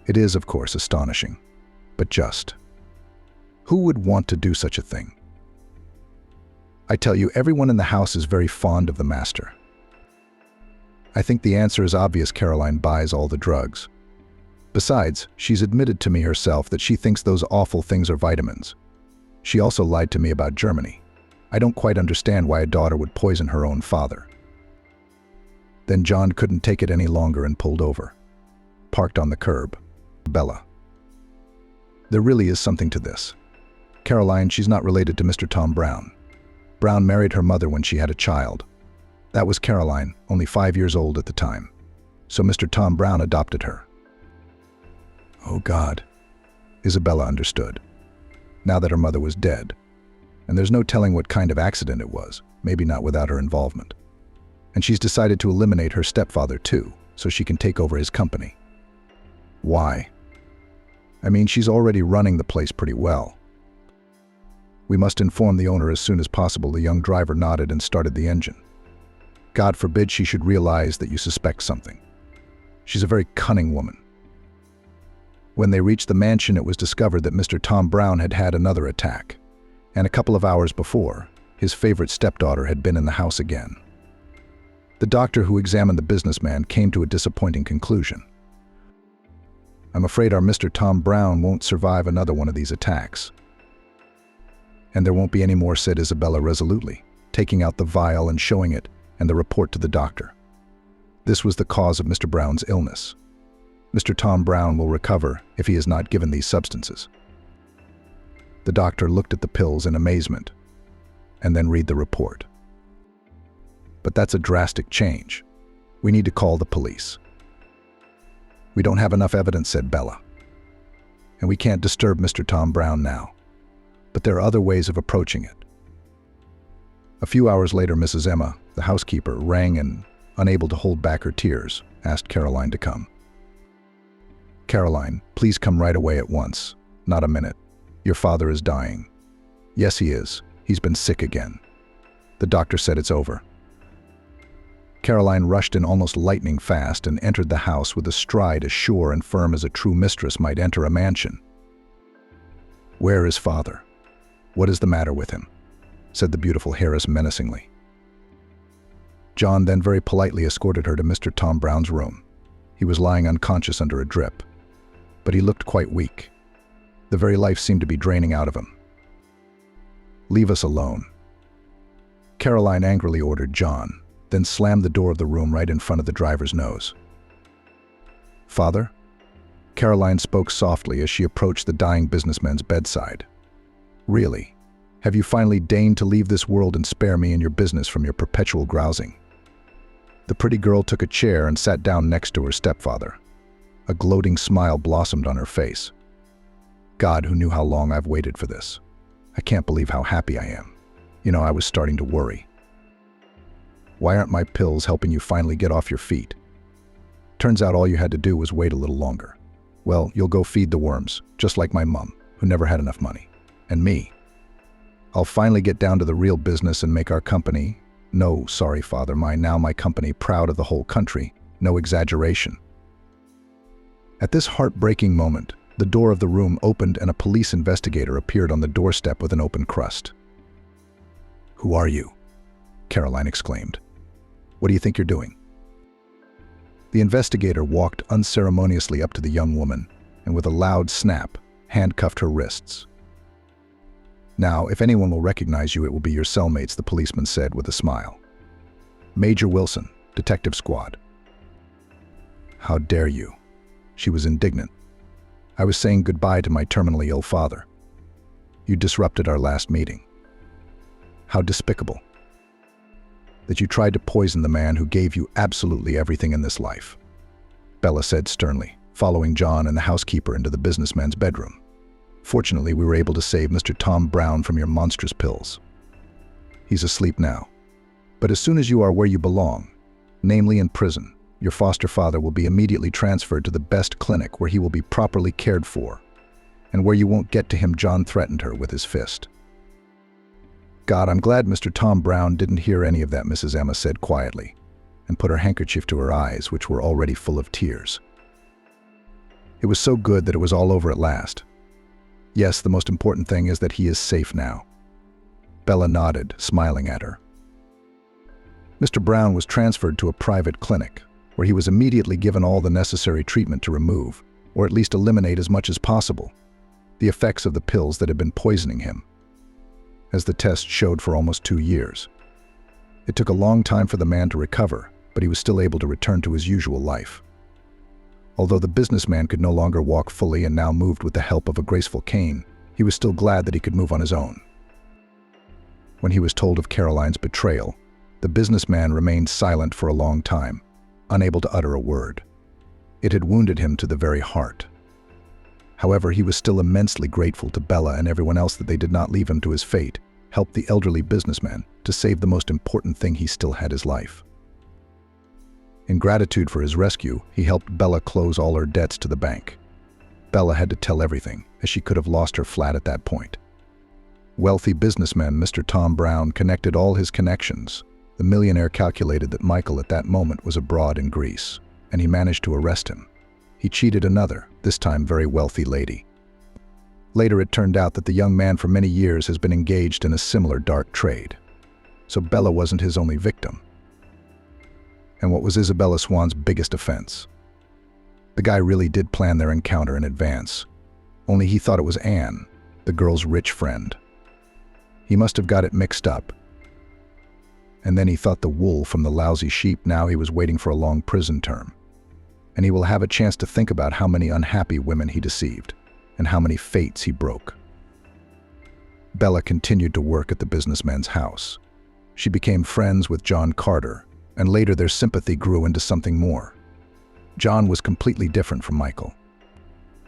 S1: "It is, of course, astonishing, but just. Who would want to do such a thing? I tell you, everyone in the house is very fond of the master. I think the answer is obvious. Caroline buys all the drugs. Besides, she's admitted to me herself that she thinks those awful things are vitamins. She also lied to me about Germany. I don't quite understand why a daughter would poison her own father." Then John couldn't take it any longer and pulled over, parked on the curb. "Bella, there really is something to this. Caroline, she's not related to Mr. Tom Brown. Brown married her mother when she had a child. That was Caroline, only 5 years old at the time. So Mr. Tom Brown adopted her." Oh God. Isabella understood, now that her mother was dead. And there's no telling what kind of accident it was, maybe not without her involvement. And she's decided to eliminate her stepfather too, so she can take over his company. Why? I mean, she's already running the place pretty well. "We must inform the owner as soon as possible." The young driver nodded and started the engine. "God forbid she should realize that you suspect something. She's a very cunning woman." When they reached the mansion, it was discovered that Mr. Tom Brown had had another attack, and a couple of hours before, his favorite stepdaughter had been in the house again. The doctor who examined the businessman came to a disappointing conclusion. "I'm afraid our Mr. Tom Brown won't survive another one of these attacks." "And there won't be any more," said Isabella resolutely, taking out the vial and showing it and the report to the doctor. "This was the cause of Mr. Brown's illness. Mr. Tom Brown will recover if he is not given these substances." The doctor looked at the pills in amazement and then read the report. "But that's a drastic change. We need to call the police." "We don't have enough evidence," said Bella. "And we can't disturb Mr. Tom Brown now. But there are other ways of approaching it." A few hours later, Mrs. Emma, the housekeeper, rang and, unable to hold back her tears, asked Caroline to come. "Caroline, please come right away at once. Not a minute. Your father is dying." "Yes, he is. He's been sick again. The doctor said it's over." Caroline rushed in almost lightning fast and entered the house with a stride as sure and firm as a true mistress might enter a mansion. "Where is father? What is the matter with him?" said the beautiful heiress menacingly. John then very politely escorted her to Mr. Tom Brown's room. He was lying unconscious under a drip, but he looked quite weak. The very life seemed to be draining out of him. "Leave us alone," Caroline angrily ordered John, then slammed the door of the room right in front of the driver's nose. "Father?" Caroline spoke softly as she approached the dying businessman's bedside. "Really? Have you finally deigned to leave this world and spare me and your business from your perpetual grousing?" The pretty girl took a chair and sat down next to her stepfather. A gloating smile blossomed on her face. "God, who knew how long I've waited for this? I can't believe how happy I am. I was starting to worry. Why aren't my pills helping you finally get off your feet? Turns out all you had to do was wait a little longer. Well, you'll go feed the worms, just like my mom, who never had enough money. And me. I'll finally get down to the real business and make our company, no, sorry, father, my company proud of the whole country. No exaggeration." At this heartbreaking moment, the door of the room opened and a police investigator appeared on the doorstep with an open crust. "Who are you?" Caroline exclaimed. "What do you think you're doing?" The investigator walked unceremoniously up to the young woman and with a loud snap, handcuffed her wrists. "Now, if anyone will recognize you, it will be your cellmates," the policeman said with a smile. "Major Wilson, Detective Squad." "How dare you?" She was indignant. "I was saying goodbye to my terminally ill father. You disrupted our last meeting. How despicable. That you tried to poison the man who gave you absolutely everything in this life," Bella said sternly, following John and the housekeeper into the businessman's bedroom. "Fortunately, we were able to save Mr. Tom Brown from your monstrous pills. He's asleep now. But as soon as you are where you belong, namely in prison, your foster father will be immediately transferred to the best clinic where he will be properly cared for, and where you won't get to him," John threatened her with his fist. "God, I'm glad Mr. Tom Brown didn't hear any of that," Mrs. Emma said quietly, and put her handkerchief to her eyes, which were already full of tears. "It was so good that it was all over at last. Yes, the most important thing is that he is safe now." Bella nodded, smiling at her. Mr. Brown was transferred to a private clinic, where he was immediately given all the necessary treatment to remove, or at least eliminate as much as possible, the effects of the pills that had been poisoning him, as the test showed for almost 2 years. It took a long time for the man to recover, but he was still able to return to his usual life. Although the businessman could no longer walk fully and now moved with the help of a graceful cane, he was still glad that he could move on his own. When he was told of Caroline's betrayal, the businessman remained silent for a long time, unable to utter a word. It had wounded him to the very heart. However, he was still immensely grateful to Bella and everyone else that they did not leave him to his fate, helped the elderly businessman to save the most important thing he still had, his life. In gratitude for his rescue, he helped Bella close all her debts to the bank. Bella had to tell everything, as she could have lost her flat at that point. Wealthy businessman Mr. Tom Brown connected all his connections. The millionaire calculated that Michael at that moment was abroad in Greece, and he managed to arrest him. He cheated another, this time very wealthy lady. Later it turned out that the young man for many years has been engaged in a similar dark trade. So Bella wasn't his only victim. And what was Isabella Swan's biggest offense? The guy really did plan their encounter in advance, only he thought it was Anne, the girl's rich friend. He must have got it mixed up. And then he thought the wool from the lousy sheep. Now he was waiting for a long prison term. And he will have a chance to think about how many unhappy women he deceived, and how many fates he broke. Bella continued to work at the businessman's house. She became friends with John Carter, and later their sympathy grew into something more. John was completely different from Michael.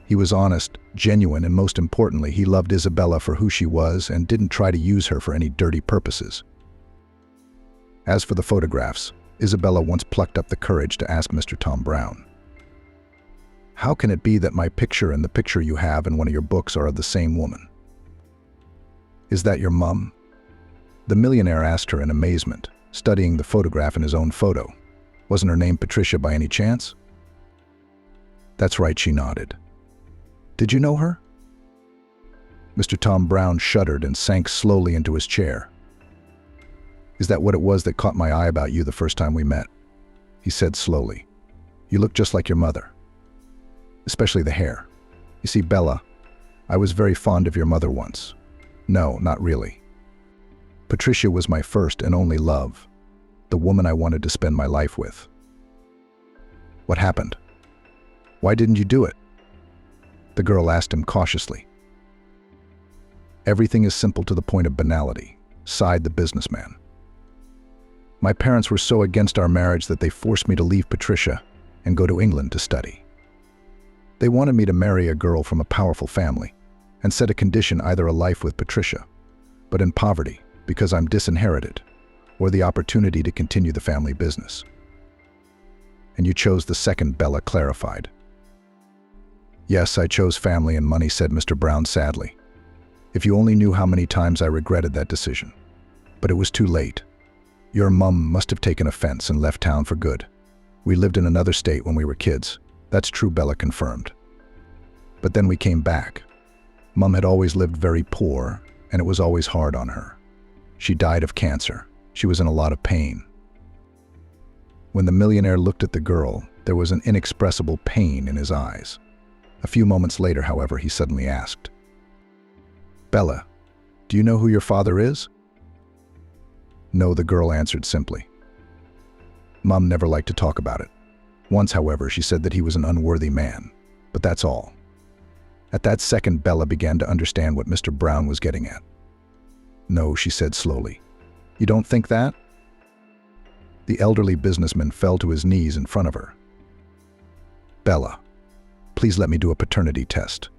S1: He was honest, genuine, and most importantly, he loved Isabella for who she was and didn't try to use her for any dirty purposes. As for the photographs, Isabella once plucked up the courage to ask Mr. Tom Brown, "How can it be that my picture and the picture you have in one of your books are of the same woman? Is that your mum?" The millionaire asked her in amazement, studying the photograph in his own photo. "Wasn't her name Patricia by any chance?" "That's right," she nodded. "Did you know her?" Mr. Tom Brown shuddered and sank slowly into his chair. "Is that what it was that caught my eye about you the first time we met?" he said slowly. "You look just like your mother. Especially the hair. You see, Bella, I was very fond of your mother once. No, not really. Patricia was my first and only love, the woman I wanted to spend my life with." "What happened? Why didn't you do it?" the girl asked him cautiously. "Everything is simple to the point of banality," sighed the businessman. "My parents were so against our marriage that they forced me to leave Patricia and go to England to study. They wanted me to marry a girl from a powerful family and set a condition, either a life with Patricia, but in poverty because I'm disinherited, or the opportunity to continue the family business." "And you chose the second," Bella clarified. "Yes, I chose family and money," said Mr. Brown sadly. "If you only knew how many times I regretted that decision. But it was too late. Your mum must have taken offense and left town for good. We lived in another state when we were kids." "That's true," Bella confirmed. "But then we came back. Mum had always lived very poor, and it was always hard on her. She died of cancer. She was in a lot of pain." When the millionaire looked at the girl, there was an inexpressible pain in his eyes. A few moments later, however, he suddenly asked, "Bella, do you know who your father is?" "No," the girl answered simply. "Mum never liked to talk about it. Once, however, she said that he was an unworthy man, but that's all." At that second, Bella began to understand what Mr. Brown was getting at. "No," she said slowly. "You don't think that?" The elderly businessman fell to his knees in front of her. "Bella, please let me do a paternity test.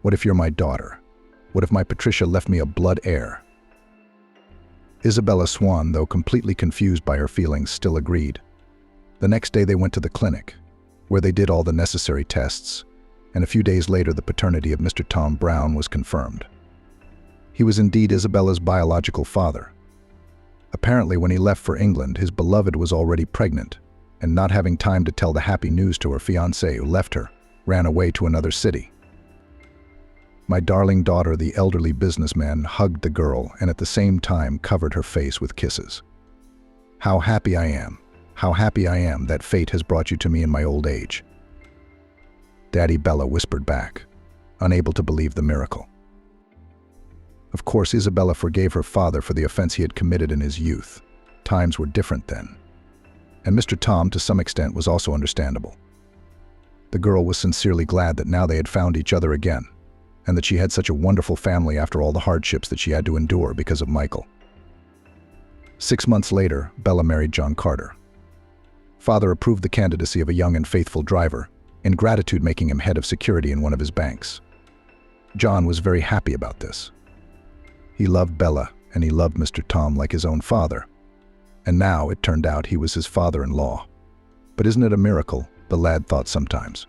S1: What if you're my daughter? What if my Patricia left me a blood heir?" Isabella Swan, though completely confused by her feelings, still agreed. The next day they went to the clinic, where they did all the necessary tests, and a few days later the paternity of Mr. Tom Brown was confirmed. He was indeed Isabella's biological father. Apparently, when he left for England, his beloved was already pregnant, and not having time to tell the happy news to her fiancé who left her, ran away to another city. "My darling daughter," the elderly businessman hugged the girl and at the same time covered her face with kisses. How happy I am that fate has brought you to me in my old age." "Daddy," Bella whispered back, unable to believe the miracle. Of course, Isabella forgave her father for the offense he had committed in his youth. Times were different then. And Mr. Tom, to some extent, was also understandable. The girl was sincerely glad that now they had found each other again, and that she had such a wonderful family after all the hardships that she had to endure because of Michael. 6 months later, Bella married John Carter. Father approved the candidacy of a young and faithful driver, in gratitude making him head of security in one of his banks. John was very happy about this. He loved Bella, and he loved Mr. Tom like his own father. And now it turned out he was his father-in-law. But isn't it a miracle, the lad thought sometimes.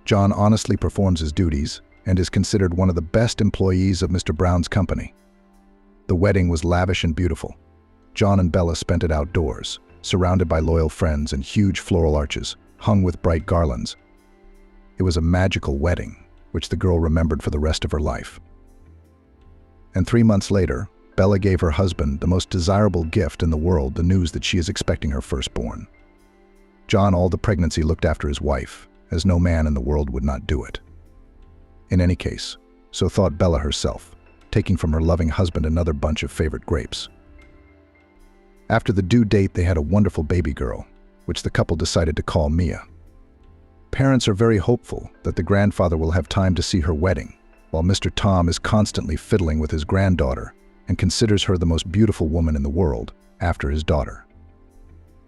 S1: John honestly performs his duties and is considered one of the best employees of Mr. Brown's company. The wedding was lavish and beautiful. John and Bella spent it outdoors, surrounded by loyal friends and huge floral arches, hung with bright garlands. It was a magical wedding, which the girl remembered for the rest of her life. And 3 months later, Bella gave her husband the most desirable gift in the world, the news that she is expecting her firstborn. John all the pregnancy looked after his wife, as no man in the world would not do it. In any case, so thought Bella herself, taking from her loving husband another bunch of favorite grapes. After the due date, they had a wonderful baby girl, which the couple decided to call Mia. Parents are very hopeful that the grandfather will have time to see her wedding, while Mr. Tom is constantly fiddling with his granddaughter and considers her the most beautiful woman in the world after his daughter.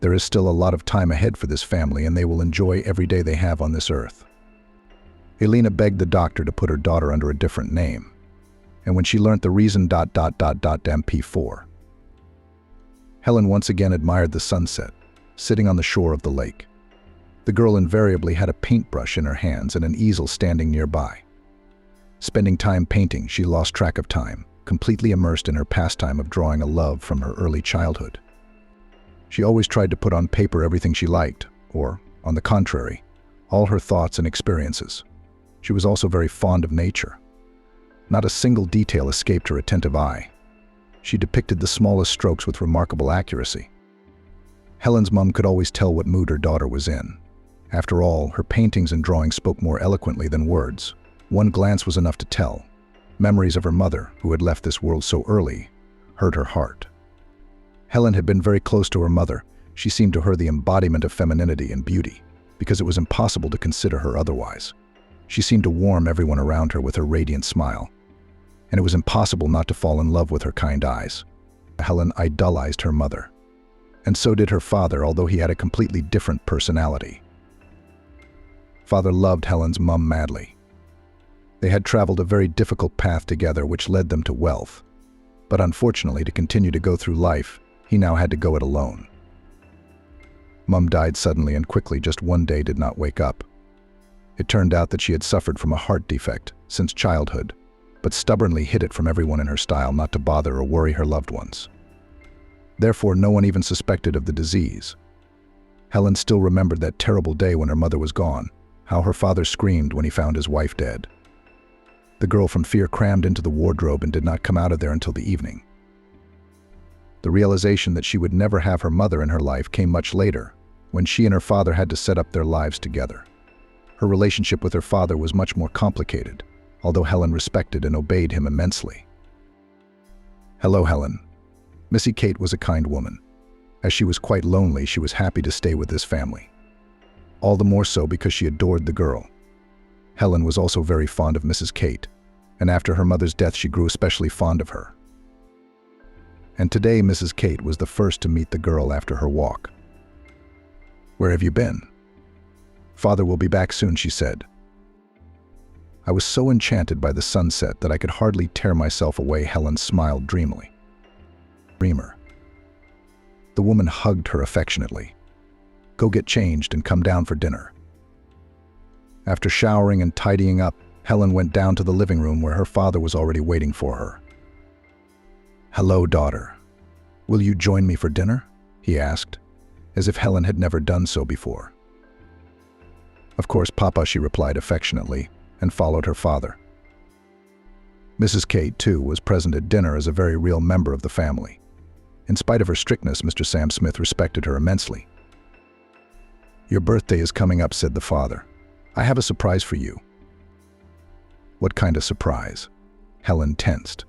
S1: There is still a lot of time ahead for this family, and they will enjoy every day they have on this earth. Elena begged the doctor to put her daughter under a different name, and when she learnt the reason MP4. Helen once again admired the sunset, sitting on the shore of the lake. The girl invariably had a paintbrush in her hands and an easel standing nearby. Spending time painting, she lost track of time, completely immersed in her pastime of drawing a love from her early childhood. She always tried to put on paper everything she liked, or, on the contrary, all her thoughts and experiences. She was also very fond of nature. Not a single detail escaped her attentive eye. She depicted the smallest strokes with remarkable accuracy. Helen's mom could always tell what mood her daughter was in. After all, her paintings and drawings spoke more eloquently than words. One glance was enough to tell. Memories of her mother, who had left this world so early, hurt her heart. Helen had been very close to her mother. She seemed to her the embodiment of femininity and beauty, because it was impossible to consider her otherwise. She seemed to warm everyone around her with her radiant smile, and it was impossible not to fall in love with her kind eyes. Helen idolized her mother, and so did her father, although he had a completely different personality. Father loved Helen's mum madly. They had traveled a very difficult path together, which led them to wealth. But unfortunately, to continue to go through life, he now had to go it alone. Mum died suddenly and quickly. Just one day did not wake up. It turned out that she had suffered from a heart defect since childhood, but stubbornly hid it from everyone in her style not to bother or worry her loved ones. Therefore, no one even suspected of the disease. Helen still remembered that terrible day when her mother was gone, how her father screamed when he found his wife dead. The girl from fear crammed into the wardrobe and did not come out of there until the evening. The realization that she would never have her mother in her life came much later, when she and her father had to set up their lives together. Her relationship with her father was much more complicated, although Helen respected and obeyed him immensely. "Hello, Helen." Missy Kate was a kind woman. As she was quite lonely, she was happy to stay with this family. All the more so because she adored the girl. Helen was also very fond of Mrs. Kate, and after her mother's death she grew especially fond of her. And today Mrs. Kate was the first to meet the girl after her walk. "Where have you been?" "Father will be back soon," she said. I was so enchanted by the sunset that I could hardly tear myself away. Helen smiled dreamily. Dreamer. The woman hugged her affectionately. "Go get changed and come down for dinner." After showering and tidying up, Helen went down to the living room where her father was already waiting for her. "Hello, daughter. Will you join me for dinner?" he asked, as if Helen had never done so before. "Of course, Papa," she replied affectionately, and followed her father. Mrs. Kate, too, was present at dinner as a very real member of the family. In spite of her strictness, Mr. Sam Smith respected her immensely. "Your birthday is coming up," said the father. "I have a surprise for you." What kind of surprise? Helen tensed.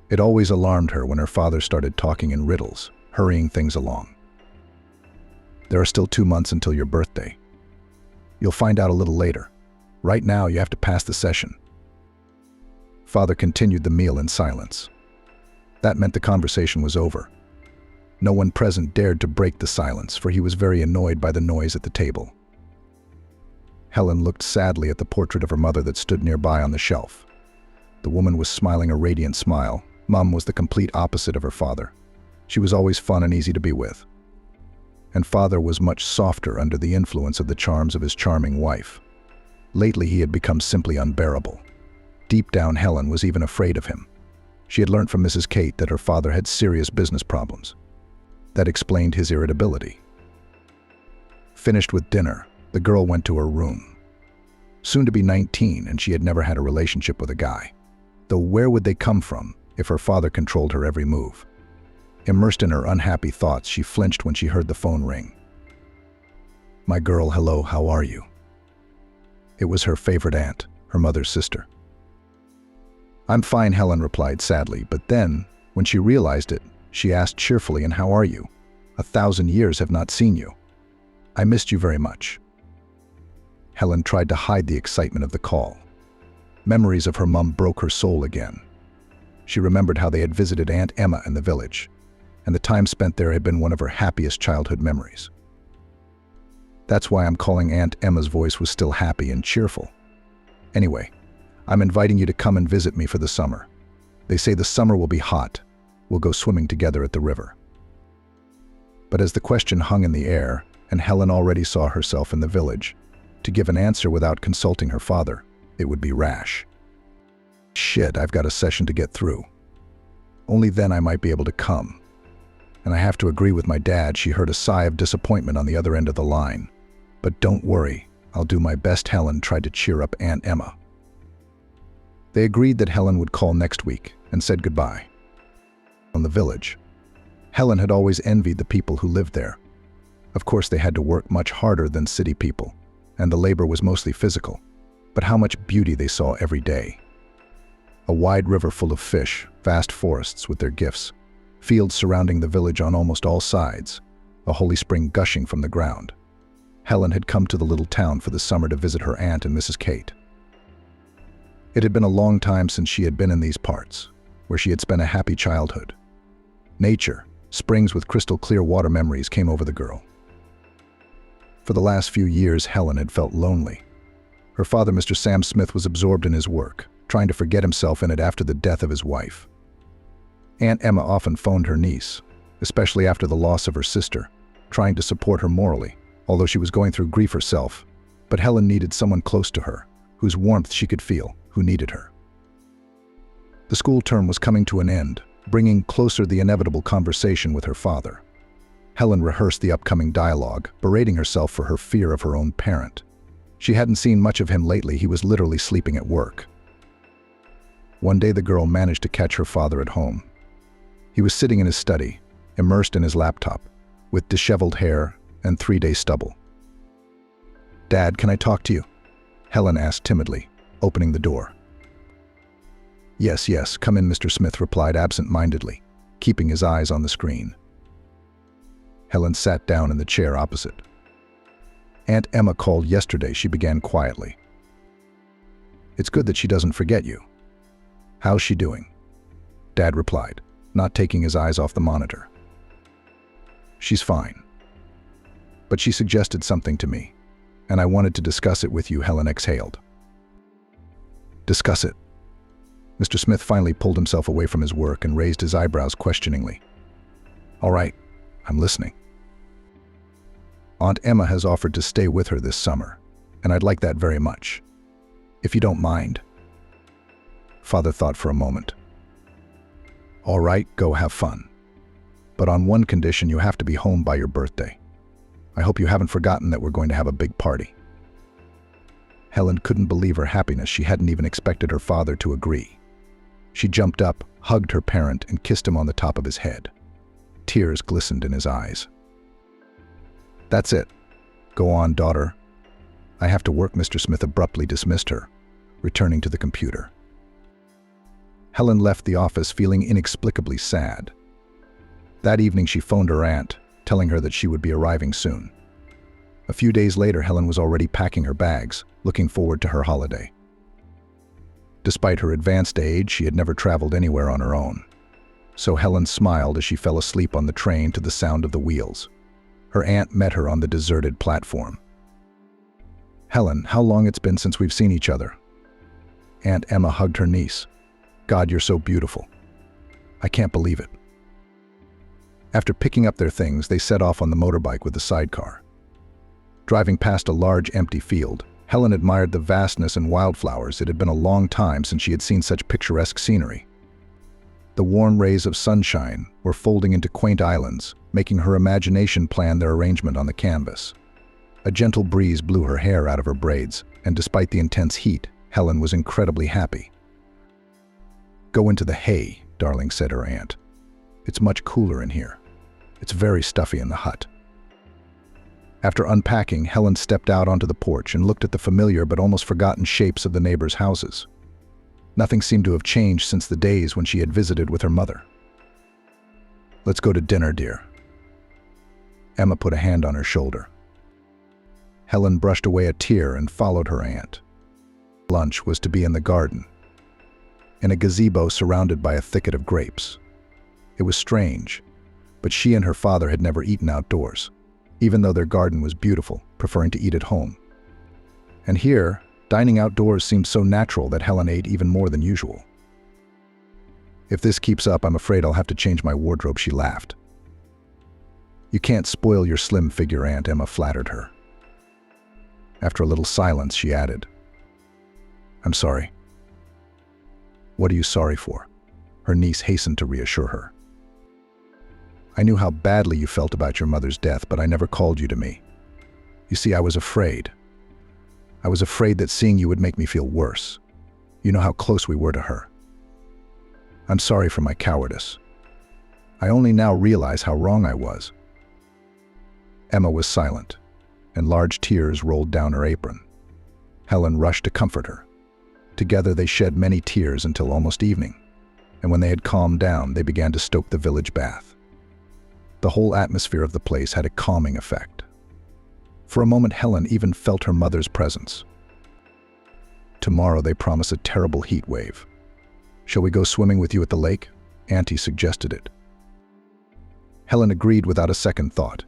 S1: It always alarmed her when her father started talking in riddles, hurrying things along. "There are still 2 months until your birthday. You'll find out a little later. Right now, you have to pass the session." Father continued the meal in silence. That meant the conversation was over. No one present dared to break the silence, for he was very annoyed by the noise at the table. Helen looked sadly at the portrait of her mother that stood nearby on the shelf. The woman was smiling a radiant smile. Mum was the complete opposite of her father. She was always fun and easy to be with. And father was much softer under the influence of the charms of his charming wife. Lately he had become simply unbearable. Deep down, Helen was even afraid of him. She had learnt from Mrs. Kate that her father had serious business problems. That explained his irritability. Finished with dinner, the girl went to her room. Soon to be 19, and she had never had a relationship with a guy. Though where would they come from if her father controlled her every move? Immersed in her unhappy thoughts, she flinched when she heard the phone ring. "My girl, hello, how are you?" It was her favorite aunt, her mother's sister. "I'm fine," Helen replied sadly, but then, when she realized it, she asked cheerfully, "And how are you? 1,000 years have not seen you. I missed you very much." Helen tried to hide the excitement of the call. Memories of her mum broke her soul again. She remembered how they had visited Aunt Emma in the village. and the time spent there had been one of her happiest childhood memories. That's why I'm calling Aunt Emma's voice was still happy and cheerful. Anyway, I'm inviting you to come and visit me for the summer. They say the summer will be hot. We'll go swimming together at the river. But as the question hung in the air, and Helen already saw herself in the village, to give an answer without consulting her father, it would be rash. Shit, I've got a session to get through. Only then I might be able to come. And I have to agree with my dad. She heard a sigh of disappointment on the other end of the line. But don't worry, I'll do my best. Helen tried to cheer up Aunt Emma. They agreed that Helen would call next week and said goodbye. On the village, Helen had always envied the people who lived there. Of course, they had to work much harder than city people, and the labor was mostly physical. But how much beauty they saw every day. A wide river full of fish, vast forests with their gifts, fields surrounding the village on almost all sides, a holy spring gushing from the ground. Helen had come to the little town for the summer to visit her aunt and Mrs. Kate. It had been a long time since she had been in these parts, where she had spent a happy childhood. Nature, springs with crystal clear water memories came over the girl. For the last few years, Helen had felt lonely. Her father, Mr. Sam Smith, was absorbed in his work, trying to forget himself in it after the death of his wife. Aunt Emma often phoned her niece, especially after the loss of her sister, trying to support her morally, although she was going through grief herself. But Helen needed someone close to her, whose warmth she could feel, who needed her. The school term was coming to an end, bringing closer the inevitable conversation with her father. Helen rehearsed the upcoming dialogue, berating herself for her fear of her own parent. She hadn't seen much of him lately. He was literally sleeping at work. One day the girl managed to catch her father at home. He was sitting in his study, immersed in his laptop, with disheveled hair and 3-day stubble. "Dad, can I talk to you?" Helen asked timidly, opening the door. Yes, come in," Mr. Smith replied absent-mindedly, keeping his eyes on the screen. Helen sat down in the chair opposite. "Aunt Emma called yesterday," she began quietly. "It's good that she doesn't forget you. How's she doing?" Dad replied, not taking his eyes off the monitor. "She's fine. But she suggested something to me, and I wanted to discuss it with you," Helen exhaled. "Discuss it?" Mr. Smith finally pulled himself away from his work and raised his eyebrows questioningly. "All right, I'm listening." "Aunt Emma has offered to stay with her this summer, and I'd like that very much. If you don't mind." Father thought for a moment. "All right, go have fun. But on one condition, you have to be home by your birthday. I hope you haven't forgotten that we're going to have a big party." Helen couldn't believe her happiness. She hadn't even expected her father to agree. She jumped up, hugged her parent, and kissed him on the top of his head. Tears glistened in his eyes. "That's it. Go on, daughter. I have to work." Mr. Smith abruptly dismissed her, returning to the computer. Helen left the office feeling inexplicably sad. That evening she phoned her aunt, telling her that she would be arriving soon. A few days later, Helen was already packing her bags, looking forward to her holiday. Despite her advanced age, she had never traveled anywhere on her own. So Helen smiled as she fell asleep on the train to the sound of the wheels. Her aunt met her on the deserted platform. "Helen, how long it's been since we've seen each other." Aunt Emma hugged her niece. "God, you're so beautiful. I can't believe it." After picking up their things, they set off on the motorbike with the sidecar. Driving past a large empty field, Helen admired the vastness and wildflowers. It had been a long time since she had seen such picturesque scenery. The warm rays of sunshine were folding into quaint islands, making her imagination plan their arrangement on the canvas. A gentle breeze blew her hair out of her braids, and despite the intense heat, Helen was incredibly happy. "Go into the hay, darling," said her aunt. "It's much cooler in here. It's very stuffy in the hut." After unpacking, Helen stepped out onto the porch and looked at the familiar but almost forgotten shapes of the neighbors' houses. Nothing seemed to have changed since the days when she had visited with her mother. "Let's go to dinner, dear." Emma put a hand on her shoulder. Helen brushed away a tear and followed her aunt. Lunch was to be in the garden, in a gazebo surrounded by a thicket of grapes. It was strange, but she and her father had never eaten outdoors, even though their garden was beautiful, preferring to eat at home. And here, dining outdoors seemed so natural that Helen ate even more than usual. "If this keeps up, I'm afraid I'll have to change my wardrobe," she laughed. "You can't spoil your slim figure," Aunt Emma flattered her. After a little silence, she added, "I'm sorry." "What are you sorry for?" her niece hastened to reassure her. "I knew how badly you felt about your mother's death, but I never called you to me. You see, I was afraid. I was afraid that seeing you would make me feel worse. You know how close we were to her. I'm sorry for my cowardice. I only now realize how wrong I was." Emma was silent, and large tears rolled down her apron. Helen rushed to comfort her. Together they shed many tears until almost evening, and when they had calmed down, they began to stoke the village bath. The whole atmosphere of the place had a calming effect. For a moment, Helen even felt her mother's presence. "Tomorrow they promise a terrible heat wave. Shall we go swimming with you at the lake?" Auntie suggested it. Helen agreed without a second thought.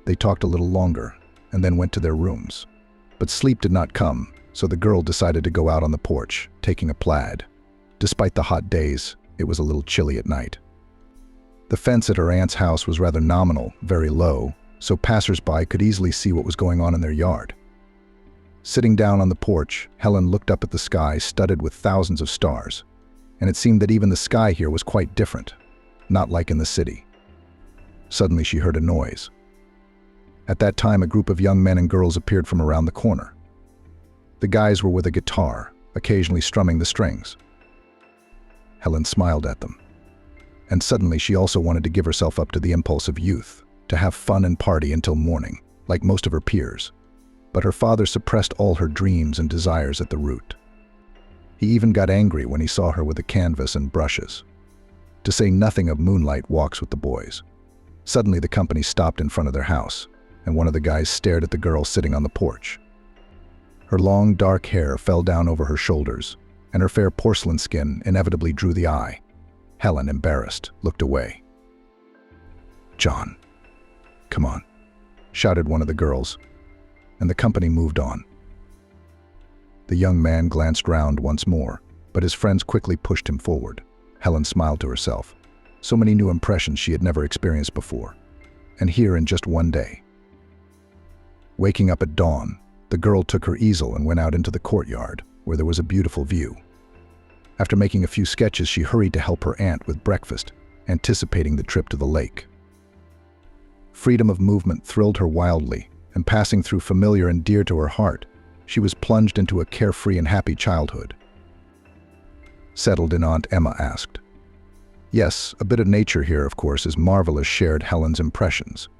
S1: They talked a little longer, and then went to their rooms. But sleep did not come, so the girl decided to go out on the porch, taking a plaid. Despite the hot days, it was a little chilly at night. The fence at her aunt's house was rather nominal, very low, so passers-by could easily see what was going on in their yard. Sitting down on the porch, Helen looked up at the sky studded with thousands of stars, and it seemed that even the sky here was quite different, not like in the city. Suddenly she heard a noise. At that time, a group of young men and girls appeared from around the corner. The guys were with a guitar, occasionally strumming the strings. Helen smiled at them. And suddenly she also wanted to give herself up to the impulse of youth, to have fun and party until morning, like most of her peers. But her father suppressed all her dreams and desires at the root. He even got angry when he saw her with a canvas and brushes. To say nothing of moonlight walks with the boys. Suddenly the company stopped in front of their house, and one of the guys stared at the girl sitting on the porch. Her long, dark hair fell down over her shoulders, and her fair porcelain skin inevitably drew the eye. Helen, embarrassed, looked away. "John, come on," shouted one of the girls, and the company moved on. The young man glanced round once more, but his friends quickly pushed him forward. Helen smiled to herself. So many new impressions she had never experienced before, and here in just one day. Waking up at dawn, the girl took her easel and went out into the courtyard, where there was a beautiful view. After making a few sketches, she hurried to help her aunt with breakfast, anticipating the trip to the lake. Freedom of movement thrilled her wildly, and passing through familiar and dear to her heart, she was plunged into a carefree and happy childhood. "Settled in?" Aunt Emma asked. "Yes, a bit of nature here, of course, is marvelous," shared Helen's impressions.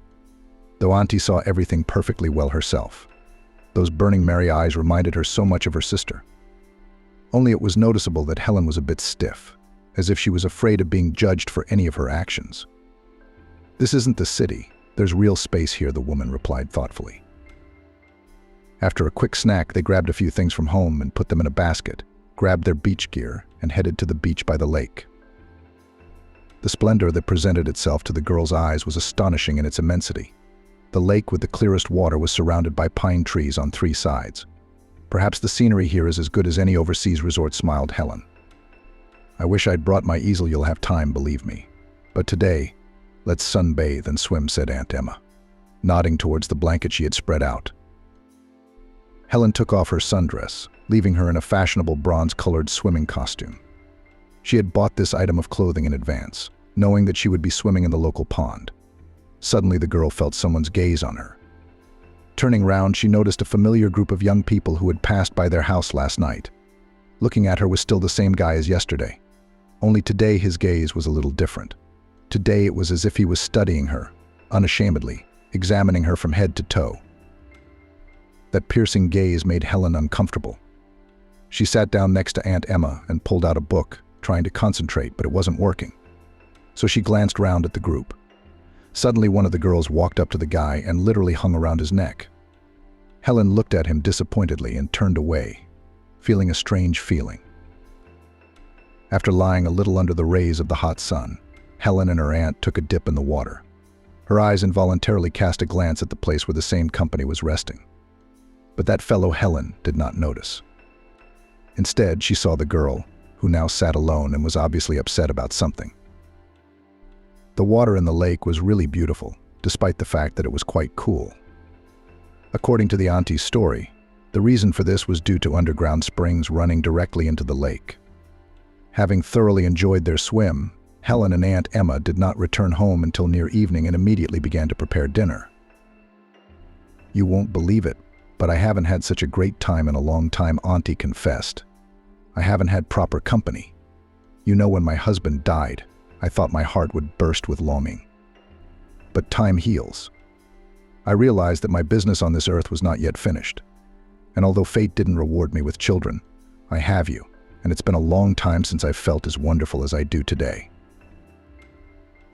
S1: Though Auntie saw everything perfectly well herself. Those burning merry eyes reminded her so much of her sister. Only it was noticeable that Helen was a bit stiff, as if she was afraid of being judged for any of her actions. "This isn't the city. There's real space here," the woman replied thoughtfully. After a quick snack, they grabbed a few things from home and put them in a basket, grabbed their beach gear, and headed to the beach by the lake. The splendor that presented itself to the girl's eyes was astonishing in its immensity. The lake with the clearest water was surrounded by pine trees on 3 sides. "Perhaps the scenery here is as good as any overseas resort," smiled Helen. "I wish I'd brought my easel. You'll have time, believe me. But today, let's sunbathe and swim," said Aunt Emma, nodding towards the blanket she had spread out. Helen took off her sundress, leaving her in a fashionable bronze-colored swimming costume. She had bought this item of clothing in advance, knowing that she would be swimming in the local pond. Suddenly, the girl felt someone's gaze on her. Turning round, she noticed a familiar group of young people who had passed by their house last night. Looking at her was still the same guy as yesterday. Only today his gaze was a little different. Today it was as if he was studying her, unashamedly, examining her from head to toe. That piercing gaze made Helen uncomfortable. She sat down next to Aunt Emma and pulled out a book, trying to concentrate, but it wasn't working. So she glanced round at the group. Suddenly, one of the girls walked up to the guy and literally hung around his neck. Helen looked at him disappointedly and turned away, feeling a strange feeling. After lying a little under the rays of the hot sun, Helen and her aunt took a dip in the water. Her eyes involuntarily cast a glance at the place where the same company was resting. But that fellow Helen did not notice. Instead, she saw the girl, who now sat alone and was obviously upset about something. The water in the lake was really beautiful, despite the fact that it was quite cool. According to the auntie's story, the reason for this was due to underground springs running directly into the lake. Having thoroughly enjoyed their swim, Helen and Aunt Emma did not return home until near evening and immediately began to prepare dinner. "You won't believe it, but I haven't had such a great time in a long time," Auntie confessed. "I haven't had proper company. You know, when my husband died, I thought my heart would burst with longing. But time heals. I realized that my business on this earth was not yet finished. And although fate didn't reward me with children, I have you, and it's been a long time since I've felt as wonderful as I do today."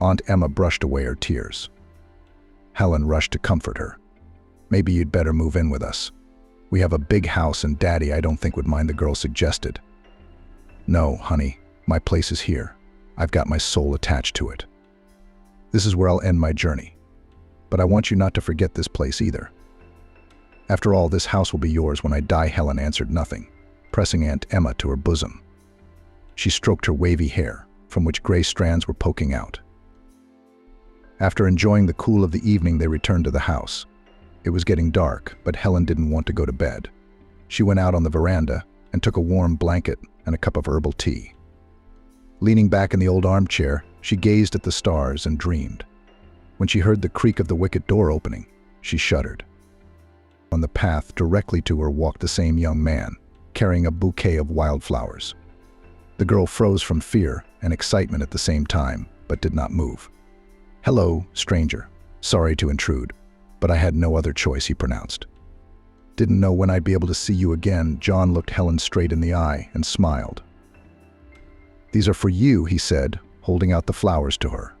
S1: Aunt Emma brushed away her tears. Helen rushed to comfort her. "Maybe you'd better move in with us. We have a big house and Daddy I don't think would mind," the girl suggested. "No, honey, my place is here. I've got my soul attached to it. This is where I'll end my journey. But I want you not to forget this place either. After all, this house will be yours when I die." Helen answered nothing, pressing Aunt Emma to her bosom. She stroked her wavy hair, from which gray strands were poking out. After enjoying the cool of the evening, they returned to the house. It was getting dark, but Helen didn't want to go to bed. She went out on the veranda and took a warm blanket and a cup of herbal tea. Leaning back in the old armchair, she gazed at the stars and dreamed. When she heard the creak of the wicket door opening, she shuddered. On the path directly to her walked the same young man, carrying a bouquet of wildflowers. The girl froze from fear and excitement at the same time, but did not move. "Hello, stranger. Sorry to intrude, but I had no other choice," he pronounced. "Didn't know when I'd be able to see you again." John looked Helen straight in the eye and smiled. "These are for you," he said, holding out the flowers to her.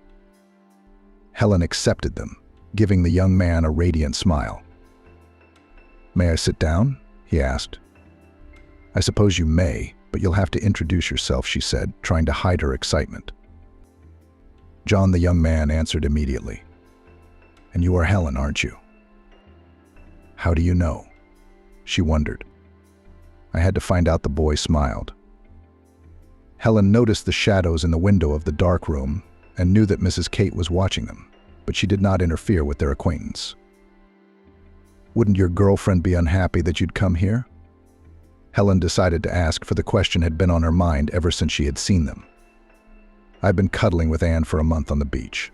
S1: Helen accepted them, giving the young man a radiant smile. "May I sit down?" he asked. "I suppose you may, but you'll have to introduce yourself," she said, trying to hide her excitement. John, the young man, answered immediately. "And you are Helen, aren't you?" "How do you know?" she wondered. "I had to find out." The boy smiled. Helen noticed the shadows in the window of the dark room and knew that Mrs. Kate was watching them, but she did not interfere with their acquaintance. "Wouldn't your girlfriend be unhappy that you'd come here?" Helen decided to ask, for the question had been on her mind ever since she had seen them. "I've been cuddling with Anne for a month on the beach.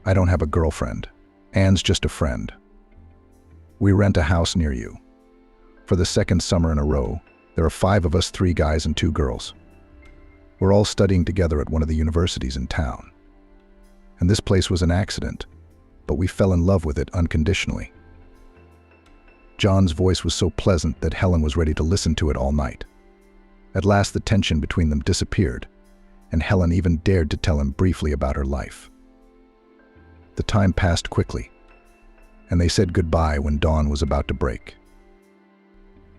S1: I don't have a girlfriend. Anne's just a friend. We rent a house near you. For the second summer in a row, there are 5 of us, 3 guys and 2 girls. We're all studying together at one of the universities in town. And this place was an accident, but we fell in love with it unconditionally." John's voice was so pleasant that Helen was ready to listen to it all night. At last the tension between them disappeared, and Helen even dared to tell him briefly about her life. The time passed quickly, and they said goodbye when dawn was about to break.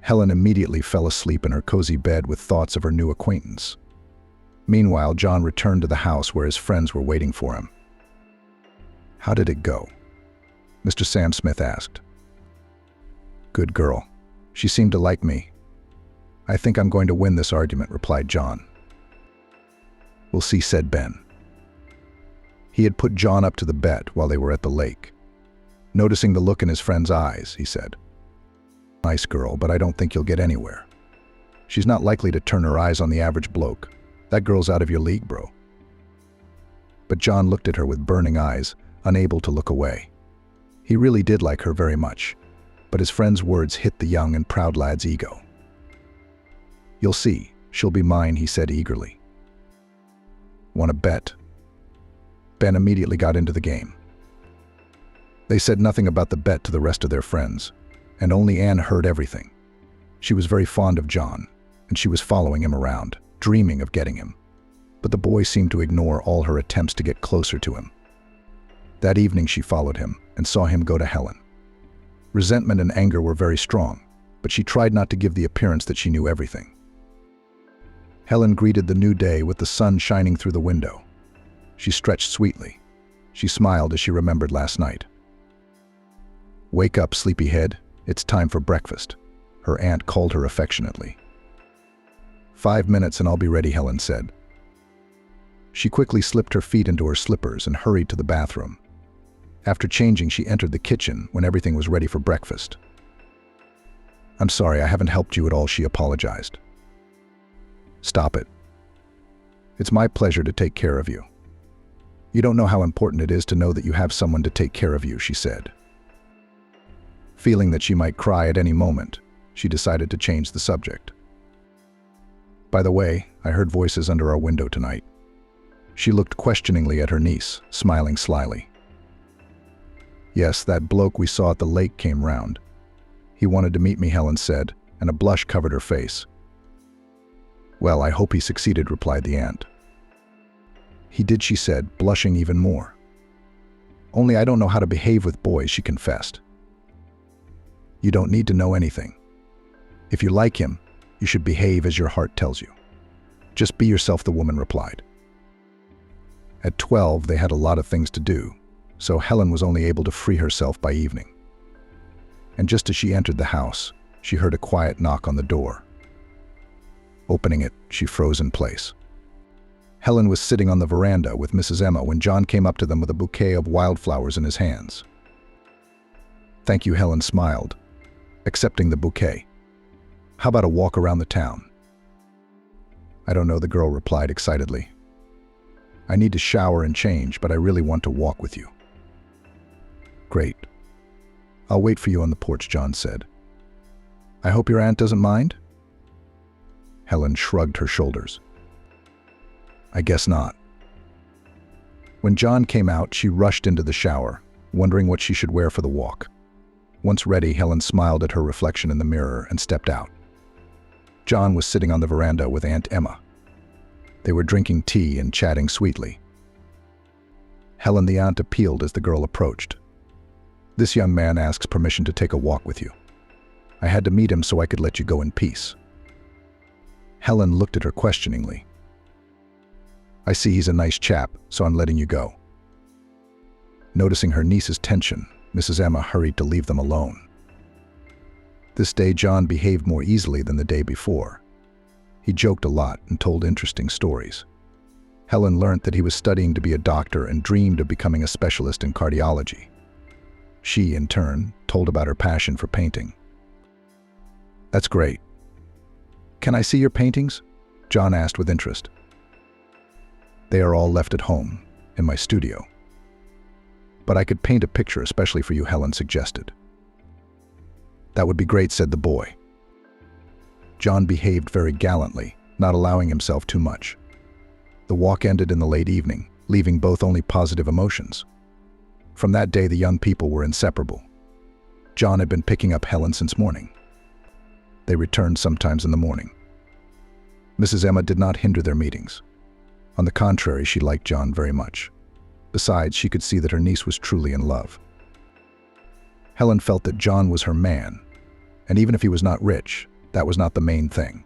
S1: Helen immediately fell asleep in her cozy bed with thoughts of her new acquaintance. Meanwhile, John returned to the house where his friends were waiting for him. "How did it go?" Mr. Sam Smith asked. "Good girl. She seemed to like me. I think I'm going to win this argument," replied John. "We'll see," said Ben. He had put John up to the bet while they were at the lake. Noticing the look in his friend's eyes, he said, "Nice girl, but I don't think you'll get anywhere. She's not likely to turn her eyes on the average bloke. That girl's out of your league, bro." But John looked at her with burning eyes, unable to look away. He really did like her very much, but his friend's words hit the young and proud lad's ego. "You'll see, she'll be mine," he said eagerly. "Want to bet?" Ben immediately got into the game. They said nothing about the bet to the rest of their friends, and only Anne heard everything. She was very fond of John, and she was following him around, dreaming of getting him. But the boy seemed to ignore all her attempts to get closer to him. That evening she followed him and saw him go to Helen. Resentment and anger were very strong, but she tried not to give the appearance that she knew everything. Helen greeted the new day with the sun shining through the window. She stretched sweetly. She smiled as she remembered last night. "Wake up, sleepyhead. It's time for breakfast," her aunt called her affectionately. "5 minutes and I'll be ready," Helen said. She quickly slipped her feet into her slippers and hurried to the bathroom. After changing, she entered the kitchen when everything was ready for breakfast. "I'm sorry, I haven't helped you at all," she apologized. "Stop it. It's my pleasure to take care of you. You don't know how important it is to know that you have someone to take care of you," she said. Feeling that she might cry at any moment, she decided to change the subject. "By the way, I heard voices under our window tonight." She looked questioningly at her niece, smiling slyly. "Yes, that bloke we saw at the lake came round. He wanted to meet me," Helen said, and a blush covered her face. "Well, I hope he succeeded," replied the aunt. "He did," she said, blushing even more. "Only I don't know how to behave with boys," she confessed. "You don't need to know anything. If you like him, you should behave as your heart tells you. Just be yourself," the woman replied. At 12, they had a lot of things to do, so Helen was only able to free herself by evening. And just as she entered the house, she heard a quiet knock on the door. Opening it, she froze in place. Helen was sitting on the veranda with Mrs. Emma when John came up to them with a bouquet of wildflowers in his hands. "Thank you," Helen smiled, accepting the bouquet. "How about a walk around the town?" "I don't know," the girl replied excitedly. "I need to shower and change, but I really want to walk with you." "Great. I'll wait for you on the porch," John said. "I hope your aunt doesn't mind?" Helen shrugged her shoulders. "I guess not." When John came out, she rushed into the shower, wondering what she should wear for the walk. Once ready, Helen smiled at her reflection in the mirror and stepped out. John was sitting on the veranda with Aunt Emma. They were drinking tea and chatting sweetly. Helen, the aunt, appealed as the girl approached. "This young man asks permission to take a walk with you. I had to meet him so I could let you go in peace." Helen looked at her questioningly. "I see he's a nice chap, so I'm letting you go." Noticing her niece's tension, Mrs. Emma hurried to leave them alone. This day, John behaved more easily than the day before. He joked a lot and told interesting stories. Helen learned that he was studying to be a doctor and dreamed of becoming a specialist in cardiology. She, in turn, told about her passion for painting. "That's great. Can I see your paintings?" John asked with interest. "They are all left at home, in my studio. But I could paint a picture especially for you," Helen suggested. "That would be great," said the boy. John behaved very gallantly, not allowing himself too much. The walk ended in the late evening, leaving both only positive emotions. From that day, the young people were inseparable. John had been picking up Helen since morning. They returned sometimes in the morning. Mrs. Emma did not hinder their meetings. On the contrary, she liked John very much. Besides, she could see that her niece was truly in love. Helen felt that John was her man, and even if he was not rich, that was not the main thing.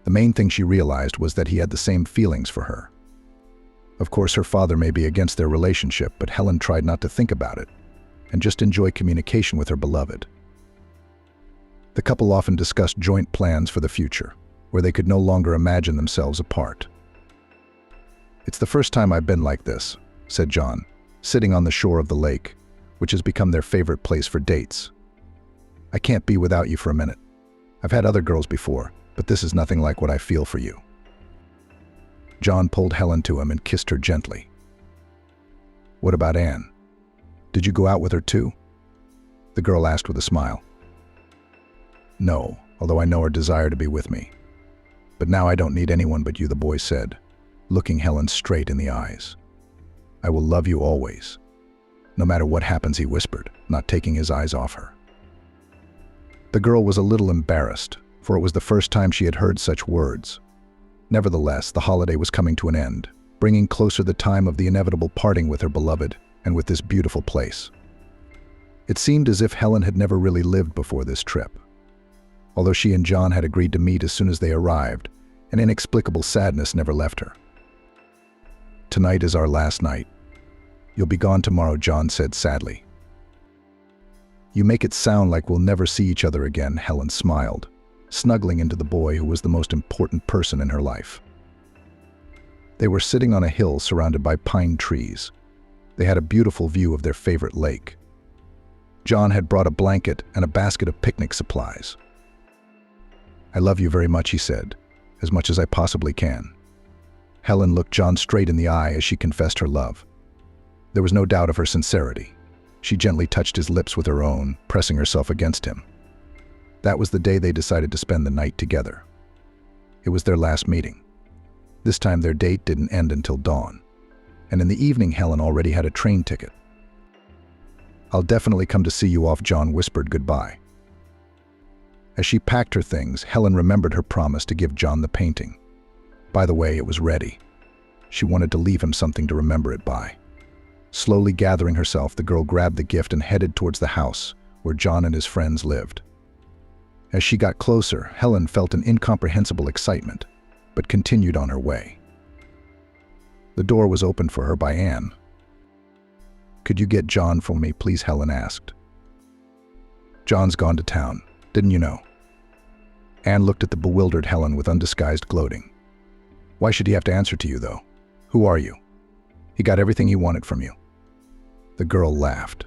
S1: The main thing she realized was that he had the same feelings for her. Of course, her father may be against their relationship, but Helen tried not to think about it and just enjoy communication with her beloved. The couple often discussed joint plans for the future, where they could no longer imagine themselves apart. "It's the first time I've been like this," said John, sitting on the shore of the lake, which has become their favorite place for dates. "I can't be without you for a minute. I've had other girls before, but this is nothing like what I feel for you." John pulled Helen to him and kissed her gently. "What about Anne? Did you go out with her too?" the girl asked with a smile. "No, although I know her desire to be with me. But now I don't need anyone but you," the boy said, looking Helen straight in the eyes. "I will love you always. No matter what happens," he whispered, not taking his eyes off her. The girl was a little embarrassed, for it was the first time she had heard such words. Nevertheless, the holiday was coming to an end, bringing closer the time of the inevitable parting with her beloved and with this beautiful place. It seemed as if Helen had never really lived before this trip. Although she and John had agreed to meet as soon as they arrived, an inexplicable sadness never left her. "Tonight is our last night. You'll be gone tomorrow, John said sadly. You make it sound like we'll never see each other again, Helen smiled, snuggling into the boy who was the most important person in her life. They were sitting on a hill surrounded by pine trees. They had a beautiful view of their favorite lake. John had brought a blanket and a basket of picnic supplies. I love you very much, he said, as much as I possibly can. Helen looked John straight in the eye as she confessed her love. There was no doubt of her sincerity. She gently touched his lips with her own, pressing herself against him. That was the day they decided to spend the night together. It was their last meeting. This time their date didn't end until dawn, and in the evening Helen already had a train ticket. I'll definitely come to see you off, John whispered goodbye. As she packed her things, Helen remembered her promise to give John the painting. By the way, it was ready. She wanted to leave him something to remember it by. Slowly gathering herself, the girl grabbed the gift and headed towards the house where John and his friends lived. As she got closer, Helen felt an incomprehensible excitement, but continued on her way. The door was opened for her by Anne. Could you get John for me, please? Helen asked. John's gone to town, didn't you know? Anne looked at the bewildered Helen with undisguised gloating. Why should he have to answer to you, though? Who are you? He got everything he wanted from you. The girl laughed.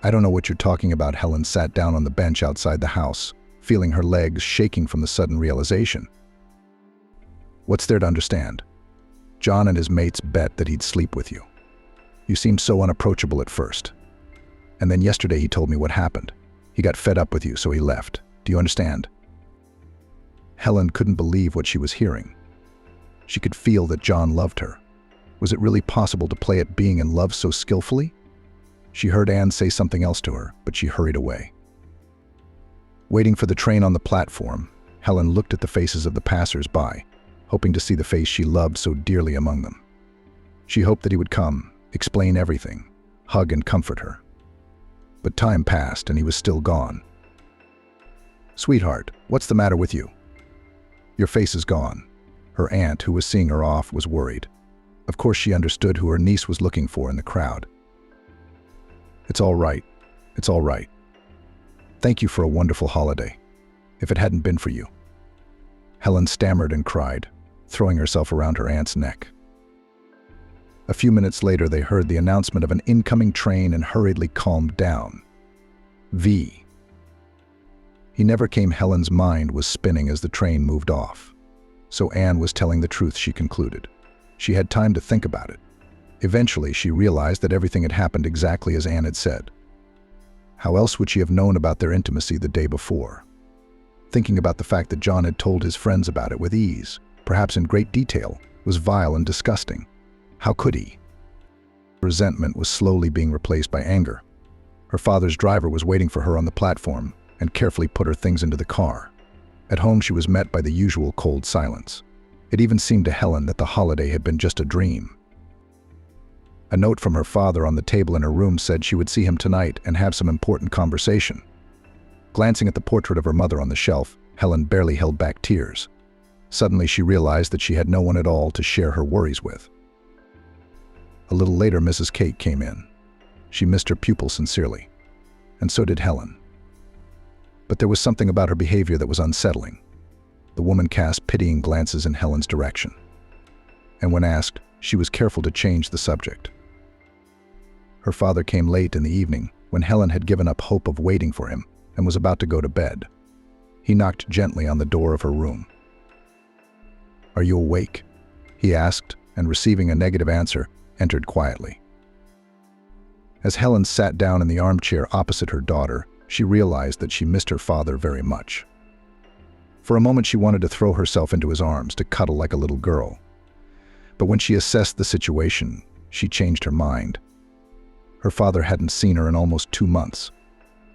S1: I don't know what you're talking about. Helen sat down on the bench outside the house, feeling her legs shaking from the sudden realization. What's there to understand? John and his mates bet that he'd sleep with you. You seemed so unapproachable at first. And then yesterday he told me what happened. He got fed up with you, so he left. Do you understand? Helen couldn't believe what she was hearing. She could feel that John loved her. Was it really possible to play at being in love so skillfully? She heard Anne say something else to her, but she hurried away. Waiting for the train on the platform, Helen looked at the faces of the passers-by, hoping to see the face she loved so dearly among them. She hoped that he would come, explain everything, hug and comfort her. But time passed and he was still gone. Sweetheart, what's the matter with you? Your face is gone. Her aunt, who was seeing her off, was worried. Of course she understood who her niece was looking for in the crowd. It's all right. It's all right. Thank you for a wonderful holiday. If it hadn't been for you. Helen stammered and cried, throwing herself around her aunt's neck. A few minutes later, they heard the announcement of an incoming train and hurriedly calmed down. V. He never came. Helen's mind was spinning as the train moved off. So Anne was telling the truth, she concluded. She had time to think about it. Eventually, she realized that everything had happened exactly as Anne had said. How else would she have known about their intimacy the day before? Thinking about the fact that John had told his friends about it with ease, perhaps in great detail, was vile and disgusting. How could he? Resentment was slowly being replaced by anger. Her father's driver was waiting for her on the platform and carefully put her things into the car. At home, she was met by the usual cold silence. It even seemed to Helen that the holiday had been just a dream. A note from her father on the table in her room said she would see him tonight and have some important conversation. Glancing at the portrait of her mother on the shelf, Helen barely held back tears. Suddenly she realized that she had no one at all to share her worries with. A little later, Mrs. Kate came in. She missed her pupil sincerely, and so did Helen. But there was something about her behavior that was unsettling. The woman cast pitying glances in Helen's direction. And when asked, she was careful to change the subject. Her father came late in the evening when Helen had given up hope of waiting for him and was about to go to bed. He knocked gently on the door of her room. "Are you awake?" he asked, and receiving a negative answer, entered quietly. As Helen sat down in the armchair opposite her daughter, she realized that she missed her father very much. For a moment she wanted to throw herself into his arms to cuddle like a little girl. But when she assessed the situation, she changed her mind. Her father hadn't seen her in almost 2 months,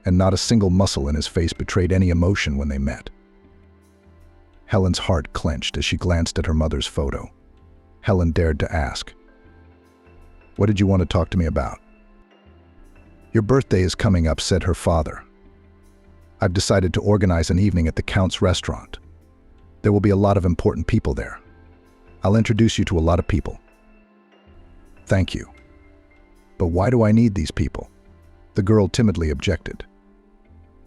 S1: and not a single muscle in his face betrayed any emotion when they met. Helen's heart clenched as she glanced at her mother's photo. Helen dared to ask, "What did you want to talk to me about?" "Your birthday is coming up," said her father. "I've decided to organize an evening at the Count's restaurant. There will be a lot of important people there. I'll introduce you to a lot of people." "Thank you. But why do I need these people? The girl timidly objected.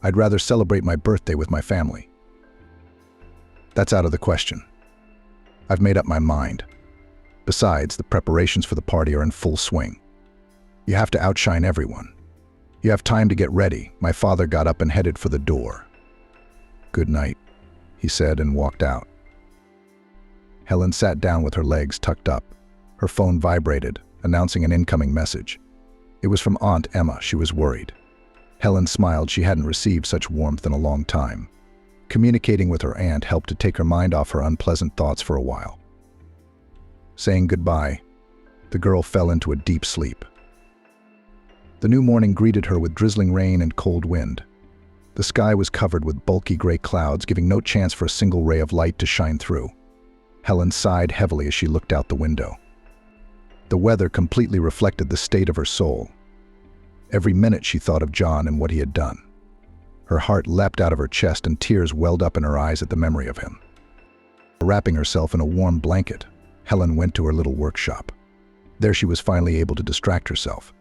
S1: I'd rather celebrate my birthday with my family. That's out of the question. I've made up my mind. Besides, the preparations for the party are in full swing. You have to outshine everyone. You have time to get ready. My father got up and headed for the door. Good night, he said and walked out. Helen sat down with her legs tucked up. Her phone vibrated, announcing an incoming message. It was from Aunt Emma. She was worried. Helen smiled. She hadn't received such warmth in a long time. Communicating with her aunt helped to take her mind off her unpleasant thoughts for a while. Saying goodbye, the girl fell into a deep sleep. The new morning greeted her with drizzling rain and cold wind. The sky was covered with bulky gray clouds, giving no chance for a single ray of light to shine through. Helen sighed heavily as she looked out the window. The weather completely reflected the state of her soul. Every minute she thought of John and what he had done. Her heart leapt out of her chest and tears welled up in her eyes at the memory of him. Wrapping herself in a warm blanket, Helen went to her little workshop. There she was finally able to distract herself.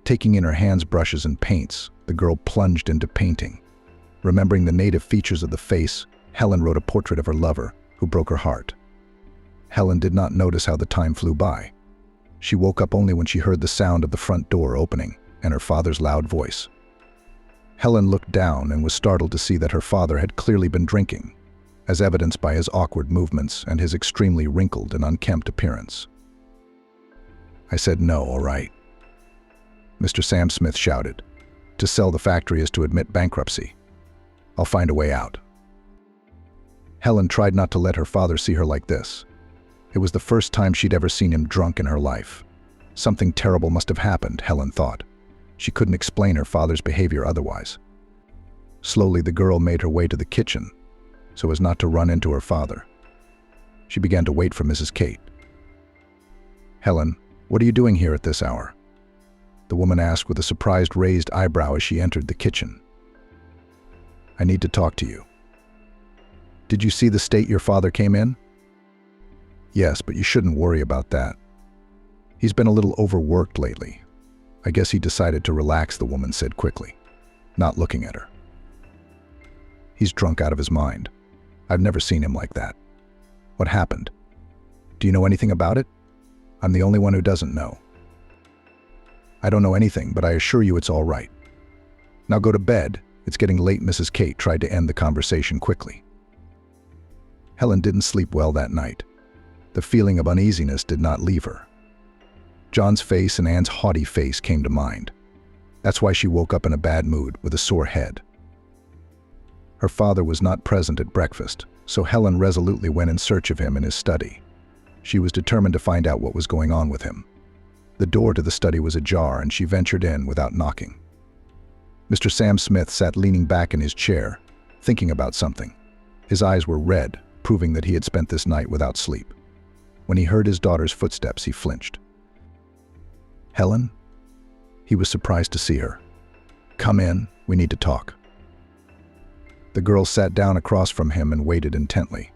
S1: Taking in her hands brushes and paints, the girl plunged into painting. Remembering the native features of the face, Helen wrote a portrait of her lover, who broke her heart. Helen did not notice how the time flew by. She woke up only when she heard the sound of the front door opening and her father's loud voice. Helen looked down and was startled to see that her father had clearly been drinking, as evidenced by his awkward movements and his extremely wrinkled and unkempt appearance. I said no, all right. Mr. Sam Smith shouted. To sell the factory is to admit bankruptcy. I'll find a way out. Helen tried not to let her father see her like this. It was the first time she'd ever seen him drunk in her life. Something terrible must have happened, Helen thought. She couldn't explain her father's behavior otherwise. Slowly, the girl made her way to the kitchen, so as not to run into her father. She began to wait for Mrs. Kate. Helen, what are you doing here at this hour? The woman asked with a surprised raised eyebrow as she entered the kitchen. I need to talk to you. Did you see the state your father came in? Yes, but you shouldn't worry about that. He's been a little overworked lately. I guess he decided to relax, the woman said quickly, not looking at her. He's drunk out of his mind. I've never seen him like that. What happened? Do you know anything about it? I'm the only one who doesn't know. I don't know anything, but I assure you it's all right. Now go to bed. It's getting late. Mrs. Kate tried to end the conversation quickly. Helen didn't sleep well that night. The feeling of uneasiness did not leave her. John's face and Anne's haughty face came to mind. That's why she woke up in a bad mood with a sore head. Her father was not present at breakfast, so Helen resolutely went in search of him in his study. She was determined to find out what was going on with him. The door to the study was ajar and she ventured in without knocking. Mr. Sam Smith sat leaning back in his chair, thinking about something. His eyes were red, proving that he had spent this night without sleep. When he heard his daughter's footsteps, he flinched. Helen? He was surprised to see her. Come in, we need to talk. The girl sat down across from him and waited intently.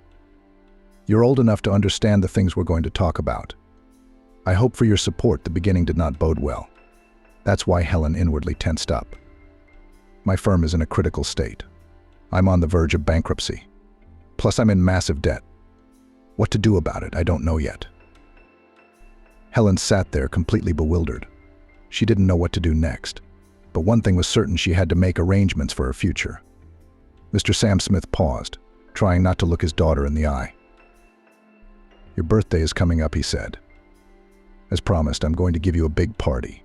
S1: You're old enough to understand the things we're going to talk about. I hope for your support. The beginning did not bode well. That's why Helen inwardly tensed up. My firm is in a critical state. I'm on the verge of bankruptcy. Plus, I'm in massive debt. What to do about it, I don't know yet. Helen sat there completely bewildered. She didn't know what to do next. But one thing was certain: she had to make arrangements for her future. Mr. Sam Smith paused, trying not to look his daughter in the eye. Your birthday is coming up, he said. As promised, I'm going to give you a big party.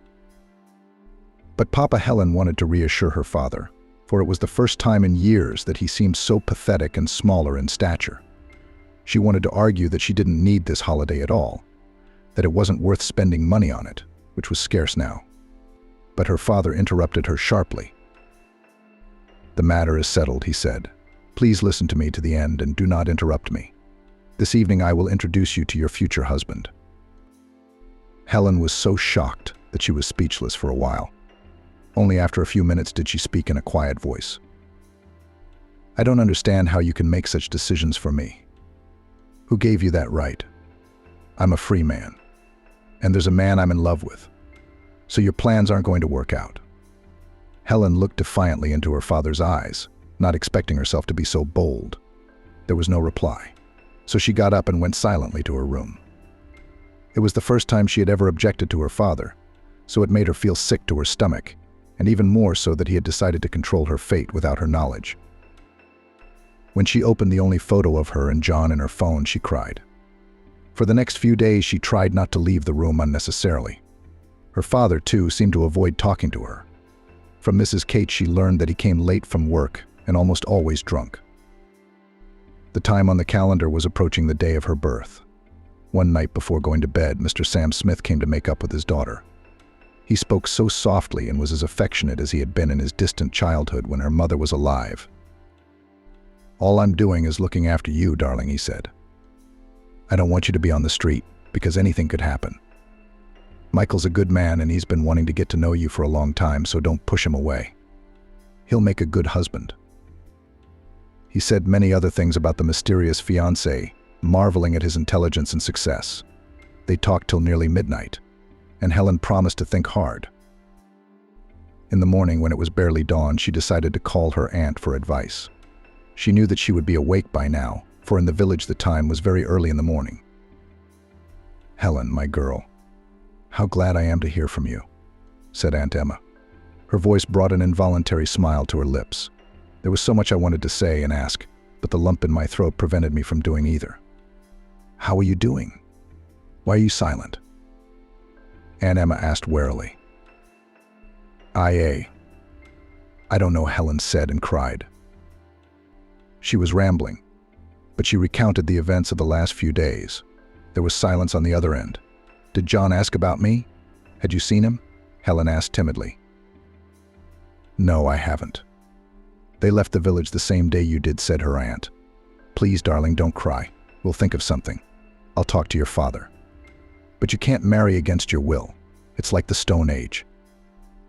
S1: But Papa, Helen wanted to reassure her father, for it was the first time in years that he seemed so pathetic and smaller in stature. She wanted to argue that she didn't need this holiday at all, that it wasn't worth spending money on it, which was scarce now. But her father interrupted her sharply. The matter is settled, he said. Please listen to me to the end and do not interrupt me. This evening I will introduce you to your future husband. Helen was so shocked that she was speechless for a while. Only after a few minutes did she speak in a quiet voice. I don't understand how you can make such decisions for me. Who gave you that right? I'm a free man, and there's a man I'm in love with. So your plans aren't going to work out." Helen looked defiantly into her father's eyes, not expecting herself to be so bold. There was no reply, so she got up and went silently to her room. It was the first time she had ever objected to her father, so it made her feel sick to her stomach, and even more so that he had decided to control her fate without her knowledge. When she opened the only photo of her and John in her phone, she cried. For the next few days, she tried not to leave the room unnecessarily. Her father, too, seemed to avoid talking to her. From Mrs. Kate, she learned that he came late from work and almost always drunk. The time on the calendar was approaching the day of her birth. One night before going to bed, Mr. Sam Smith came to make up with his daughter. He spoke so softly and was as affectionate as he had been in his distant childhood when her mother was alive. "All I'm doing is looking after you, darling," he said. "I don't want you to be on the street, because anything could happen. Michael's a good man and he's been wanting to get to know you for a long time, so don't push him away. He'll make a good husband." He said many other things about the mysterious fiancé, marveling at his intelligence and success. They talked till nearly midnight, and Helen promised to think hard. In the morning, when it was barely dawn, she decided to call her aunt for advice. She knew that she would be awake by now, for in the village the time was very early in the morning. "Helen, my girl, how glad I am to hear from you," said Aunt Emma. Her voice brought an involuntary smile to her lips. There was so much I wanted to say and ask, but the lump in my throat prevented me from doing either. "How are you doing? Why are you silent?" Aunt Emma asked warily. I don't know," Helen said and cried. She was rambling, but she recounted the events of the last few days. There was silence on the other end. "Did John ask about me? Had you seen him?" Helen asked timidly. "No, I haven't. They left the village the same day you did," said her aunt. "Please, darling, don't cry. We'll think of something. I'll talk to your father. But you can't marry against your will. It's like the Stone Age."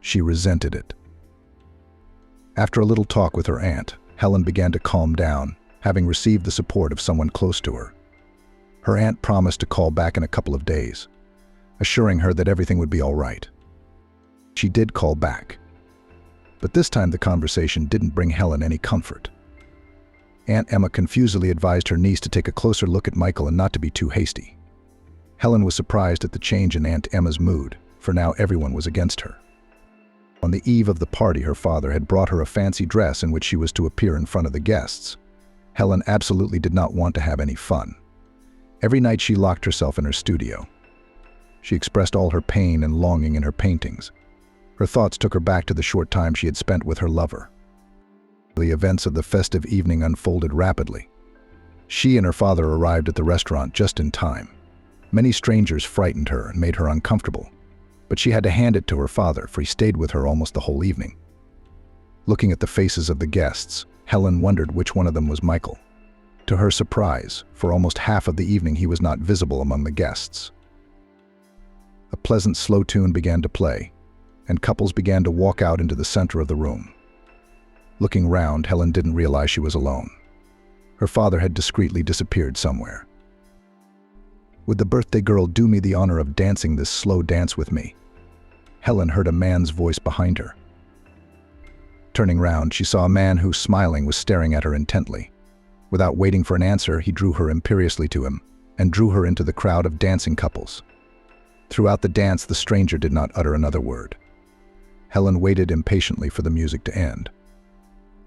S1: She resented it. After a little talk with her aunt, Helen began to calm down, having received the support of someone close to her. Her aunt promised to call back in a couple of days, assuring her that everything would be all right. She did call back. But this time the conversation didn't bring Helen any comfort. Aunt Emma confusedly advised her niece to take a closer look at Michael and not to be too hasty. Helen was surprised at the change in Aunt Emma's mood, for now everyone was against her. On the eve of the party, her father had brought her a fancy dress in which she was to appear in front of the guests. Helen absolutely did not want to have any fun. Every night she locked herself in her studio. She expressed all her pain and longing in her paintings. Her thoughts took her back to the short time she had spent with her lover. The events of the festive evening unfolded rapidly. She and her father arrived at the restaurant just in time. Many strangers frightened her and made her uncomfortable, but she had to hand it to her father, for he stayed with her almost the whole evening. Looking at the faces of the guests, Helen wondered which one of them was Michael. To her surprise, for almost half of the evening he was not visible among the guests. A pleasant slow tune began to play, and couples began to walk out into the center of the room. Looking round, Helen didn't realize she was alone. Her father had discreetly disappeared somewhere. "Would the birthday girl do me the honor of dancing this slow dance with me?" Helen heard a man's voice behind her. Turning round, she saw a man who, smiling, was staring at her intently. Without waiting for an answer, he drew her imperiously to him and drew her into the crowd of dancing couples. Throughout the dance, the stranger did not utter another word. Helen waited impatiently for the music to end.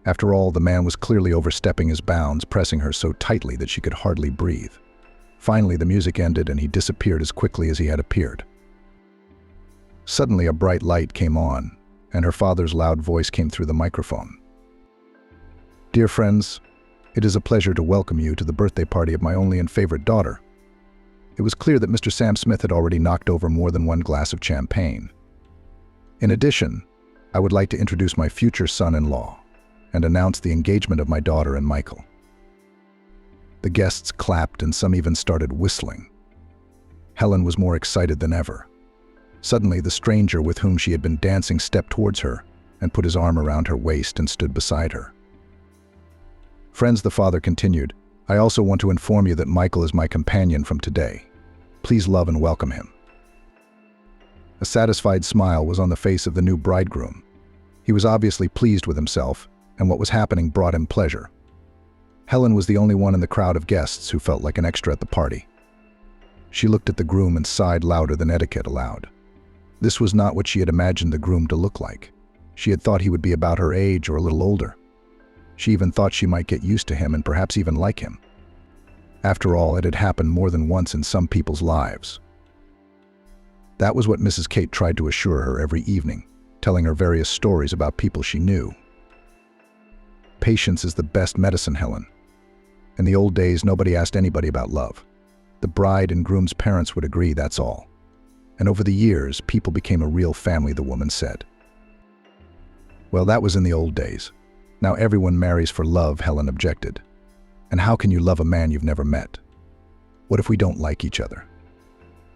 S1: After all, the man was clearly overstepping his bounds, pressing her so tightly that she could hardly breathe. Finally, the music ended and he disappeared as quickly as he had appeared. Suddenly, a bright light came on, and her father's loud voice came through the microphone. "Dear friends, it is a pleasure to welcome you to the birthday party of my only and favorite daughter." It was clear that Mr. Sam Smith had already knocked over more than one glass of champagne. "In addition, I would like to introduce my future son-in-law and announce the engagement of my daughter and Michael." The guests clapped and some even started whistling. Helen was more excited than ever. Suddenly, the stranger with whom she had been dancing stepped towards her and put his arm around her waist and stood beside her. "Friends," the father continued, "I also want to inform you that Michael is my companion from today. Please love and welcome him." A satisfied smile was on the face of the new bridegroom. He was obviously pleased with himself, and what was happening brought him pleasure. Helen was the only one in the crowd of guests who felt like an extra at the party. She looked at the groom and sighed louder than etiquette allowed. This was not what she had imagined the groom to look like. She had thought he would be about her age or a little older. She even thought she might get used to him and perhaps even like him. After all, it had happened more than once in some people's lives. That was what Mrs. Kate tried to assure her every evening, telling her various stories about people she knew. Patience is the best medicine, Helen. In the old days, nobody asked anybody about love. The bride and groom's parents would agree, that's all. And over the years, people became a real family, the woman said. Well, that was in the old days. Now everyone marries for love, Helen objected. And how can you love a man you've never met? What if we don't like each other?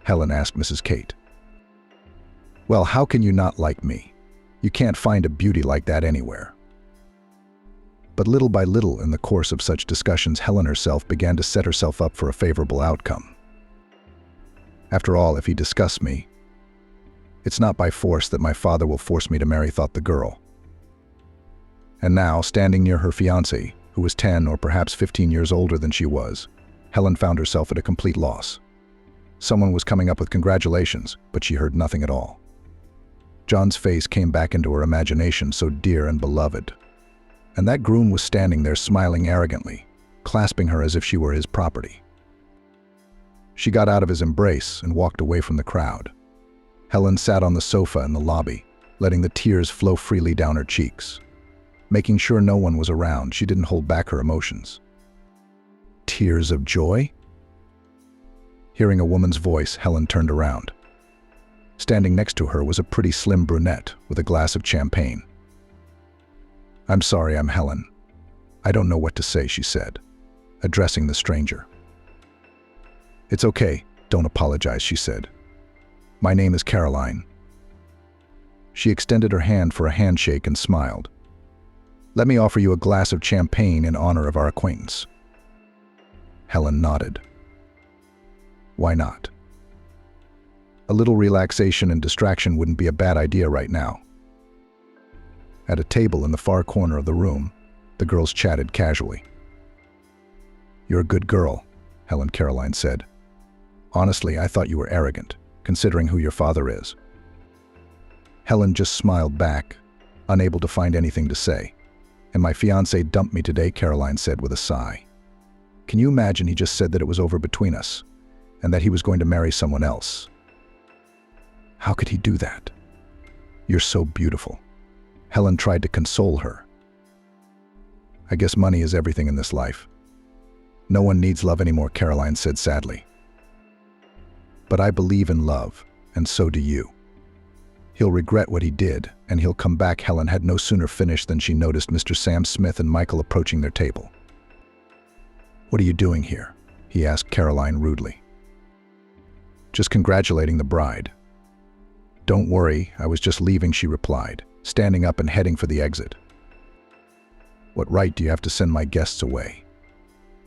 S1: Helen asked Mrs. Kate. Well, how can you not like me? You can't find a beauty like that anywhere. But little by little in the course of such discussions, Helen herself began to set herself up for a favorable outcome. After all, if he disgusts me, it's not by force that my father will force me to marry, thought the girl. And now, standing near her fiancé, who was 10 or perhaps 15 years older than she was, Helen found herself at a complete loss. Someone was coming up with congratulations, but she heard nothing at all. John's face came back into her imagination, so dear and beloved. And that groom was standing there smiling arrogantly, clasping her as if she were his property. She got out of his embrace and walked away from the crowd. Helen sat on the sofa in the lobby, letting the tears flow freely down her cheeks. Making sure no one was around, she didn't hold back her emotions. Tears of joy? Hearing a woman's voice, Helen turned around. Standing next to her was a pretty slim brunette with a glass of champagne. I'm sorry, I'm Helen. I don't know what to say, she said, addressing the stranger. It's okay, don't apologize, she said. My name is Caroline. She extended her hand for a handshake and smiled. Let me offer you a glass of champagne in honor of our acquaintance. Helen nodded. Why not? A little relaxation and distraction wouldn't be a bad idea right now. At a table in the far corner of the room, the girls chatted casually. You're a good girl, Caroline said. Honestly, I thought you were arrogant, considering who your father is. Helen just smiled back, unable to find anything to say. And my fiancé dumped me today, Caroline said with a sigh. Can you imagine he just said that it was over between us, and that he was going to marry someone else? How could he do that? You're so beautiful. Helen tried to console her. I guess money is everything in this life. No one needs love anymore, Caroline said sadly. But I believe in love, and so do you. He'll regret what he did, and he'll come back. Helen had no sooner finished than she noticed Mr. Sam Smith and Michael approaching their table. What are you doing here? He asked Caroline rudely. Just congratulating the bride. Don't worry, I was just leaving, she replied, standing up and heading for the exit. What right do you have to send my guests away?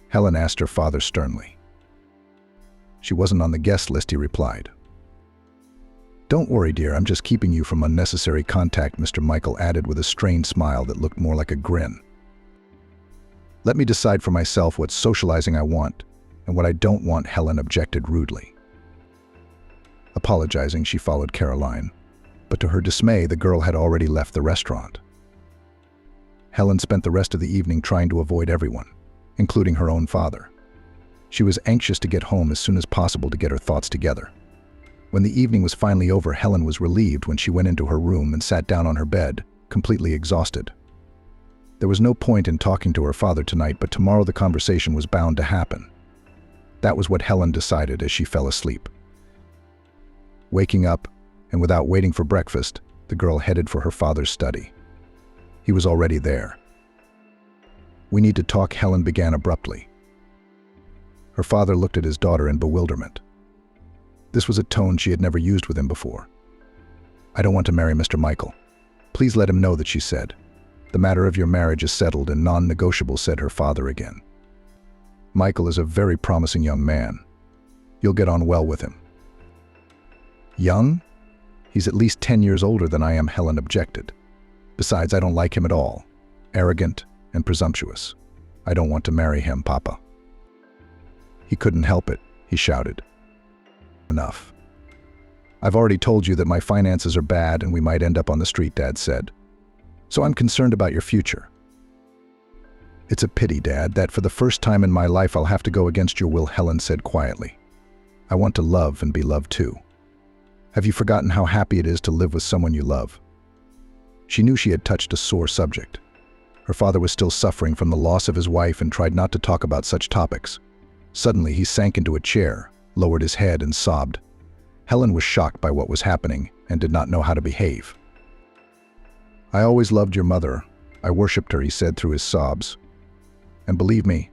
S1: Helen asked her father sternly. She wasn't on the guest list, he replied. Don't worry, dear, I'm just keeping you from unnecessary contact, Mr. Michael added with a strained smile that looked more like a grin. Let me decide for myself what socializing I want and what I don't want, Helen objected rudely. Apologizing, she followed Caroline, but to her dismay, the girl had already left the restaurant. Helen spent the rest of the evening trying to avoid everyone, including her own father. She was anxious to get home as soon as possible to get her thoughts together. When the evening was finally over, Helen was relieved when she went into her room and sat down on her bed, completely exhausted. There was no point in talking to her father tonight, but tomorrow the conversation was bound to happen. That was what Helen decided as she fell asleep. Waking up, and without waiting for breakfast, the girl headed for her father's study. He was already there. We need to talk, Helen began abruptly. Her father looked at his daughter in bewilderment. This was a tone she had never used with him before. I don't want to marry Mr. Michael. Please let him know that, she said. The matter of your marriage is settled and non-negotiable, said her father again. Michael is a very promising young man. You'll get on well with him. Young? He's at least 10 years older than I am, Helen objected. Besides, I don't like him at all. Arrogant and presumptuous. I don't want to marry him, Papa. He couldn't help it, he shouted. Enough. I've already told you that my finances are bad and we might end up on the street, Dad said. So I'm concerned about your future. It's a pity, Dad, that for the first time in my life I'll have to go against your will, Helen said quietly. I want to love and be loved too. Have you forgotten how happy it is to live with someone you love? She knew she had touched a sore subject. Her father was still suffering from the loss of his wife and tried not to talk about such topics. Suddenly, he sank into a chair, lowered his head, and sobbed. Helen was shocked by what was happening and did not know how to behave. I always loved your mother. I worshipped her, he said through his sobs. And believe me,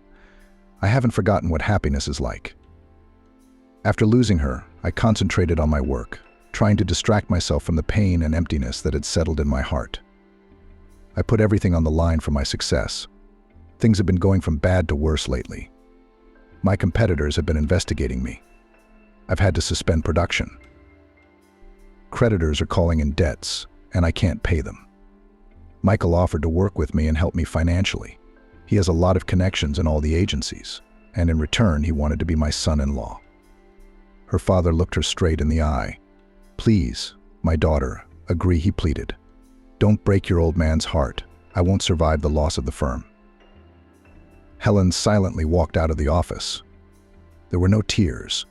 S1: I haven't forgotten what happiness is like. After losing her, I concentrated on my work, trying to distract myself from the pain and emptiness that had settled in my heart. I put everything on the line for my success. Things have been going from bad to worse lately. My competitors have been investigating me. I've had to suspend production. Creditors are calling in debts, and I can't pay them. Michael offered to work with me and help me financially. He has a lot of connections in all the agencies, and in return he wanted to be my son-in-law. Her father looked her straight in the eye. Please, my daughter, agree, he pleaded. Don't break your old man's heart. I won't survive the loss of the firm. Helen silently walked out of the office. There were no tears.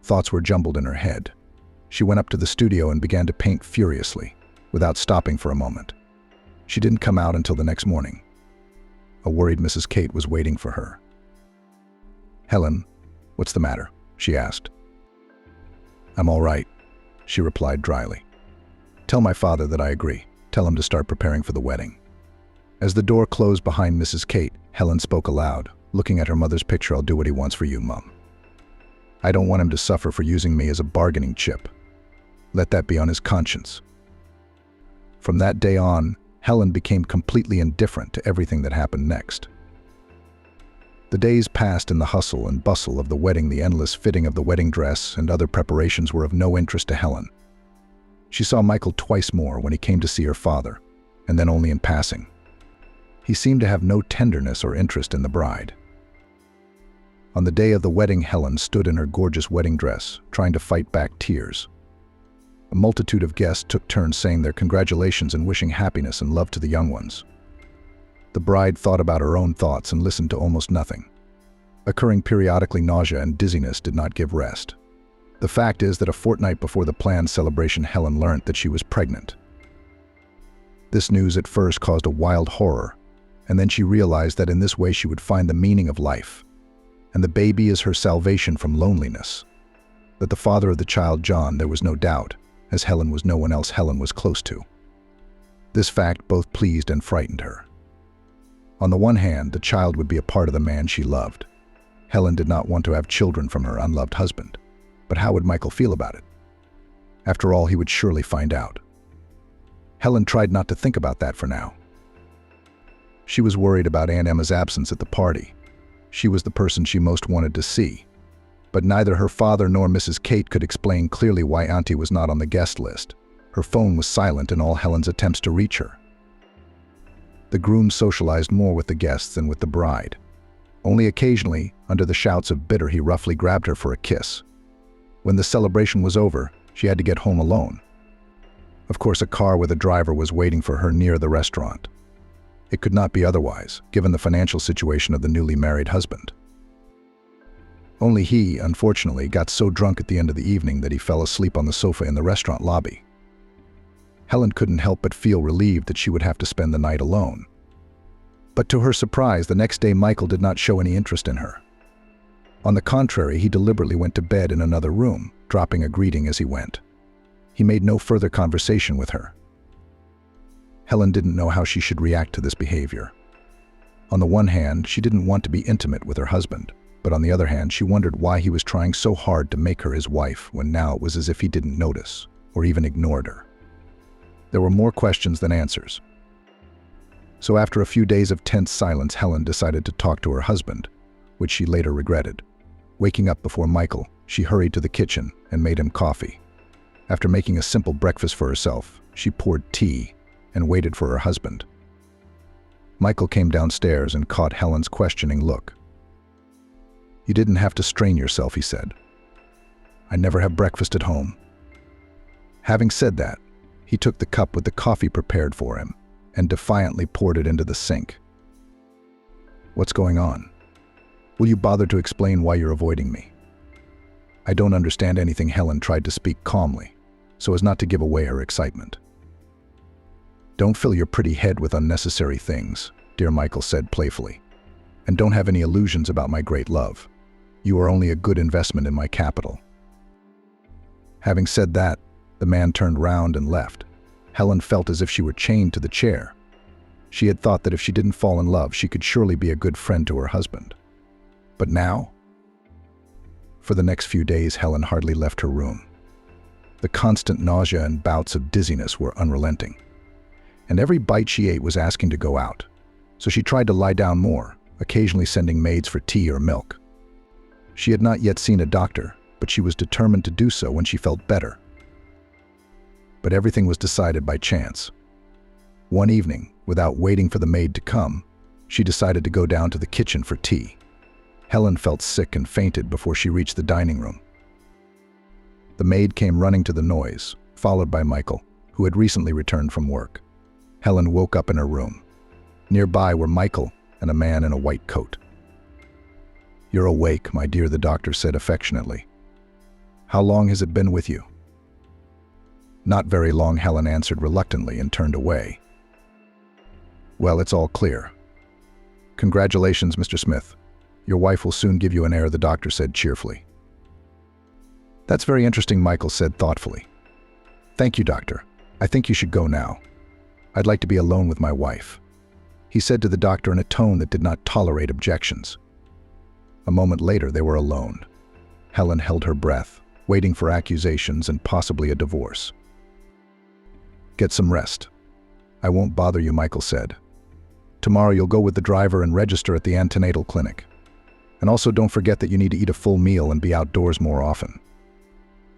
S1: Thoughts were jumbled in her head. She went up to the studio and began to paint furiously, without stopping for a moment. She didn't come out until the next morning. A worried Mrs. Kate was waiting for her. Helen, what's the matter? She asked. I'm all right, she replied dryly. Tell my father that I agree. Tell him to start preparing for the wedding. As the door closed behind Mrs. Kate, Helen spoke aloud, looking at her mother's picture. I'll do what he wants for you, Mum. I don't want him to suffer for using me as a bargaining chip. Let that be on his conscience. From that day on, Helen became completely indifferent to everything that happened next. The days passed in the hustle and bustle of the wedding. The endless fitting of the wedding dress and other preparations were of no interest to Helen. She saw Michael twice more when he came to see her father, and then only in passing. He seemed to have no tenderness or interest in the bride. On the day of the wedding, Helen stood in her gorgeous wedding dress, trying to fight back tears. A multitude of guests took turns saying their congratulations and wishing happiness and love to the young ones. The bride thought about her own thoughts and listened to almost nothing. Occurring periodically, nausea and dizziness did not give rest. The fact is that a fortnight before the planned celebration, Helen learned that she was pregnant. This news at first caused a wild horror, and then she realized that in this way she would find the meaning of life, and the baby is her salvation from loneliness. That the father of the child, John, there was no doubt, as Helen was no one else Helen was close to. This fact both pleased and frightened her. On the one hand, the child would be a part of the man she loved. Helen did not want to have children from her unloved husband. But how would Michael feel about it? After all, he would surely find out. Helen tried not to think about that for now. She was worried about Aunt Emma's absence at the party. She was the person she most wanted to see. But neither her father nor Mrs. Kate could explain clearly why Auntie was not on the guest list. Her phone was silent in all Helen's attempts to reach her. The groom socialized more with the guests than with the bride. Only occasionally, under the shouts of bitter, he roughly grabbed her for a kiss. When the celebration was over, she had to get home alone. Of course, a car with a driver was waiting for her near the restaurant. It could not be otherwise, given the financial situation of the newly married husband. Only he, unfortunately, got so drunk at the end of the evening that he fell asleep on the sofa in the restaurant lobby. Helen couldn't help but feel relieved that she would have to spend the night alone. But to her surprise, the next day Michael did not show any interest in her. On the contrary, he deliberately went to bed in another room, dropping a greeting as he went. He made no further conversation with her. Helen didn't know how she should react to this behavior. On the one hand, she didn't want to be intimate with her husband, but on the other hand, she wondered why he was trying so hard to make her his wife when now it was as if he didn't notice, or even ignored her. There were more questions than answers. So after a few days of tense silence, Helen decided to talk to her husband, which she later regretted. Waking up before Michael, she hurried to the kitchen and made him coffee. After making a simple breakfast for herself, she poured tea and waited for her husband. Michael came downstairs and caught Helen's questioning look. "You didn't have to strain yourself," he said. "I never have breakfast at home." Having said that, he took the cup with the coffee prepared for him and defiantly poured it into the sink. "What's going on? Will you bother to explain why you're avoiding me?" "I don't understand anything." Helen tried to speak calmly, so as not to give away her excitement. "Don't fill your pretty head with unnecessary things," dear Michael said playfully. "And don't have any illusions about my great love. You are only a good investment in my capital." Having said that, the man turned round and left. Helen felt as if she were chained to the chair. She had thought that if she didn't fall in love, she could surely be a good friend to her husband. But now? For the next few days, Helen hardly left her room. The constant nausea and bouts of dizziness were unrelenting, and every bite she ate was asking to go out, so she tried to lie down more, occasionally sending maids for tea or milk. She had not yet seen a doctor, but she was determined to do so when she felt better. But everything was decided by chance. One evening, without waiting for the maid to come, she decided to go down to the kitchen for tea. Helen felt sick and fainted before she reached the dining room. The maid came running to the noise, followed by Michael, who had recently returned from work. Helen woke up in her room. Nearby were Michael and a man in a white coat. "You're awake, my dear," the doctor said affectionately. "How long has it been with you?" "Not very long," Helen answered reluctantly and turned away. "Well, it's all clear. Congratulations, Mr. Smith. Your wife will soon give you an heir," the doctor said cheerfully. "That's very interesting," Michael said thoughtfully. "Thank you, doctor. I think you should go now. I'd like to be alone with my wife," he said to the doctor in a tone that did not tolerate objections. A moment later, they were alone. Helen held her breath, waiting for accusations and possibly a divorce. "Get some rest. I won't bother you," Michael said. "Tomorrow you'll go with the driver and register at the antenatal clinic. And also don't forget that you need to eat a full meal and be outdoors more often."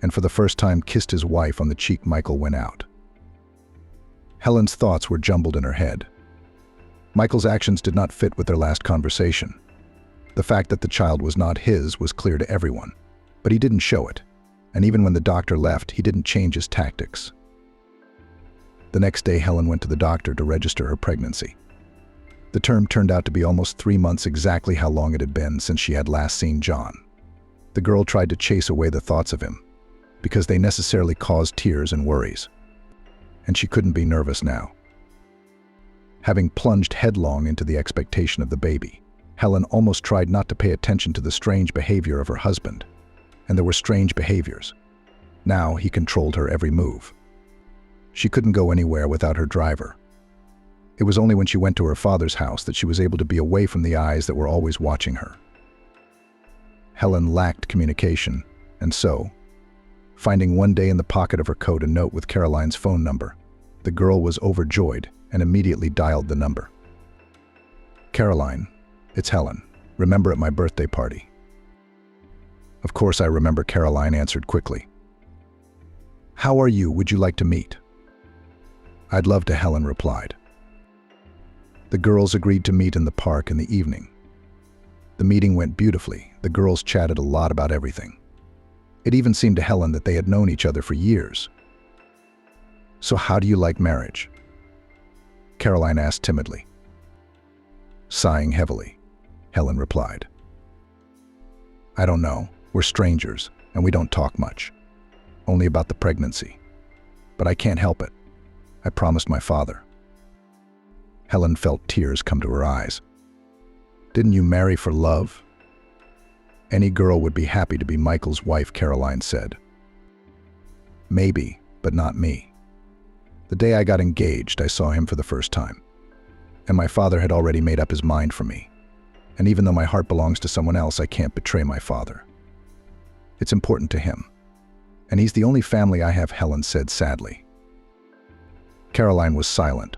S1: And for the first time kissed his wife on the cheek. Michael went out. Helen's thoughts were jumbled in her head. Michael's actions did not fit with their last conversation. The fact that the child was not his was clear to everyone, but he didn't show it, and even when the doctor left, he didn't change his tactics. The next day, Helen went to the doctor to register her pregnancy. The term turned out to be almost 3 months, exactly how long it had been since she had last seen John. The girl tried to chase away the thoughts of him, because they necessarily caused tears and worries. And she couldn't be nervous now. Having plunged headlong into the expectation of the baby, Helen almost tried not to pay attention to the strange behavior of her husband. And there were strange behaviors. Now he controlled her every move. She couldn't go anywhere without her driver. It was only when she went to her father's house that she was able to be away from the eyes that were always watching her. Helen lacked communication, and so, finding one day in the pocket of her coat a note with Caroline's phone number, the girl was overjoyed and immediately dialed the number. "Caroline, it's Helen. Remember at my birthday party?" "Of course I remember," Caroline answered quickly. "How are you? Would you like to meet?" "I'd love to," Helen replied. The girls agreed to meet in the park in the evening. The meeting went beautifully. The girls chatted a lot about everything. It even seemed to Helen that they had known each other for years. "So how do you like marriage?" Caroline asked timidly. Sighing heavily, Helen replied, "I don't know. We're strangers, and we don't talk much. Only about the pregnancy. But I can't help it. I promised my father." Helen felt tears come to her eyes. "Didn't you marry for love?" "Any girl would be happy to be Michael's wife," Caroline said. "Maybe, but not me. The day I got engaged, I saw him for the first time. And my father had already made up his mind for me. And even though my heart belongs to someone else, I can't betray my father. It's important to him. And he's the only family I have," Helen said sadly. Caroline was silent.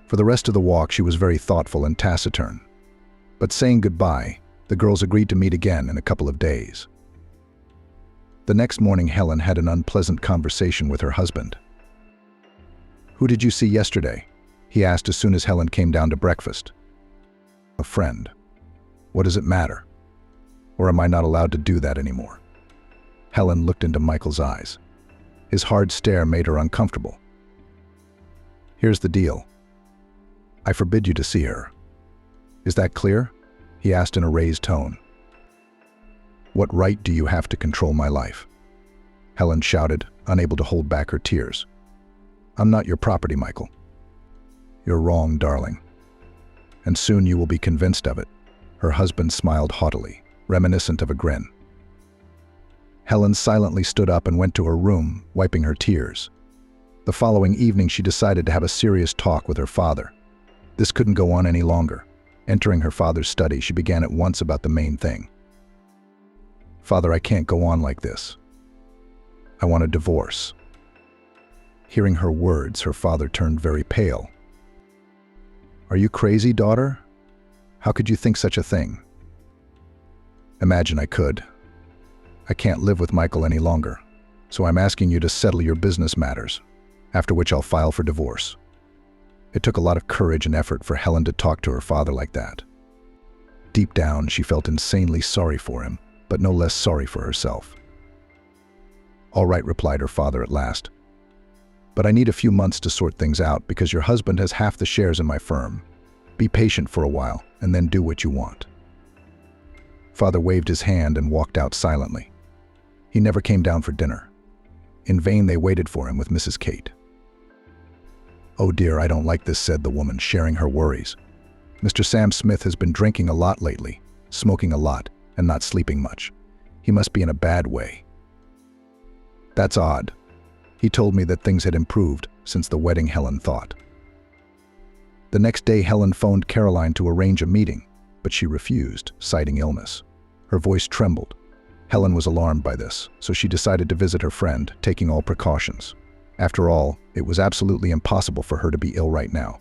S1: For the rest of the walk, she was very thoughtful and taciturn. But saying goodbye, the girls agreed to meet again in a couple of days. The next morning, Helen had an unpleasant conversation with her husband. "Who did you see yesterday?" he asked as soon as Helen came down to breakfast. "A friend." "What does it matter? Or am I not allowed to do that anymore?" Helen looked into Michael's eyes. His hard stare made her uncomfortable. "Here's the deal. I forbid you to see her. Is that clear?" he asked in a raised tone. "What right do you have to control my life?" Helen shouted, unable to hold back her tears. "I'm not your property, Michael." "You're wrong, darling. And soon you will be convinced of it." Her husband smiled haughtily, reminiscent of a grin. Helen silently stood up and went to her room, wiping her tears. The following evening, she decided to have a serious talk with her father. This couldn't go on any longer. Entering her father's study, she began at once about the main thing. "Father, I can't go on like this. I want a divorce." Hearing her words, her father turned very pale. "Are you crazy, daughter? How could you think such a thing?" "Imagine I could. I can't live with Michael any longer, so I'm asking you to settle your business matters, after which I'll file for divorce." It took a lot of courage and effort for Helen to talk to her father like that. Deep down, she felt insanely sorry for him, but no less sorry for herself. "All right," replied her father at last. "But I need a few months to sort things out because your husband has half the shares in my firm. Be patient for a while and then do what you want." Father waved his hand and walked out silently. He never came down for dinner. In vain they waited for him with Mrs. Kate. "Oh dear, I don't like this," said the woman, sharing her worries. "Mr. Sam Smith has been drinking a lot lately, smoking a lot, and not sleeping much. He must be in a bad way." "That's odd. He told me that things had improved since the wedding," Helen thought. The next day, Helen phoned Caroline to arrange a meeting, but she refused, citing illness. Her voice trembled. Helen was alarmed by this, so she decided to visit her friend, taking all precautions. After all, it was absolutely impossible for her to be ill right now.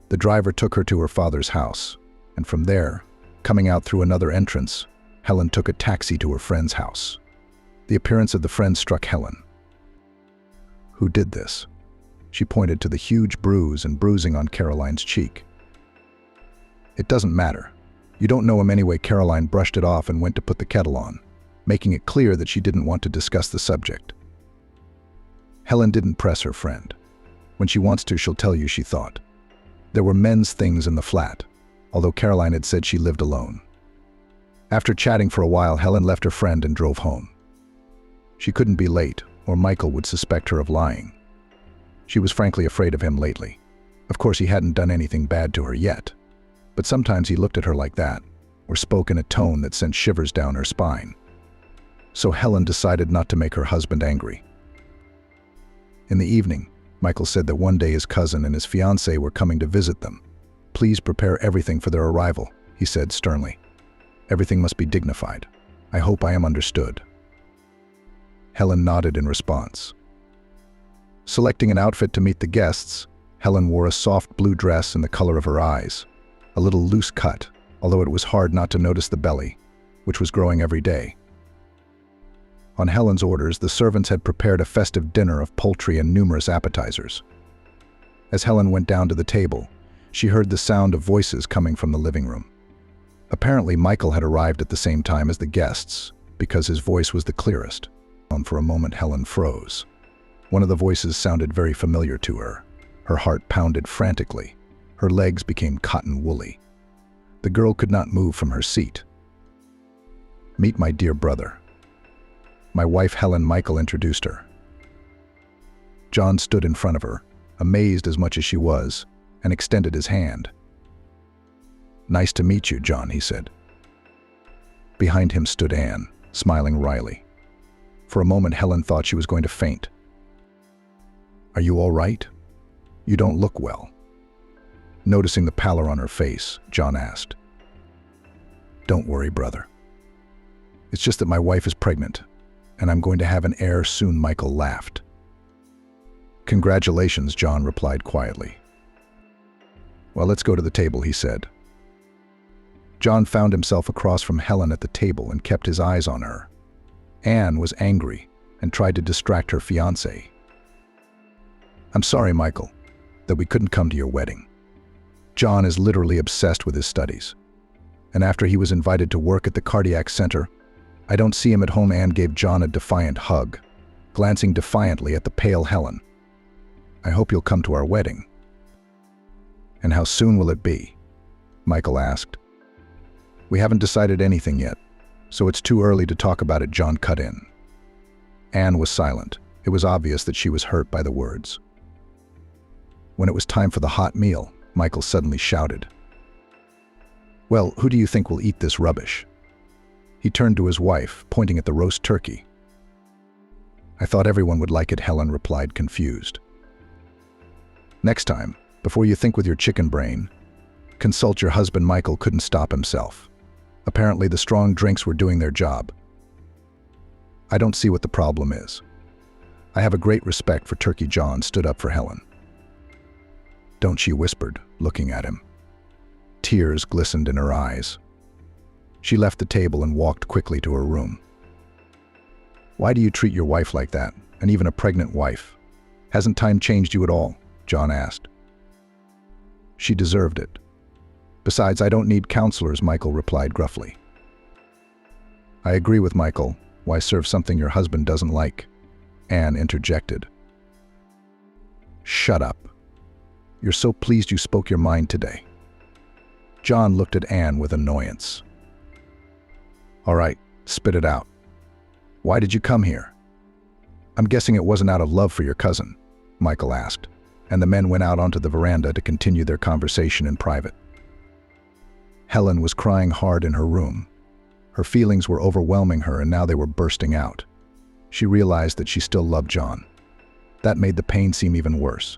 S1: The driver took her to her father's house, and from there, coming out through another entrance, Helen took a taxi to her friend's house. The appearance of the friend struck Helen. "Who did this?" She pointed to the huge bruise and bruising on Caroline's cheek. "It doesn't matter. You don't know him anyway." Caroline brushed it off and went to put the kettle on, making it clear that she didn't want to discuss the subject. Helen didn't press her friend. When she wants to, she'll tell you, she thought. There were men's things in the flat, although Caroline had said she lived alone. After chatting for a while, Helen left her friend and drove home. She couldn't be late, or Michael would suspect her of lying. She was frankly afraid of him lately. Of course, he hadn't done anything bad to her yet, but sometimes he looked at her like that, or spoke in a tone that sent shivers down her spine. So Helen decided not to make her husband angry. In the evening, Michael said that one day his cousin and his fiancée were coming to visit them. "Please prepare everything for their arrival," he said sternly. "Everything must be dignified. I hope I am understood." Helen nodded in response. Selecting an outfit to meet the guests, Helen wore a soft blue dress in the color of her eyes, a little loose cut, although it was hard not to notice the belly, which was growing every day. On Helen's orders, the servants had prepared a festive dinner of poultry and numerous appetizers. As Helen went down to the table, she heard the sound of voices coming from the living room. Apparently, Michael had arrived at the same time as the guests, because his voice was the clearest. For a moment, Helen froze. One of the voices sounded very familiar to her. Her heart pounded frantically. Her legs became cotton woolly. The girl could not move from her seat. "Meet my dear brother. My wife Helen," Michael introduced her. John stood in front of her, amazed as much as she was, and extended his hand. "Nice to meet you, John," he said. Behind him stood Anne, smiling wryly. For a moment, Helen thought she was going to faint. "Are you all right? You don't look well." Noticing the pallor on her face, John asked. "Don't worry, brother. It's just that my wife is pregnant, and I'm going to have an heir soon," Michael laughed. "Congratulations," John replied quietly. "Well, let's go to the table," he said. John found himself across from Helen at the table and kept his eyes on her. Anne was angry and tried to distract her fiancé. "I'm sorry, Michael, that we couldn't come to your wedding. John is literally obsessed with his studies. And after he was invited to work at the cardiac center, I don't see him at home." Anne gave John a defiant hug, glancing defiantly at the pale Helen. "I hope you'll come to our wedding." "And how soon will it be?" Michael asked. "We haven't decided anything yet, so it's too early to talk about it," John cut in. Anne was silent. It was obvious that she was hurt by the words. When it was time for the hot meal, Michael suddenly shouted, "Well, who do you think will eat this rubbish?" He turned to his wife, pointing at the roast turkey. "I thought everyone would like it," Helen replied, confused. "Next time, before you think with your chicken brain, consult your husband." Michael couldn't stop himself. Apparently the strong drinks were doing their job. "I don't see what the problem is. I have a great respect for turkey." John stood up for Helen. "Don't," she whispered, looking at him. Tears glistened in her eyes. She left the table and walked quickly to her room. "Why do you treat your wife like that, and even a pregnant wife? Hasn't time changed you at all?" John asked. "She deserved it. Besides, I don't need counselors," Michael replied gruffly. "I agree with Michael. Why serve something your husband doesn't like?" Anne interjected. "Shut up. You're so pleased you spoke your mind today." John looked at Anne with annoyance. "All right, spit it out. Why did you come here?" "I'm guessing it wasn't out of love for your cousin," Michael asked, and the men went out onto the veranda to continue their conversation in private. Helen was crying hard in her room. Her feelings were overwhelming her, and now they were bursting out. She realized that she still loved John. That made the pain seem even worse.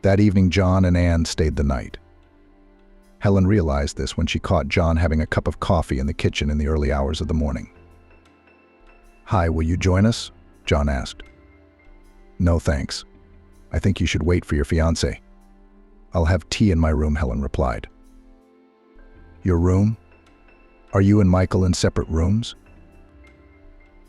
S1: That evening, John and Anne stayed the night. Helen realized this when she caught John having a cup of coffee in the kitchen in the early hours of the morning. "Hi, will you join us?" John asked. "No, thanks. I think you should wait for your fiancé." "I'll have tea in my room," Helen replied. "Your room? Are you and Michael in separate rooms?"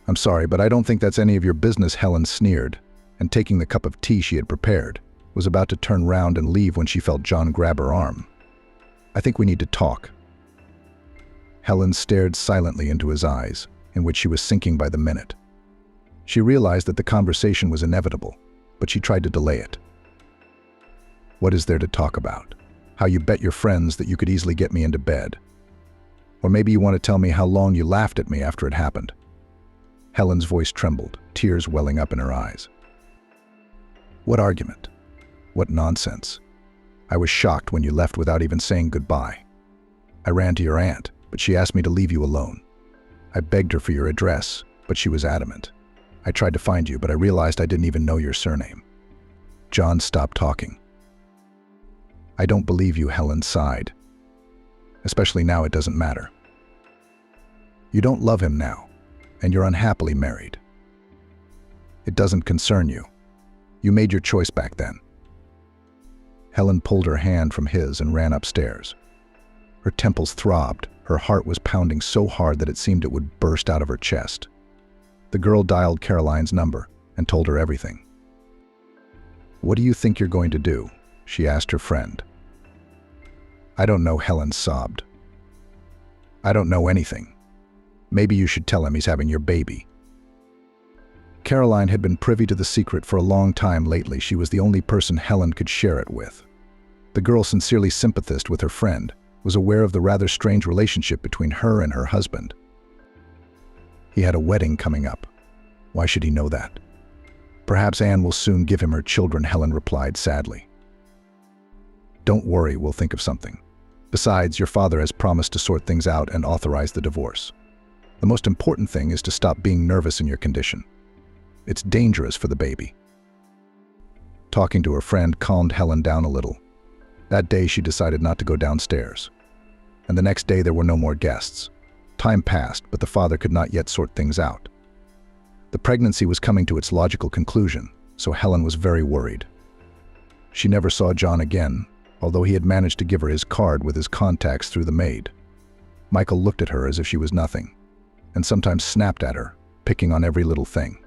S1: "I'm sorry, but I don't think that's any of your business," Helen sneered, and taking the cup of tea she had prepared, was about to turn round and leave when she felt John grab her arm. "I think we need to talk." Helen stared silently into his eyes, in which she was sinking by the minute. She realized that the conversation was inevitable, but she tried to delay it. "What is there to talk about? How you bet your friends that you could easily get me into bed? Or maybe you want to tell me how long you laughed at me after it happened?" Helen's voice trembled, tears welling up in her eyes. "What argument? What nonsense? I was shocked when you left without even saying goodbye. I ran to your aunt, but she asked me to leave you alone. I begged her for your address, but she was adamant. I tried to find you, but I realized I didn't even know your surname." John stopped talking. "I don't believe you," Helen sighed. "Especially now it doesn't matter. You don't love him now, and you're unhappily married. It doesn't concern you. You made your choice back then." Helen pulled her hand from his and ran upstairs. Her temples throbbed, her heart was pounding so hard that it seemed it would burst out of her chest. The girl dialed Caroline's number and told her everything. "What do you think you're going to do?" she asked her friend. "I don't know," Helen sobbed. "I don't know anything. Maybe you should tell him he's having your baby." Caroline had been privy to the secret for a long time lately. She was the only person Helen could share it with. The girl, sincerely sympathized with her friend, was aware of the rather strange relationship between her and her husband. He had a wedding coming up. Why should he know that? "Perhaps Anne will soon give him her children," Helen replied sadly. "Don't worry, we'll think of something. Besides, your father has promised to sort things out and authorize the divorce. The most important thing is to stop being nervous in your condition. It's dangerous for the baby." Talking to her friend calmed Helen down a little. That day she decided not to go downstairs. And the next day there were no more guests. Time passed, but the father could not yet sort things out. The pregnancy was coming to its logical conclusion, so Helen was very worried. She never saw John again, although he had managed to give her his card with his contacts through the maid. Michael looked at her as if she was nothing. and sometimes snapped at her, picking on every little thing.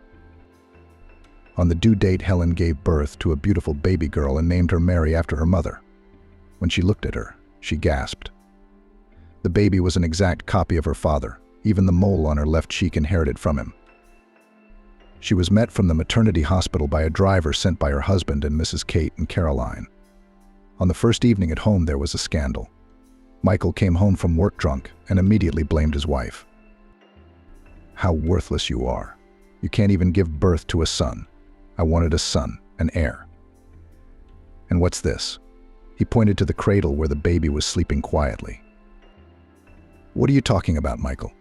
S1: On the due date, Helen gave birth to a beautiful baby girl and named her Mary after her mother. When she looked at her, she gasped. The baby was an exact copy of her father, even the mole on her left cheek inherited from him. She was met from the maternity hospital by a driver sent by her husband and Mrs. Kate and Caroline. On the first evening at home, there was a scandal. Michael came home from work drunk and immediately blamed his wife. "How worthless you are. You can't even give birth to a son. I wanted a son, an heir." "And what's this?" He pointed to the cradle where the baby was sleeping quietly. "What are you talking about, Michael?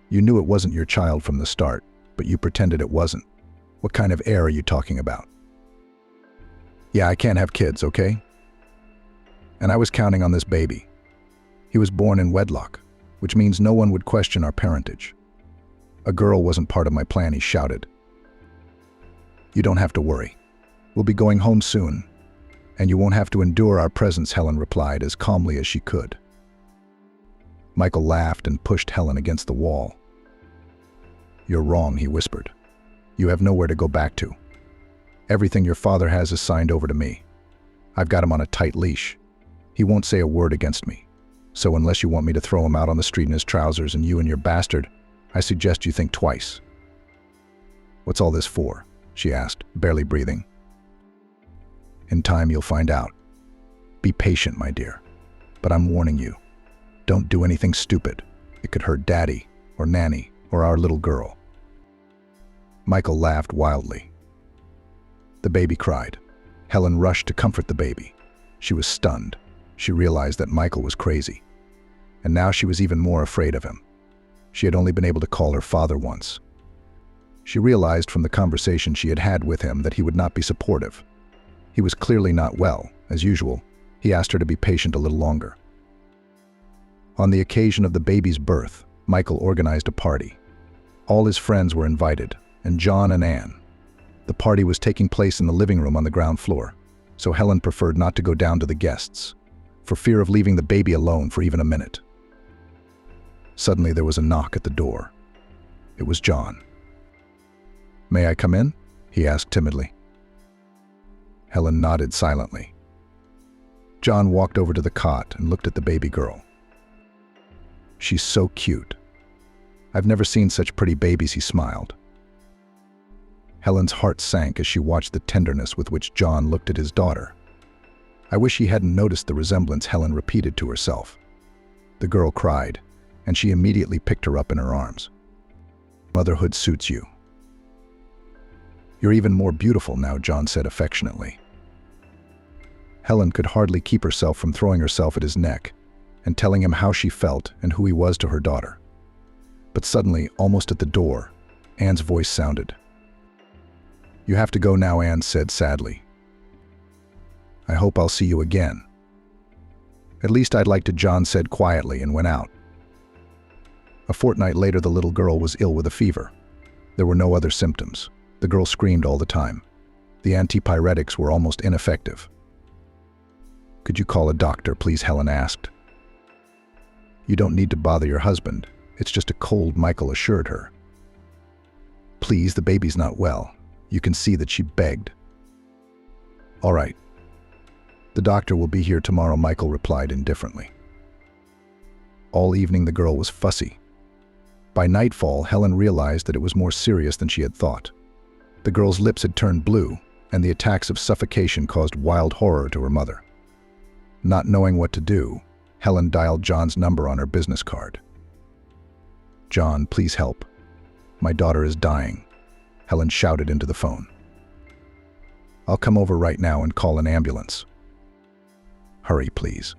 S1: You knew it wasn't your child from the start, but you pretended it wasn't. What kind of heir are you talking about?" "Yeah, I can't have kids, okay? And I was counting on this baby. He was born in wedlock, which means no one would question our parentage. A girl wasn't part of my plan," he shouted. "You don't have to worry. We'll be going home soon, and you won't have to endure our presence," Helen replied as calmly as she could. Michael laughed and pushed Helen against the wall. "You're wrong," he whispered. "You have nowhere to go back to. Everything your father has is signed over to me. I've got him on a tight leash. He won't say a word against me. So unless you want me to throw him out on the street in his trousers and you and your bastard, I suggest you think twice." "What's all this for?" she asked, barely breathing. "In time you'll find out. Be patient, my dear. But I'm warning you. Don't do anything stupid. It could hurt Daddy, or Nanny, or our little girl." Michael laughed wildly. The baby cried. Helen rushed to comfort the baby. She was stunned. She realized that Michael was crazy. And now she was even more afraid of him. She had only been able to call her father once. She realized from the conversation she had had with him that he would not be supportive. He was clearly not well. As usual, he asked her to be patient a little longer. On the occasion of the baby's birth, Michael organized a party. All his friends were invited, and John and Anne. The party was taking place in the living room on the ground floor, so Helen preferred not to go down to the guests, for fear of leaving the baby alone for even a minute. Suddenly there was a knock at the door. It was John. "May I come in?" he asked timidly. Helen nodded silently. John walked over to the cot and looked at the baby girl. "She's so cute. I've never seen such pretty babies," he smiled. Helen's heart sank as she watched the tenderness with which John looked at his daughter. "I wish he hadn't noticed the resemblance," Helen repeated to herself. The girl cried, and she immediately picked her up in her arms. "Motherhood suits you." "You're even more beautiful now," John said affectionately. Helen could hardly keep herself from throwing herself at his neck and telling him how she felt and who he was to her daughter. But suddenly, almost at the door, Anne's voice sounded. "You have to go now," Anne said sadly. "I hope I'll see you again." "At least I'd like to," John said quietly and went out. A fortnight later, the little girl was ill with a fever. There were no other symptoms. The girl screamed all the time. The antipyretics were almost ineffective. "Could you call a doctor, please?" Helen asked. "You don't need to bother your husband. It's just a cold," Michael assured her. "Please, the baby's not well." You can see that she begged. "All right. The doctor will be here tomorrow," Michael replied indifferently. All evening the girl was fussy. By nightfall, Helen realized that it was more serious than she had thought. The girl's lips had turned blue, and the attacks of suffocation caused wild horror to her mother. Not knowing what to do, Helen dialed John's number on her business card. "John, please help. My daughter is dying," Helen shouted into the phone. "I'll come over right now and call an ambulance." "Hurry, please."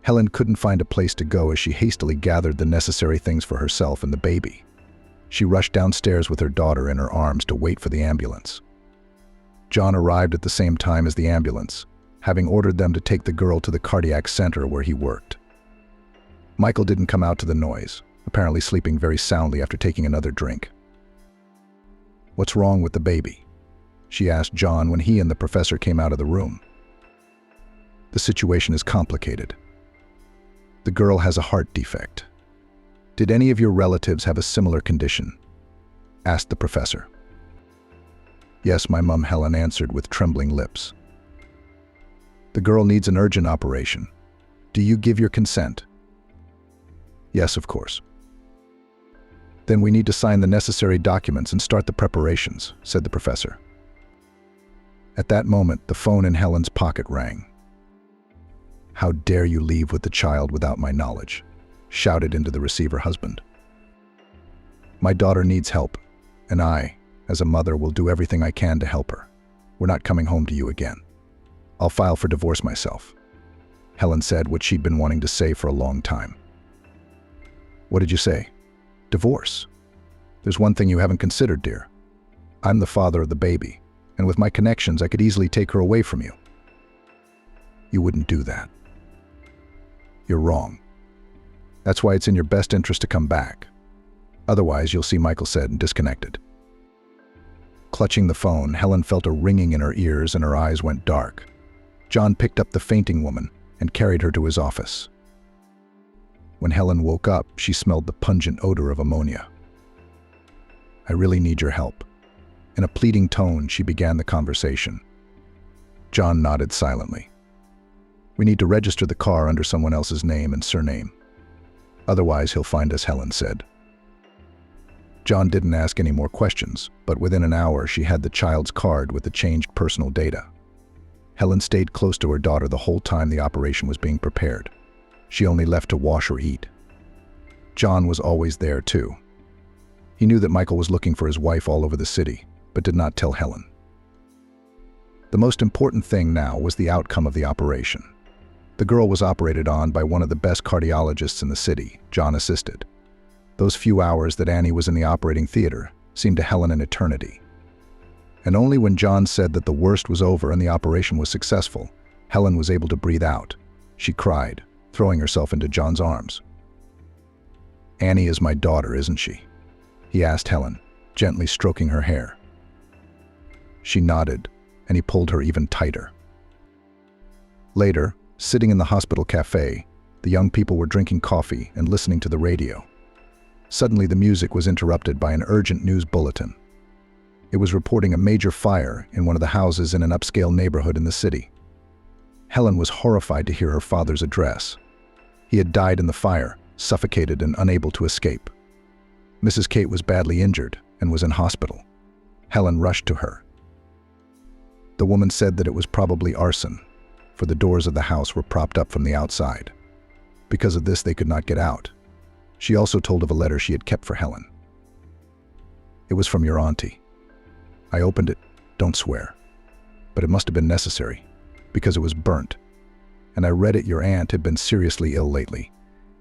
S1: Helen couldn't find a place to go as she hastily gathered the necessary things for herself and the baby. She rushed downstairs with her daughter in her arms to wait for the ambulance. John arrived at the same time as the ambulance, having ordered them to take the girl to the cardiac center where he worked. Michael didn't come out to the noise, apparently sleeping very soundly after taking another drink. "What's wrong with the baby?" she asked John when he and the professor came out of the room. "The situation is complicated. The girl has a heart defect. Did any of your relatives have a similar condition? Asked the professor. Yes, my mum, Helen answered with trembling lips. The girl needs an urgent operation. Do you give your consent? Yes, of course. Then we need to sign the necessary documents and start the preparations, said the professor. At that moment, the phone in Helen's pocket rang. How dare you leave with the child without my knowledge? Shouted into the receiver husband. My daughter needs help, and I, as a mother, will do everything I can to help her. We're not coming home to you again. I'll file for divorce myself. Helen said what she'd been wanting to say for a long time. What did you say? Divorce. There's one thing you haven't considered, dear. I'm the father of the baby, and with my connections, I could easily take her away from you. You wouldn't do that. You're wrong. That's why it's in your best interest to come back. Otherwise, you'll see, Michael said and disconnected. Clutching the phone, Helen felt a ringing in her ears and her eyes went dark. John picked up the fainting woman and carried her to his office. When Helen woke up, she smelled the pungent odor of ammonia. I really need your help. In a pleading tone, she began the conversation. John nodded silently. We need to register the car under someone else's name and surname. Otherwise, he'll find us, Helen said. John didn't ask any more questions, but within an hour, she had the child's card with the changed personal data. Helen stayed close to her daughter the whole time the operation was being prepared. She only left to wash or eat. John was always there, too. He knew that Michael was looking for his wife all over the city, but did not tell Helen. The most important thing now was the outcome of the operation. The girl was operated on by one of the best cardiologists in the city. John assisted. Those few hours that Annie was in the operating theater seemed to Helen an eternity. And only when John said that the worst was over and the operation was successful, Helen was able to breathe out. She cried, throwing herself into John's arms. Annie is my daughter, isn't she? He asked Helen, gently stroking her hair. She nodded, and he pulled her even tighter. Later, sitting in the hospital cafe, the young people were drinking coffee and listening to the radio. Suddenly, the music was interrupted by an urgent news bulletin. It was reporting a major fire in one of the houses in an upscale neighborhood in the city. Helen was horrified to hear her father's address. He had died in the fire, suffocated and unable to escape. Mrs. Kate was badly injured and was in hospital. Helen rushed to her. The woman said that it was probably arson, for the doors of the house were propped up from the outside. Because of this, they could not get out. She also told of a letter she had kept for Helen. It was from your auntie. I opened it, don't swear, but it must have been necessary, because it was burnt. And I read it your aunt had been seriously ill lately,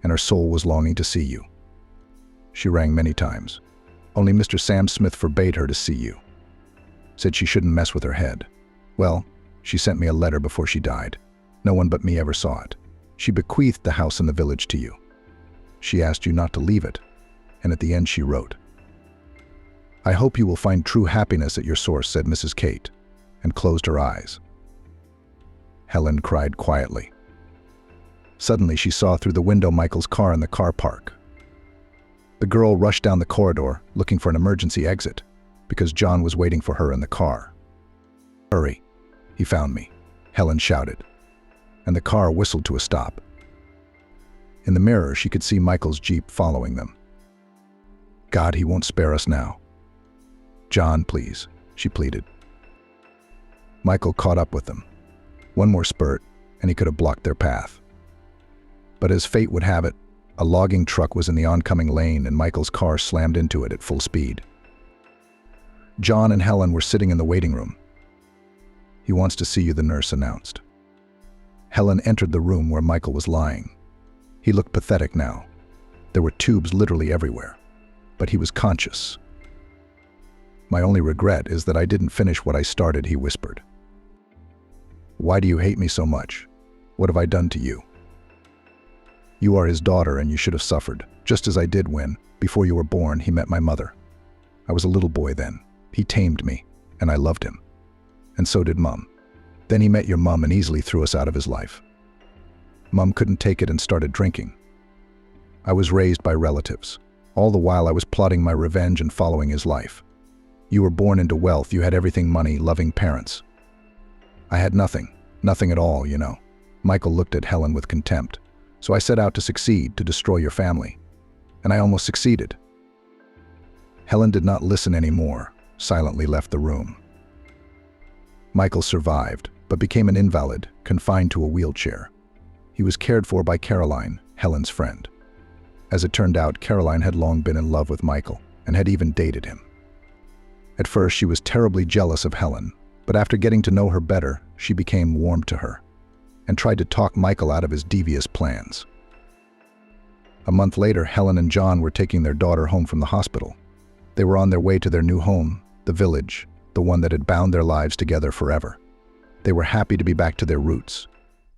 S1: and her soul was longing to see you. She rang many times. Only Mr. Sam Smith forbade her to see you. Said she shouldn't mess with her head. Well, she sent me a letter before she died. No one but me ever saw it. She bequeathed the house in the village to you. She asked you not to leave it, and at the end she wrote, I hope you will find true happiness at your source, said Mrs. Kate, and closed her eyes. Helen cried quietly. Suddenly she saw through the window Michael's car in the car park. The girl rushed down the corridor, looking for an emergency exit, because John was waiting for her in the car. Hurry, he found me, Helen shouted, and the car whistled to a stop. In the mirror, she could see Michael's Jeep following them. God, he won't spare us now. John, please, she pleaded. Michael caught up with them. One more spurt, and he could have blocked their path. But as fate would have it, a logging truck was in the oncoming lane and Michael's car slammed into it at full speed. John and Helen were sitting in the waiting room. He wants to see you, the nurse announced. Helen entered the room where Michael was lying. He looked pathetic now. There were tubes literally everywhere, but he was conscious. My only regret is that I didn't finish what I started, he whispered. Why do you hate me so much? What have I done to you? You are his daughter and you should have suffered, just as I did when, before you were born, he met my mother. I was a little boy then. He tamed me, and I loved him. And so did Mum. Then he met your mum and easily threw us out of his life. Mum couldn't take it and started drinking. I was raised by relatives. All the while I was plotting my revenge and following his life. You were born into wealth, you had everything, money, loving parents. I had nothing at all, you know. Michael looked at Helen with contempt. So I set out to succeed, to destroy your family. And I almost succeeded. Helen did not listen anymore, silently left the room. Michael survived, but became an invalid, confined to a wheelchair. He was cared for by Caroline, Helen's friend. As it turned out, Caroline had long been in love with Michael and had even dated him. At first, she was terribly jealous of Helen, but after getting to know her better, she became warm to her and tried to talk Michael out of his devious plans. A month later, Helen and John were taking their daughter home from the hospital. They were on their way to their new home, the village, the one that had bound their lives together forever. They were happy to be back to their roots,